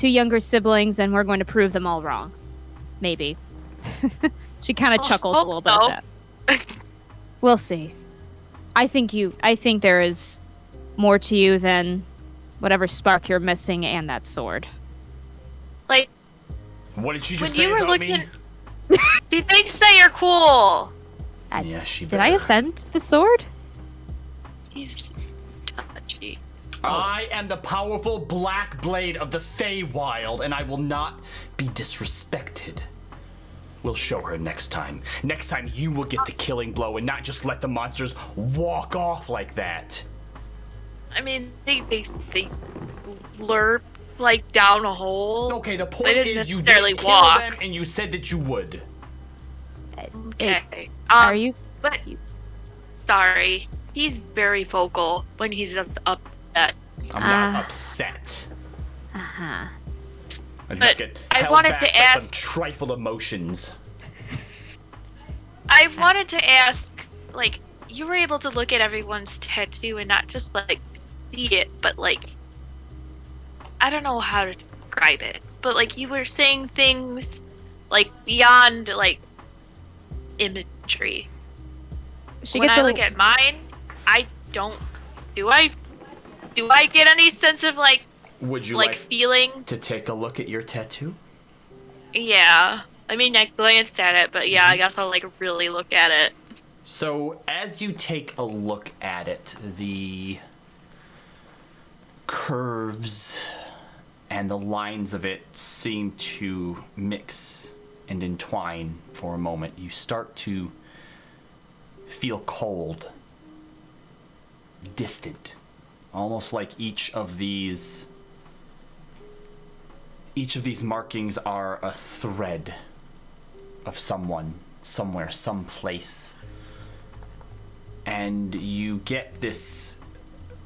younger siblings, and we're going to prove them all wrong. Maybe. She kind of chuckles a hope little bit at that. We'll see. I think there is more to you than whatever spark you're missing and that sword. Like, What did she when just say you were about looking, me? she thinks that you're cool. Yeah, she Did I better. offend the sword? He's touchy. I am the powerful black blade of the Fey Wild, and I will not be disrespected. We'll show her next time. Next time you will get the killing blow and not just let the monsters walk off like that. I mean, they lurp like down a hole. Okay, the point They didn't is you necessarily didn't kill walk. them and you said that you would. Okay. Are you? But sorry, he's very vocal when he's upset. I'm not upset. Uh-huh. I But get I held wanted back to by some ask- trifle emotions. I wanted to ask, like, you were able to look at everyone's tattoo and not just like see it, but like, I don't know how to describe it, but like you were saying things like beyond like imagery. She When gets I a look at mine, I don't. Do I get any sense of like Would you like feeling? to take a look at your tattoo? Yeah. I mean, I glanced at it, but yeah, I guess I'll like really look at it. So, as you take a look at it, the curves and the lines of it seem to mix and entwine for a moment. You start to feel cold, distant, almost like each of these markings are a thread of someone, somewhere, someplace. And you get this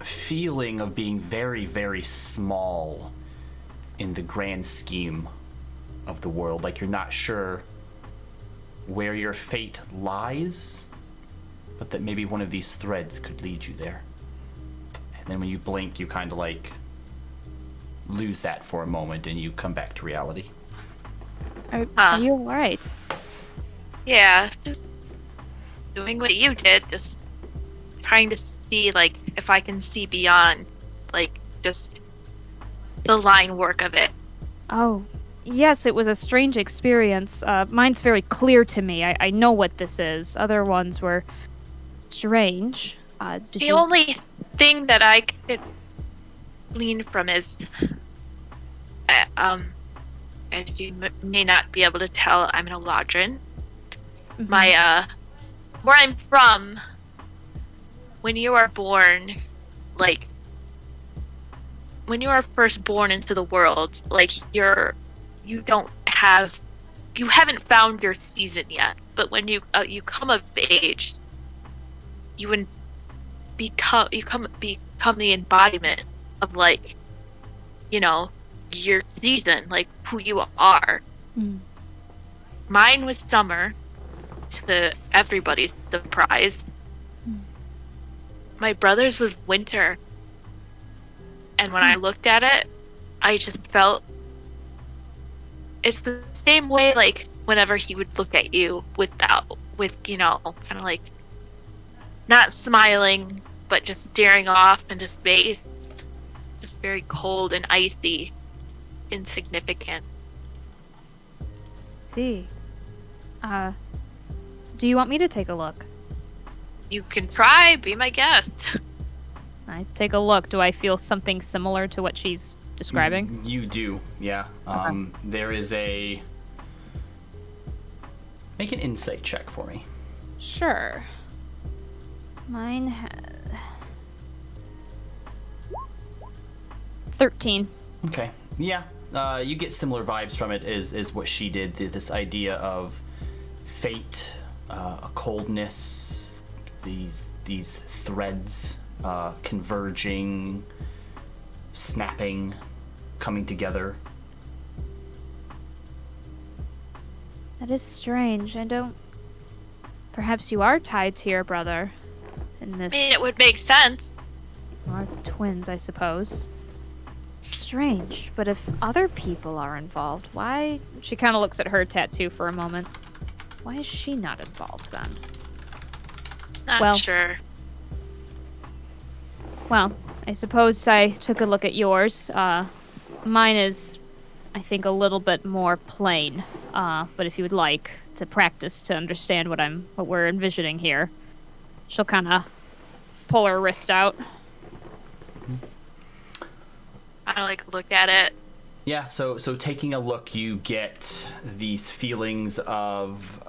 feeling of being very, very small in the grand scheme of the world. Like you're not sure where your fate lies, but that maybe one of these threads could lead you there. And then when you blink, you kind of like lose that for a moment and you come back to reality. Are you alright? Yeah, just doing what you did, just trying to see like if I can see beyond like just the line work of it. Oh, yes, it was a strange experience. Mine's very clear to me. I know what this is. Other ones were strange. The only thing that I could glean from is, as you may not be able to tell, I'm an Eladrin. Mhm. My, where I'm from, when you are born, like, when you are first born into the world, like, you haven't found your season yet, but when you come of age, you would become the embodiment of, like, you know, your season, like who you are. Mm. Mine was summer, to everybody's surprise. Mm. My brother's was winter, and when I looked at it, I just felt it's the same way, like whenever he would look at you with you know, kind of like not smiling, but just staring off into space, just very cold and icy, insignificant. See. Do you want me to take a look? You can try, be my guest. I take a look. Do I feel something similar to what she's describing? You do, yeah. There is a... Make an insight check for me. Sure. Mine had 13. Okay. Yeah. You get similar vibes from it as what she did. This idea of fate, a coldness, these threads converging, snapping, coming together. That is strange. I don't... Perhaps you are tied to your brother in this... I mean, it would make sense. Or twins, I suppose. Strange, but if other people are involved, why... She kind of looks at her tattoo for a moment. Why is she not involved then? Not Well. sure. Well, I suppose I took a look at yours. Mine is, I think, a little bit more plain. But if you would like to practice to understand what we're envisioning here, she'll kind of pull her wrist out. I look at it. Yeah, so taking a look, you get these feelings of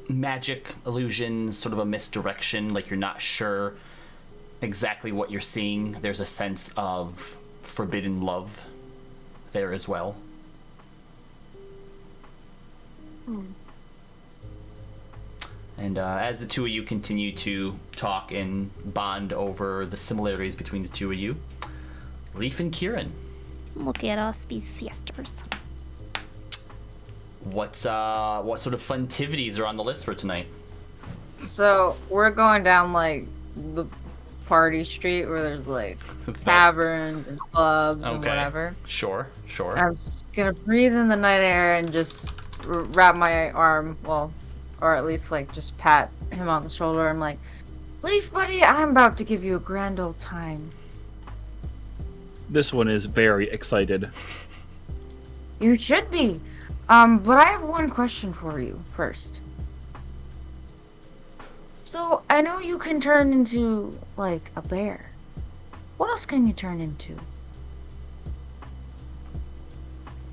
magic, illusions, sort of a misdirection, like you're not sure exactly what you're seeing. There's a sense of forbidden love there as well. And as the two of you continue to talk and bond over the similarities between the two of you, Leaf and Kieran, Look at us be sisters. what sort of funtivities are on the list for tonight? So we're going down like the party street where there's like taverns and clubs and whatever. Sure. I'm just gonna breathe in the night air and just wrap my arm, well, or at least like just pat him on the shoulder. I'm like, Leaf, buddy, I'm about to give you a grand old time. This one is very excited. You should be. But I have one question for you first. So, I know you can turn into, like, a bear. What else can you turn into?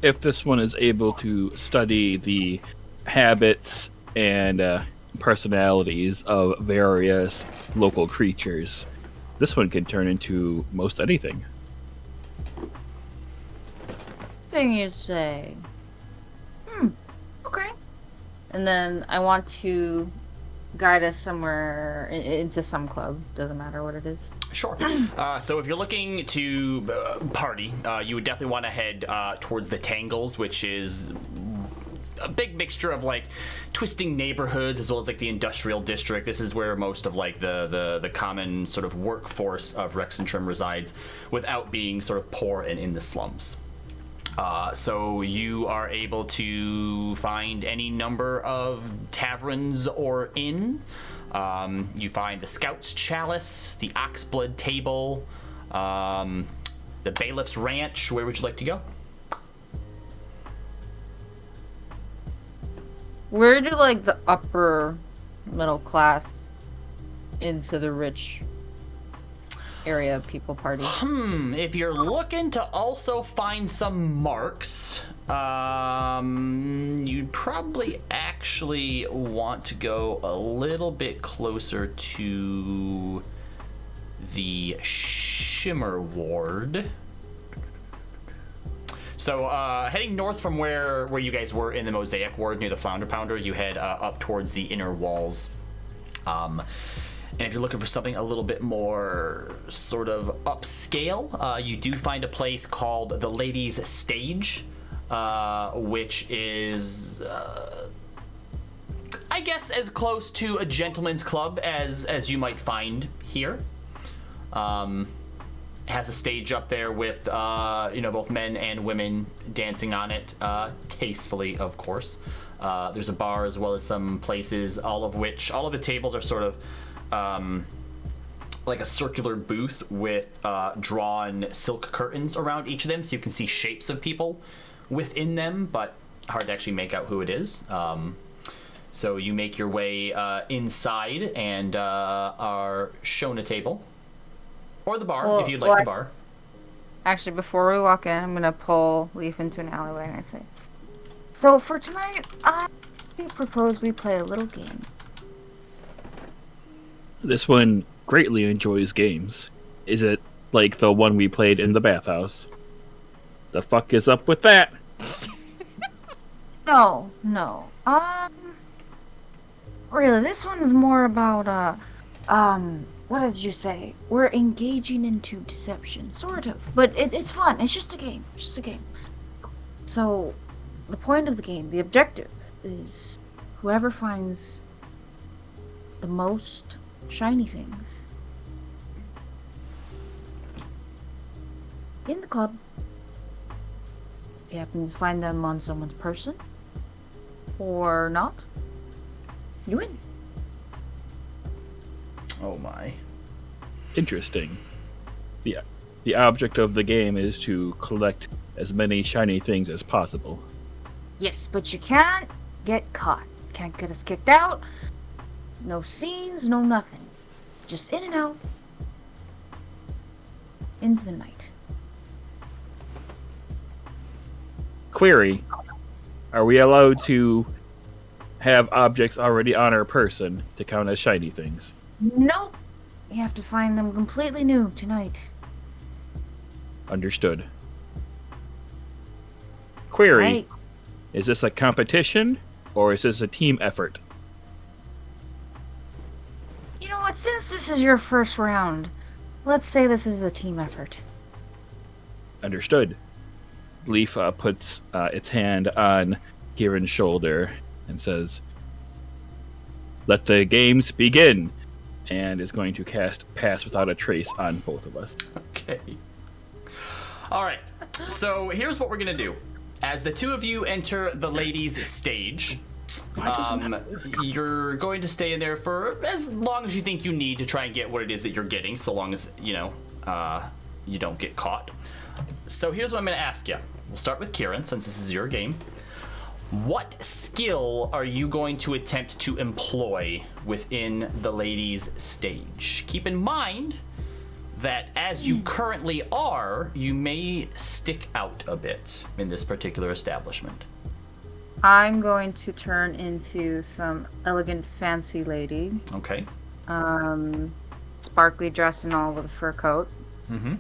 If this one is able to study the habits and personalities of various local creatures, this one can turn into most anything. Thing you say. Okay. And then I want to guide us somewhere into some club. Doesn't matter what it is. Sure. So if you're looking to party, you would definitely want to head towards the Tangles, which is a big mixture of like twisting neighborhoods as well as like the industrial district. This is where most of like the common sort of workforce of Rexentrim resides, without being sort of poor and in the slums. So you are able to find any number of taverns or inn. You find the Scout's Chalice, the Oxblood Table, the Bailiff's Ranch. Where would you like to go? Where do like the upper middle class into the rich area people party? If you're looking to also find some marks, you'd probably actually want to go a little bit closer to the Shimmer Ward. So heading north from where you guys were in the Mosaic Ward near the Flounder Pounder, you head up towards the inner walls. And if you're looking for something a little bit more sort of upscale, you do find a place called the Ladies' Stage, which is, I guess, as close to a gentleman's club as you might find here. Has a stage up there with, both men and women dancing on it, tastefully, of course. There's a bar as well as some places, all of the tables are sort of like a circular booth with drawn silk curtains around each of them, so you can see shapes of people within them, but hard to actually make out who it is. So you make your way inside and are shown a table. Or the bar, if you'd like the bar. Actually, before we walk in, I'm gonna pull Leaf into an alleyway and I say, so for tonight, I propose we play a little game. This one greatly enjoys games. Is it like the one we played in the bathhouse? The fuck is up with that? No. Really, this one's more about, what did you say? We're engaging into deception, sort of. But it's fun. It's just a game. So, the point of the game, the objective, is whoever finds the most shiny things in the club you happen to find them on someone's person, or not, you win. Oh my. Interesting. The object of the game is to collect as many shiny things as possible. Yes, but you can't get caught. Can't get us kicked out. No scenes, no nothing. Just in and out. Into the night. Query. Are we allowed to have objects already on our person to count as shiny things? Nope. You have to find them completely new tonight. Understood. Query. Right. Is this a competition or is this a team effort? You know what? Since this is your first round, let's say this is a team effort. Understood. Leaf puts its hand on Kieran's shoulder and says, "Let the games begin," and is going to cast Pass Without a Trace on both of us. Okay. All right. So here's what we're gonna do. As the two of you enter the ladies' stage, you're going to stay in there for as long as you think you need to try and get what it is that you're getting, so long as you don't get caught. So here's what I'm going to ask you. We'll start with Kieran, since this is your game. What skill are you going to attempt to employ within the ladies' stage? Keep in mind that as you currently are, you may stick out a bit in this particular establishment. I'm going to turn into some elegant fancy lady. Okay. Sparkly dress and all with a fur coat. Mm-hmm.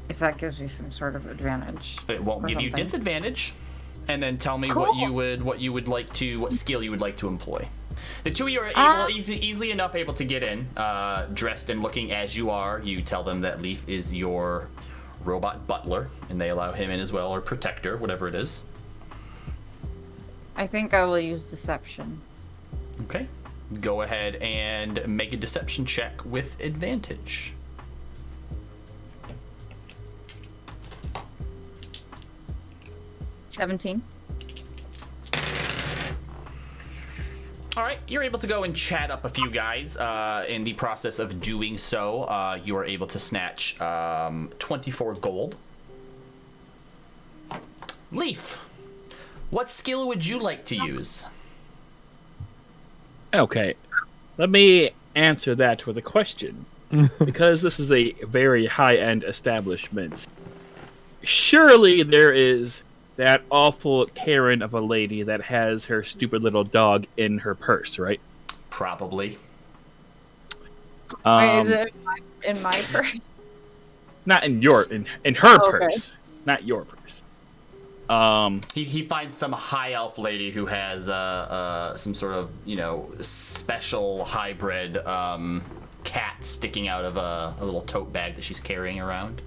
If that gives you some sort of advantage. It won't or give you something. disadvantage. And then tell me Cool. what skill you would like to employ. The two of you are easily enough able to get in, dressed and looking as you are. You tell them that Leaf is your robot butler, and they allow him in as well, or protector, whatever it is. I think I will use deception. Okay. Go ahead and make a deception check with advantage. $17. All right, you're able to go and chat up a few guys. In the process of doing so, you are able to snatch 24 gold. Leaf, what skill would you like to use? Okay, let me answer that with a question. Because this is a very high-end establishment, surely there is that awful Karen of a lady that has her stupid little dog in her purse, right? Probably. Wait, is it in my purse? Not in her Okay. purse, not your purse. He finds some high elf lady who has some sort of special hybrid cat sticking out of a little tote bag that she's carrying around.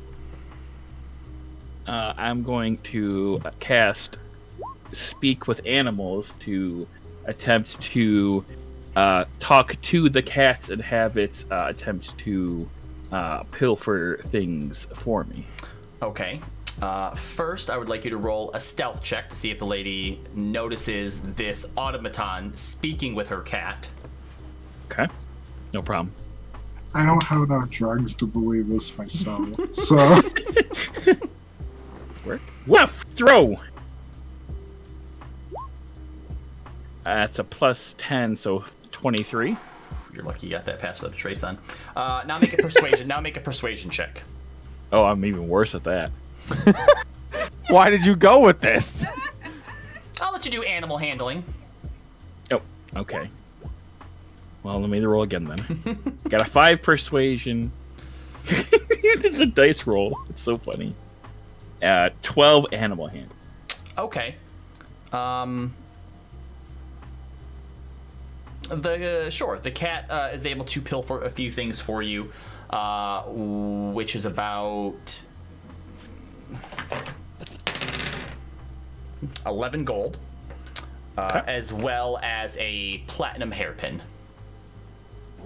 I'm going to cast Speak with Animals to attempt to talk to the cats and have it attempt to pilfer things for me. Okay. First, I would like you to roll a stealth check to see if the lady notices this automaton speaking with her cat. Okay, no problem. I don't have enough drugs to believe this myself. So Work. Well, throw. That's a plus 10, so 23. You're lucky you got that pass without a trace on. Now make a persuasion. Now make a persuasion check. Oh, I'm even worse at that. Why did you go with this? I'll let you do animal handling. Oh, okay. Well, let me roll again then. Got a 5 persuasion. The dice roll. It's so funny. 12 animal hand. Okay. The cat is able to pilfer a few things for you, which is about 11 gold, as well as a platinum hairpin.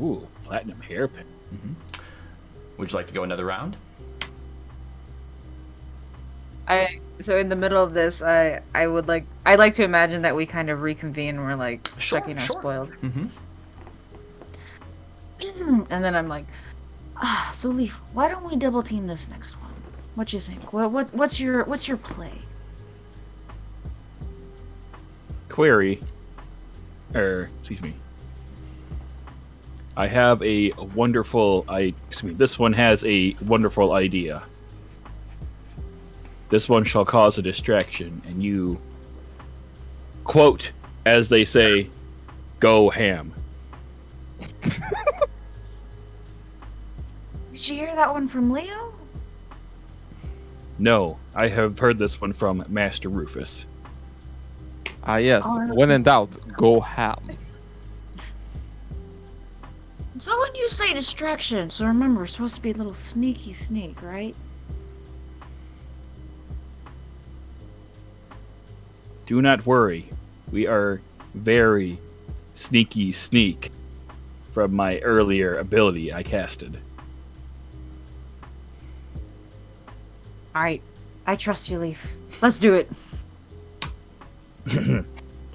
Ooh, platinum hairpin. Would you like to go another round? So in the middle of this, I'd like to imagine that we kind of reconvene and we're like checking our spoils. Mm-hmm. And then I'm like, so Leaf, why don't we double team this next one? What you think? What's your play? Query. Excuse me. I have a wonderful. This one has a wonderful idea. This one shall cause a distraction, and you, quote, as they say, go ham. Did you hear that one from Leo? No, I have heard this one from Master Rufus. Yes. When in doubt, go ham. So when you say distraction, so remember, it's supposed to be a little sneaky sneak, right? Do not worry. We are very sneaky sneak from my earlier ability I casted. Alright, I trust you, Leaf. Let's do it.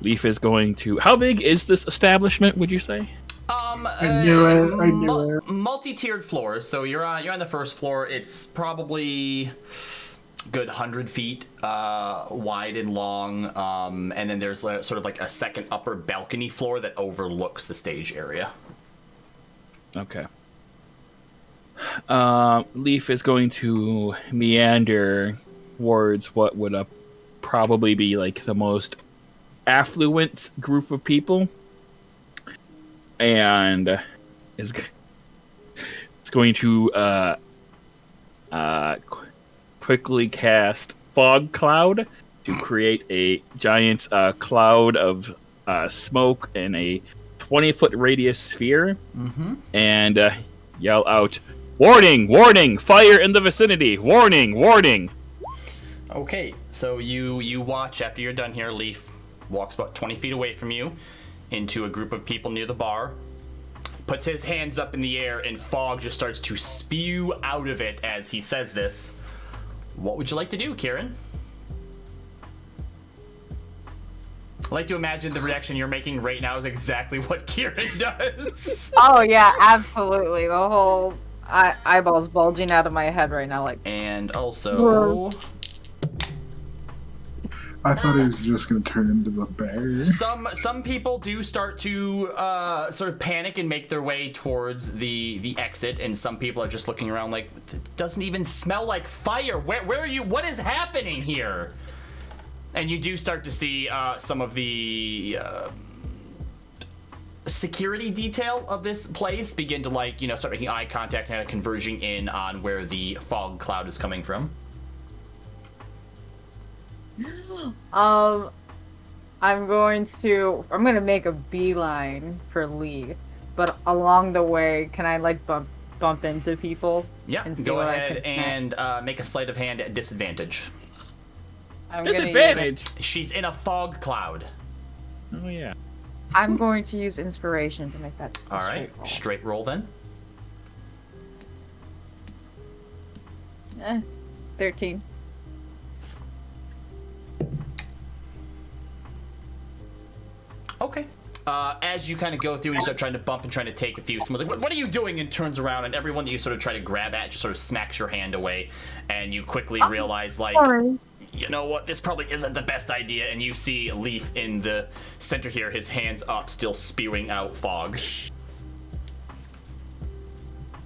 Leaf is going to... How big is this establishment, would you say? I knew it. Multi-tiered floors. So you're on the first floor. It's probably good 100 feet wide and long, and then there's sort of like a second upper balcony floor that overlooks the stage area. Okay. Leaf is going to meander towards what would probably be like the most affluent group of people, and it's going to quickly cast Fog Cloud to create a giant cloud of smoke in a 20-foot radius sphere, and yell out, "Warning! Warning! Fire in the vicinity! Warning! Warning!" Okay, so you watch after you're done here. Leaf walks about 20 feet away from you into a group of people near the bar, puts his hands up in the air, and fog just starts to spew out of it as he says this. What would you like to do, Kieran? I like to imagine the reaction you're making right now is exactly what Kieran does. Oh yeah, absolutely. The whole eyeballs bulging out of my head right now, like. And also, I thought he was just gonna turn into the bear. some people do start to sort of panic and make their way towards the exit, and some people are just looking around like, it doesn't even smell like fire. Where are you? What is happening here? And you do start to see some of the security detail of this place begin to start making eye contact and converging in on where the fog cloud is coming from. I'm gonna make a beeline for Lee, but along the way, can I bump into people? Yeah, and see go what ahead I can and make a sleight of hand at disadvantage. Disadvantage? She's in a fog cloud. Oh, yeah. I'm going to use inspiration to make that. All right, straight roll then. 13. Okay. As you kind of go through and you start trying to bump and trying to take a few, someone's like, what are you doing? And turns around, and everyone that you sort of try to grab at just sort of smacks your hand away, and you quickly realize, Sorry. you know what, this probably isn't the best idea, and you see Leaf in the center here, his hands up, still spewing out fog.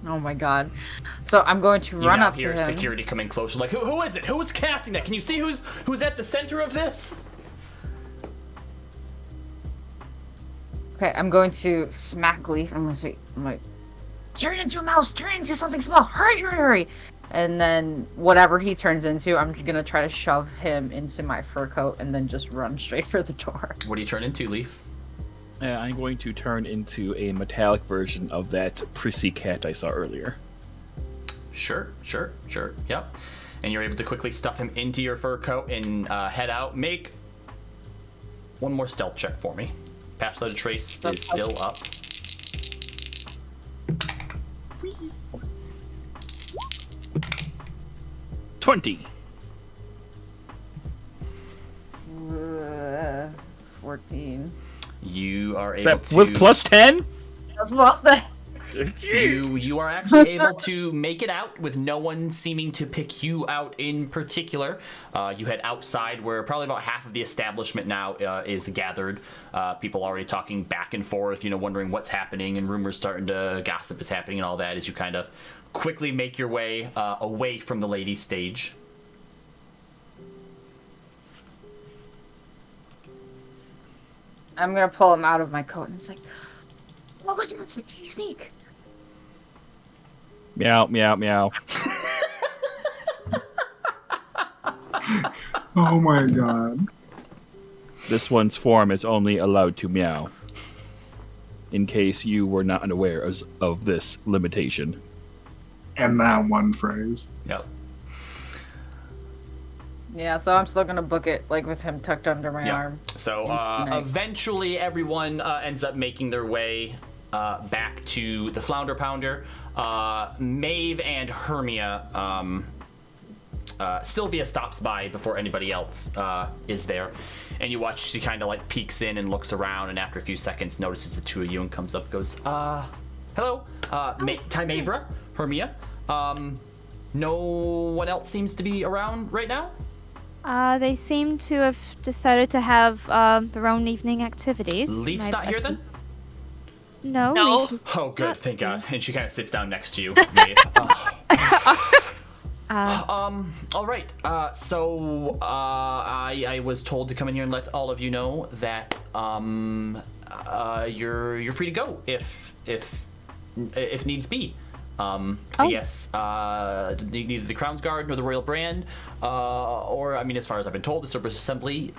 Oh my god. So I'm going to run up to him. You now hear security coming closer, like, who is it? Who's casting that? Can you see who's at the center of this? Okay, I'm going to smack Leaf. I'm like, turn into a mouse, turn into something small, hurry, hurry, hurry. And then whatever he turns into, I'm gonna try to shove him into my fur coat and then just run straight for the door. What do you turn into, Leaf? I'm going to turn into a metallic version of that prissy cat I saw earlier. Sure. Yep. And you're able to quickly stuff him into your fur coat and head out. Make one more stealth check for me. Patch Letter Trace is still up. Whee! 20. 15. You are Is able that to with plus 10? That's plus that. You are actually able to make it out with no one seeming to pick you out in particular. You head outside where probably about half of the establishment now is gathered. People already talking back and forth, wondering what's happening, and rumors starting to gossip is happening and all that as you kind of quickly make your way away from the ladies' stage. I'm gonna pull him out of my coat and it's like, what was that sneak? Meow, meow, meow. Oh my god. This one's form is only allowed to meow. In case you were not unaware of this limitation. And that one phrase. Yep. Yeah, so I'm still gonna book it like with him tucked under my arm. So eventually everyone ends up making their way back to the Flounder Pounder. Maeve and Hermia, Sylvia stops by before anybody else is there. And you watch she kind of like peeks in and looks around, and after a few seconds notices the two of you and comes up and goes, hello, Timavra, Hermia. No one else seems to be around right now? They seem to have decided to have their own evening activities. Leaf's not here then? No. No. Leaf is Oh, good, not thank here. God. And she kind of sits down next to you. Maeve. All right. So I was told to come in here and let all of you know that you're free to go if needs be. Yes, neither the Crown's Guard nor the Royal Brand, or I mean, as far as I've been told, the Cerberus Assembly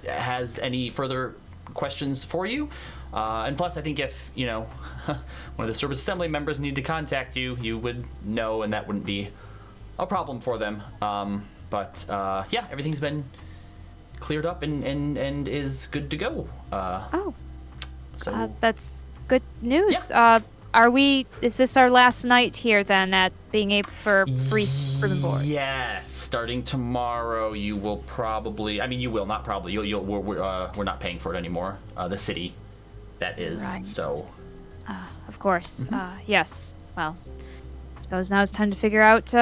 has any further questions for you. And plus, I think if one of the Cerberus Assembly members needed to contact you, you would know, and that wouldn't be a problem for them. But yeah, everything's been cleared up and is good to go. So That's good news. Yeah. Is this our last night here then at being able for free room and board? yes, starting tomorrow, you will probably. I mean, you will not probably. We're not paying for it anymore. The city, that is. Right. So. Of course. Yes. Well, I suppose now it's time to figure out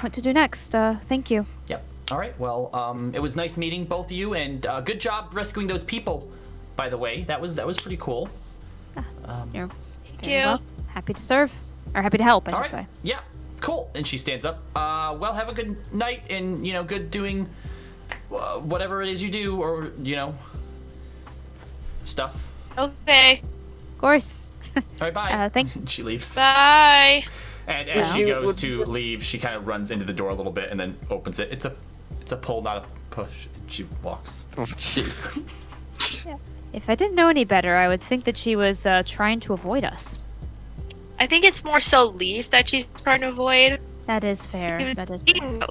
what to do next. Thank you. Yep. All right. Well, it was nice meeting both of you, and good job rescuing those people. By the way, that was pretty cool. You're Thank very you. well. Happy to serve, or happy to help, I All should right. say. Yeah. Cool. And she stands up. Well, have a good night, and good doing whatever it is you do, or stuff. Okay. Of course. All right. Bye. Thank. She leaves. Bye. And as Yeah. she goes to leave, she kind of runs into the door a little bit and then opens it. It's a pull, not a push. And she walks. Oh, jeez. If I didn't know any better, I would think that she was trying to avoid us. I think it's more so Leaf that she's trying to avoid. That is fair. He was That is fair. being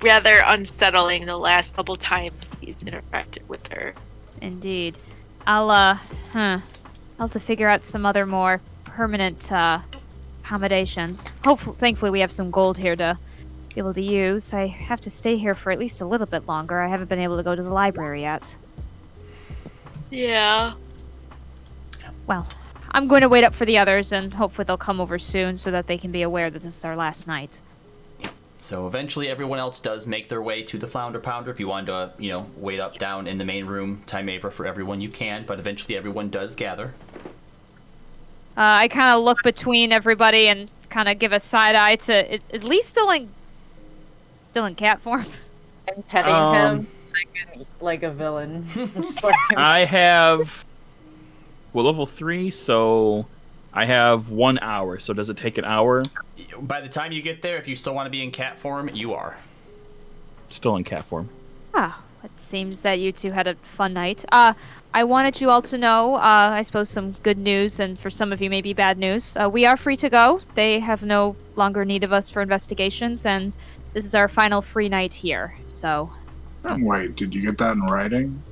rather unsettling the last couple times he's interacted with her. Indeed. I'll have to figure out some other more permanent accommodations. Thankfully, we have some gold here to be able to use. I have to stay here for at least a little bit longer. I haven't been able to go to the library yet. Yeah. Well, I'm going to wait up for the others, and hopefully they'll come over soon so that they can be aware that this is our last night. So eventually, everyone else does make their way to the Flounder Pounder. If you wanted to, wait up down in the main room, Timavra, for everyone, you can. But eventually, everyone does gather. I kind of look between everybody and kind of give a side eye to. Is Lee still in cat form? I'm petting him like a villain. Just like I have level 3, so I have 1 hour. So does it take an hour? By the time you get there, if you still want to be in cat form, you are. Still in cat form. It seems that you two had a fun night. I wanted you all to know, I suppose, some good news, and for some of you, maybe bad news. We are free to go. They have no longer need of us for investigations, and this is our final free night here. So, Wait, did you get that in writing?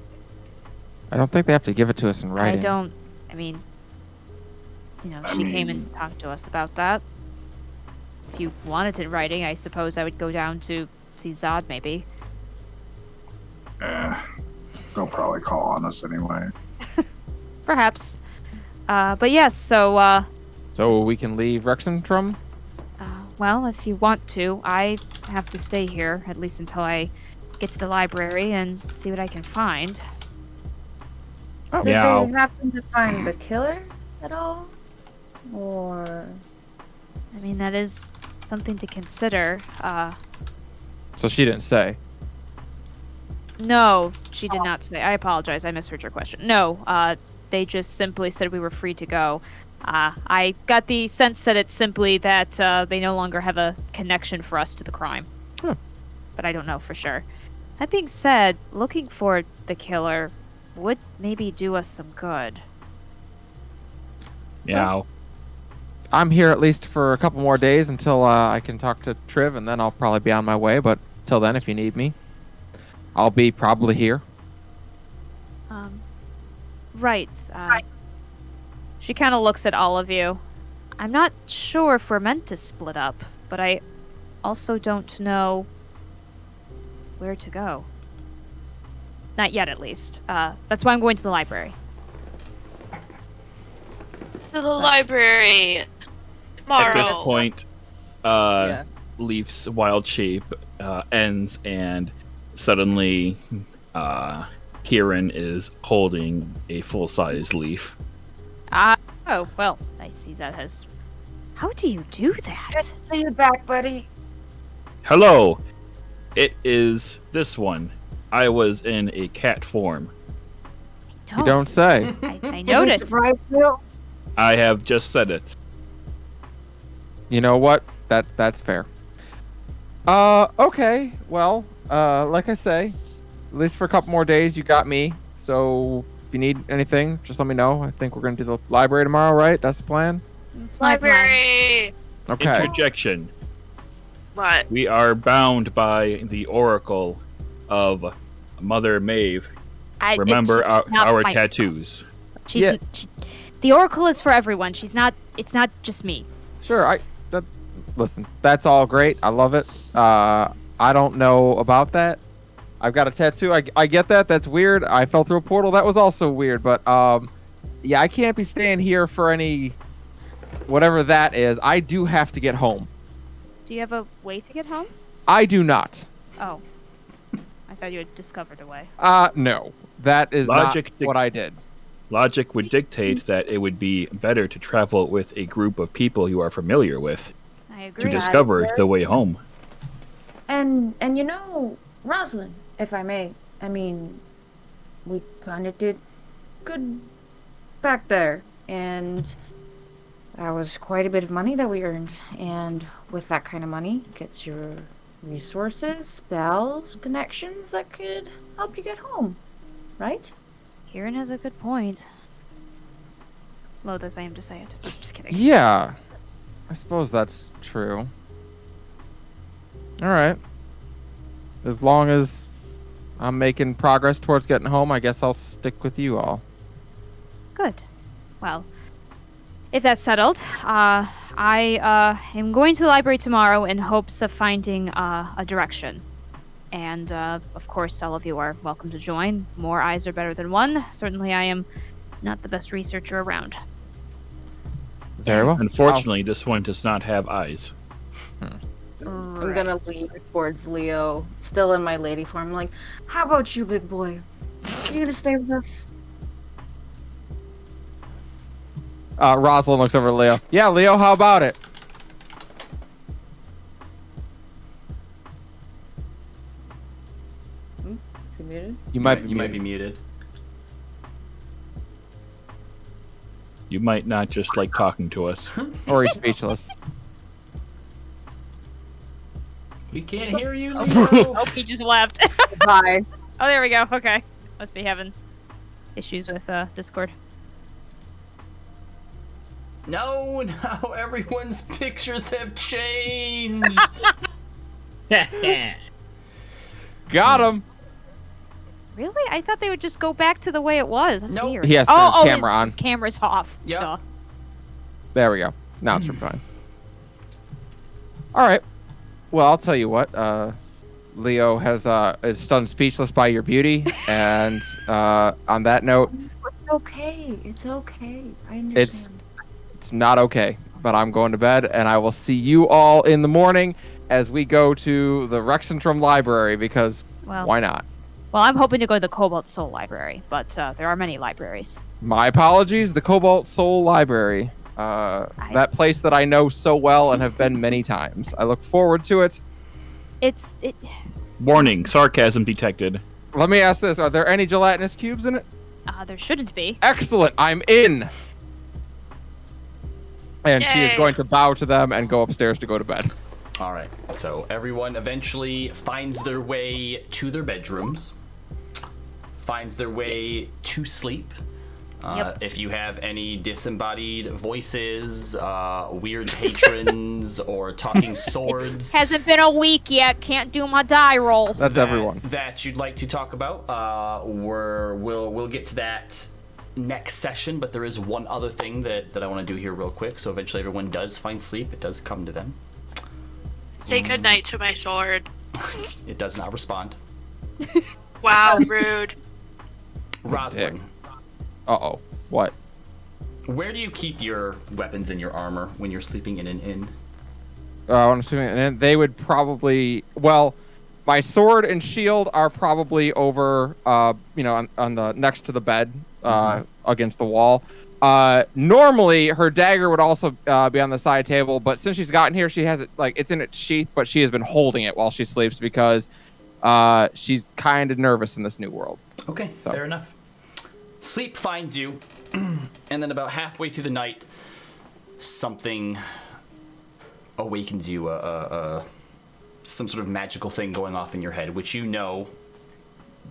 I don't think they have to give it to us in writing. I mean, she came and talked to us about that. If you wanted it in writing, I suppose I would go down to see Zod, maybe. they'll probably call on us anyway. Perhaps. But yes, so, So we can leave Rexentrum? well, if you want to, I have to stay here, at least until I get to the library and see what I can find. Oh. Did Meow. they happen to find the killer at all? Or I mean, that is something to consider. So she didn't say. No, she did not say. I apologize, I misheard your question. No, they just simply said we were free to go. I got the sense that it's simply that they no longer have a connection for us to the crime. Huh. But I don't know for sure. That being said, looking for the killer would maybe do us some good. Meow. I'm here at least for a couple more days until I can talk to Triv, and then I'll probably be on my way. But till then, if you need me, I'll be probably here. Right. She kind of looks at all of you. I'm not sure if we're meant to split up, but I also don't know where to go. Not yet, at least. That's why I'm going to the library. To the library tomorrow. At this point, Yeah. Leaf's wild shape ends, and suddenly Kieran is holding a full-size Leaf. Oh, well, I see that as... How do you do that? see you back, buddy. Hello! It is this one. I was in a cat form. You don't say. I noticed. I have just said it. You know what? That's fair. Okay. Well, like I say, at least for a couple more days, you got me. So if you need anything, just let me know. I think we're gonna do the library tomorrow, right? That's the plan. It's my plan. Library. Okay. Interjection. What? We are bound by the oracle of Mother Maeve. Remember It's just not our my- tattoos. She's Yeah. The Oracle is for everyone. She's not. It's not just me. Sure. Listen. That's all great. I love it. I don't know about that. I've got a tattoo. I get that. That's weird. I fell through a portal. That was also weird. But yeah, I can't be staying here for any whatever that is. I do have to get home. Do you have a way to get home? I do not. Oh, I thought you had discovered a way. No. That is Logic not what I did. Logic would dictate that it would be better to travel with a group of people you are familiar with I to agree. discover very- the way home. And you know, Rosalind, if I may, I mean, we kind of did good back there, and that was quite a bit of money that we earned. And with that kind of money, gets your resources, spells, connections that could help you get home, right? Kieran has a good point. Loath as I am to say it. Just kidding. Yeah. I suppose that's true. All right. As long as I'm making progress towards getting home, I guess I'll stick with you all. Good. Well, if that's settled, I am going to the library tomorrow in hopes of finding a direction. And, of course, all of you are welcome to join. More eyes are better than one. Certainly, I am not the best researcher around. Very well. Unfortunately, this one does not have eyes. I'm gonna lean towards Leo, still in my lady form. Like, how about you, big boy? You gonna stay with us? Rosalind looks over at Leo. Yeah, Leo, how about it? Is he muted? You might be muted. You might not just like talking to us. or he's speechless. We can't hear you, Leo. Oh, he just left. Bye. Oh, there we go. Okay. Must be having issues with Discord. No, now everyone's pictures have changed. Got him. Really? I thought they would just go back to the way it was. That's Nope. weird. He has to turn his camera on. His camera's off. Yep. Duh. There we go. Now it's fine. All right. Well, I'll tell you what. Leo is stunned speechless by your beauty, and on that note, It's okay. It's okay. I understand. it's not okay. But I'm going to bed, and I will see you all in the morning as we go to the Rexentrum Library, because why not? Well, I'm hoping to go to the Cobalt Soul Library, but there are many libraries. My apologies, the Cobalt Soul Library. That place that I know so well and have been many times. I look forward to it. Warning, sarcasm detected. Let me ask this. Are there any gelatinous cubes in it? There shouldn't be. Excellent. I'm in. And she is Yay. going to bow to them and go upstairs to go to bed. All right. So everyone eventually finds their way to their bedrooms, finds their way to sleep. Yep. If you have any disembodied voices, weird patrons, or talking swords Hasn't been a week yet. Can't do my die roll. That's everyone. that you'd like to talk about, we'll get to that next session. But there is one other thing that I want to do here real quick. So eventually everyone does find sleep. It does come to them. Say goodnight to my sword. It does not respond. Wow, rude. Rosalind, Uh-oh. What? where do you keep your weapons and your armor when you're sleeping in an inn? I'm assuming, and they would probably, well, my sword and shield are probably over, on the next to the bed, against the wall. Normally, her dagger would also be on the side table, but since she's gotten here, she has it, it's in its sheath, but she has been holding it while she sleeps because she's kind of nervous in this new world. Okay, So. fair enough. Sleep finds you, and then about halfway through the night, something awakens you, some sort of magical thing going off in your head, which you know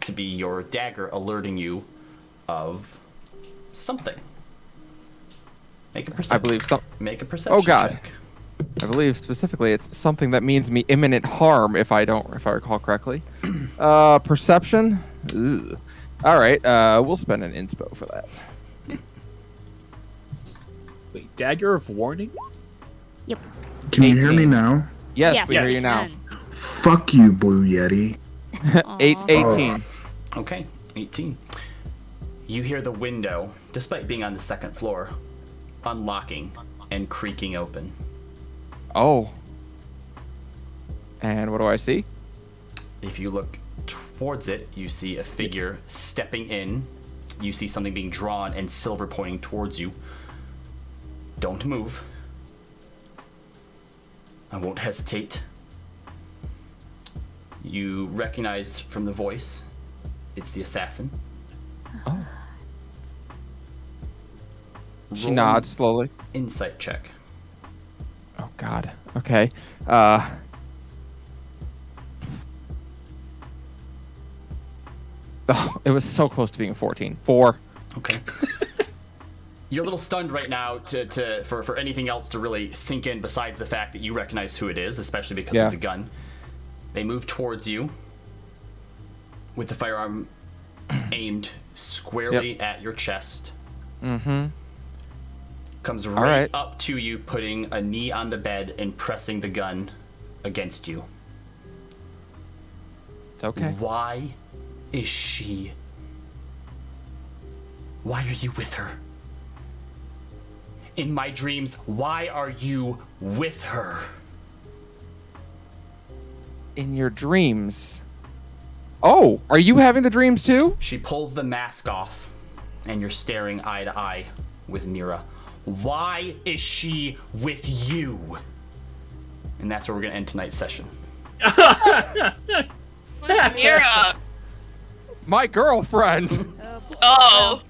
to be your dagger alerting you of something. Make a perception. I believe Make a perception. Oh, God. check. I believe specifically it's something that means me imminent harm if I recall correctly. Perception? Ugh. All right, we'll spend an inspo for that. Wait, dagger of warning? Can you hear 18. me now? Yes, we hear you now. Fuck you, Blue Yeti. 18. Okay, 18. You hear the window, despite being on the second floor, unlocking and creaking open. Oh. And what do I see? If you look towards it, you see a figure stepping in. You see something being drawn and silver pointing towards you. Don't move. I won't hesitate. You recognize from the voice, it's the assassin. Oh. She Roll nods slowly. Insight check. Oh, God. Okay. Oh, it was so close to being 14. 4. Okay. You're a little stunned right now for anything else to really sink in besides the fact that you recognize who it is, especially because Yeah. of the gun. They move towards you with the firearm aimed squarely at your chest. Mm-hmm. Comes All right right. up to you, putting a knee on the bed and pressing the gun against you. It's okay. Why is she? Why are you with her? In my dreams, why are you with her? In your dreams. Oh, are you having the dreams too? She pulls the mask off, and you're staring eye to eye with Mira. Why is she with you? And that's where we're gonna end tonight's session. Who's Mira? My girlfriend. Oh.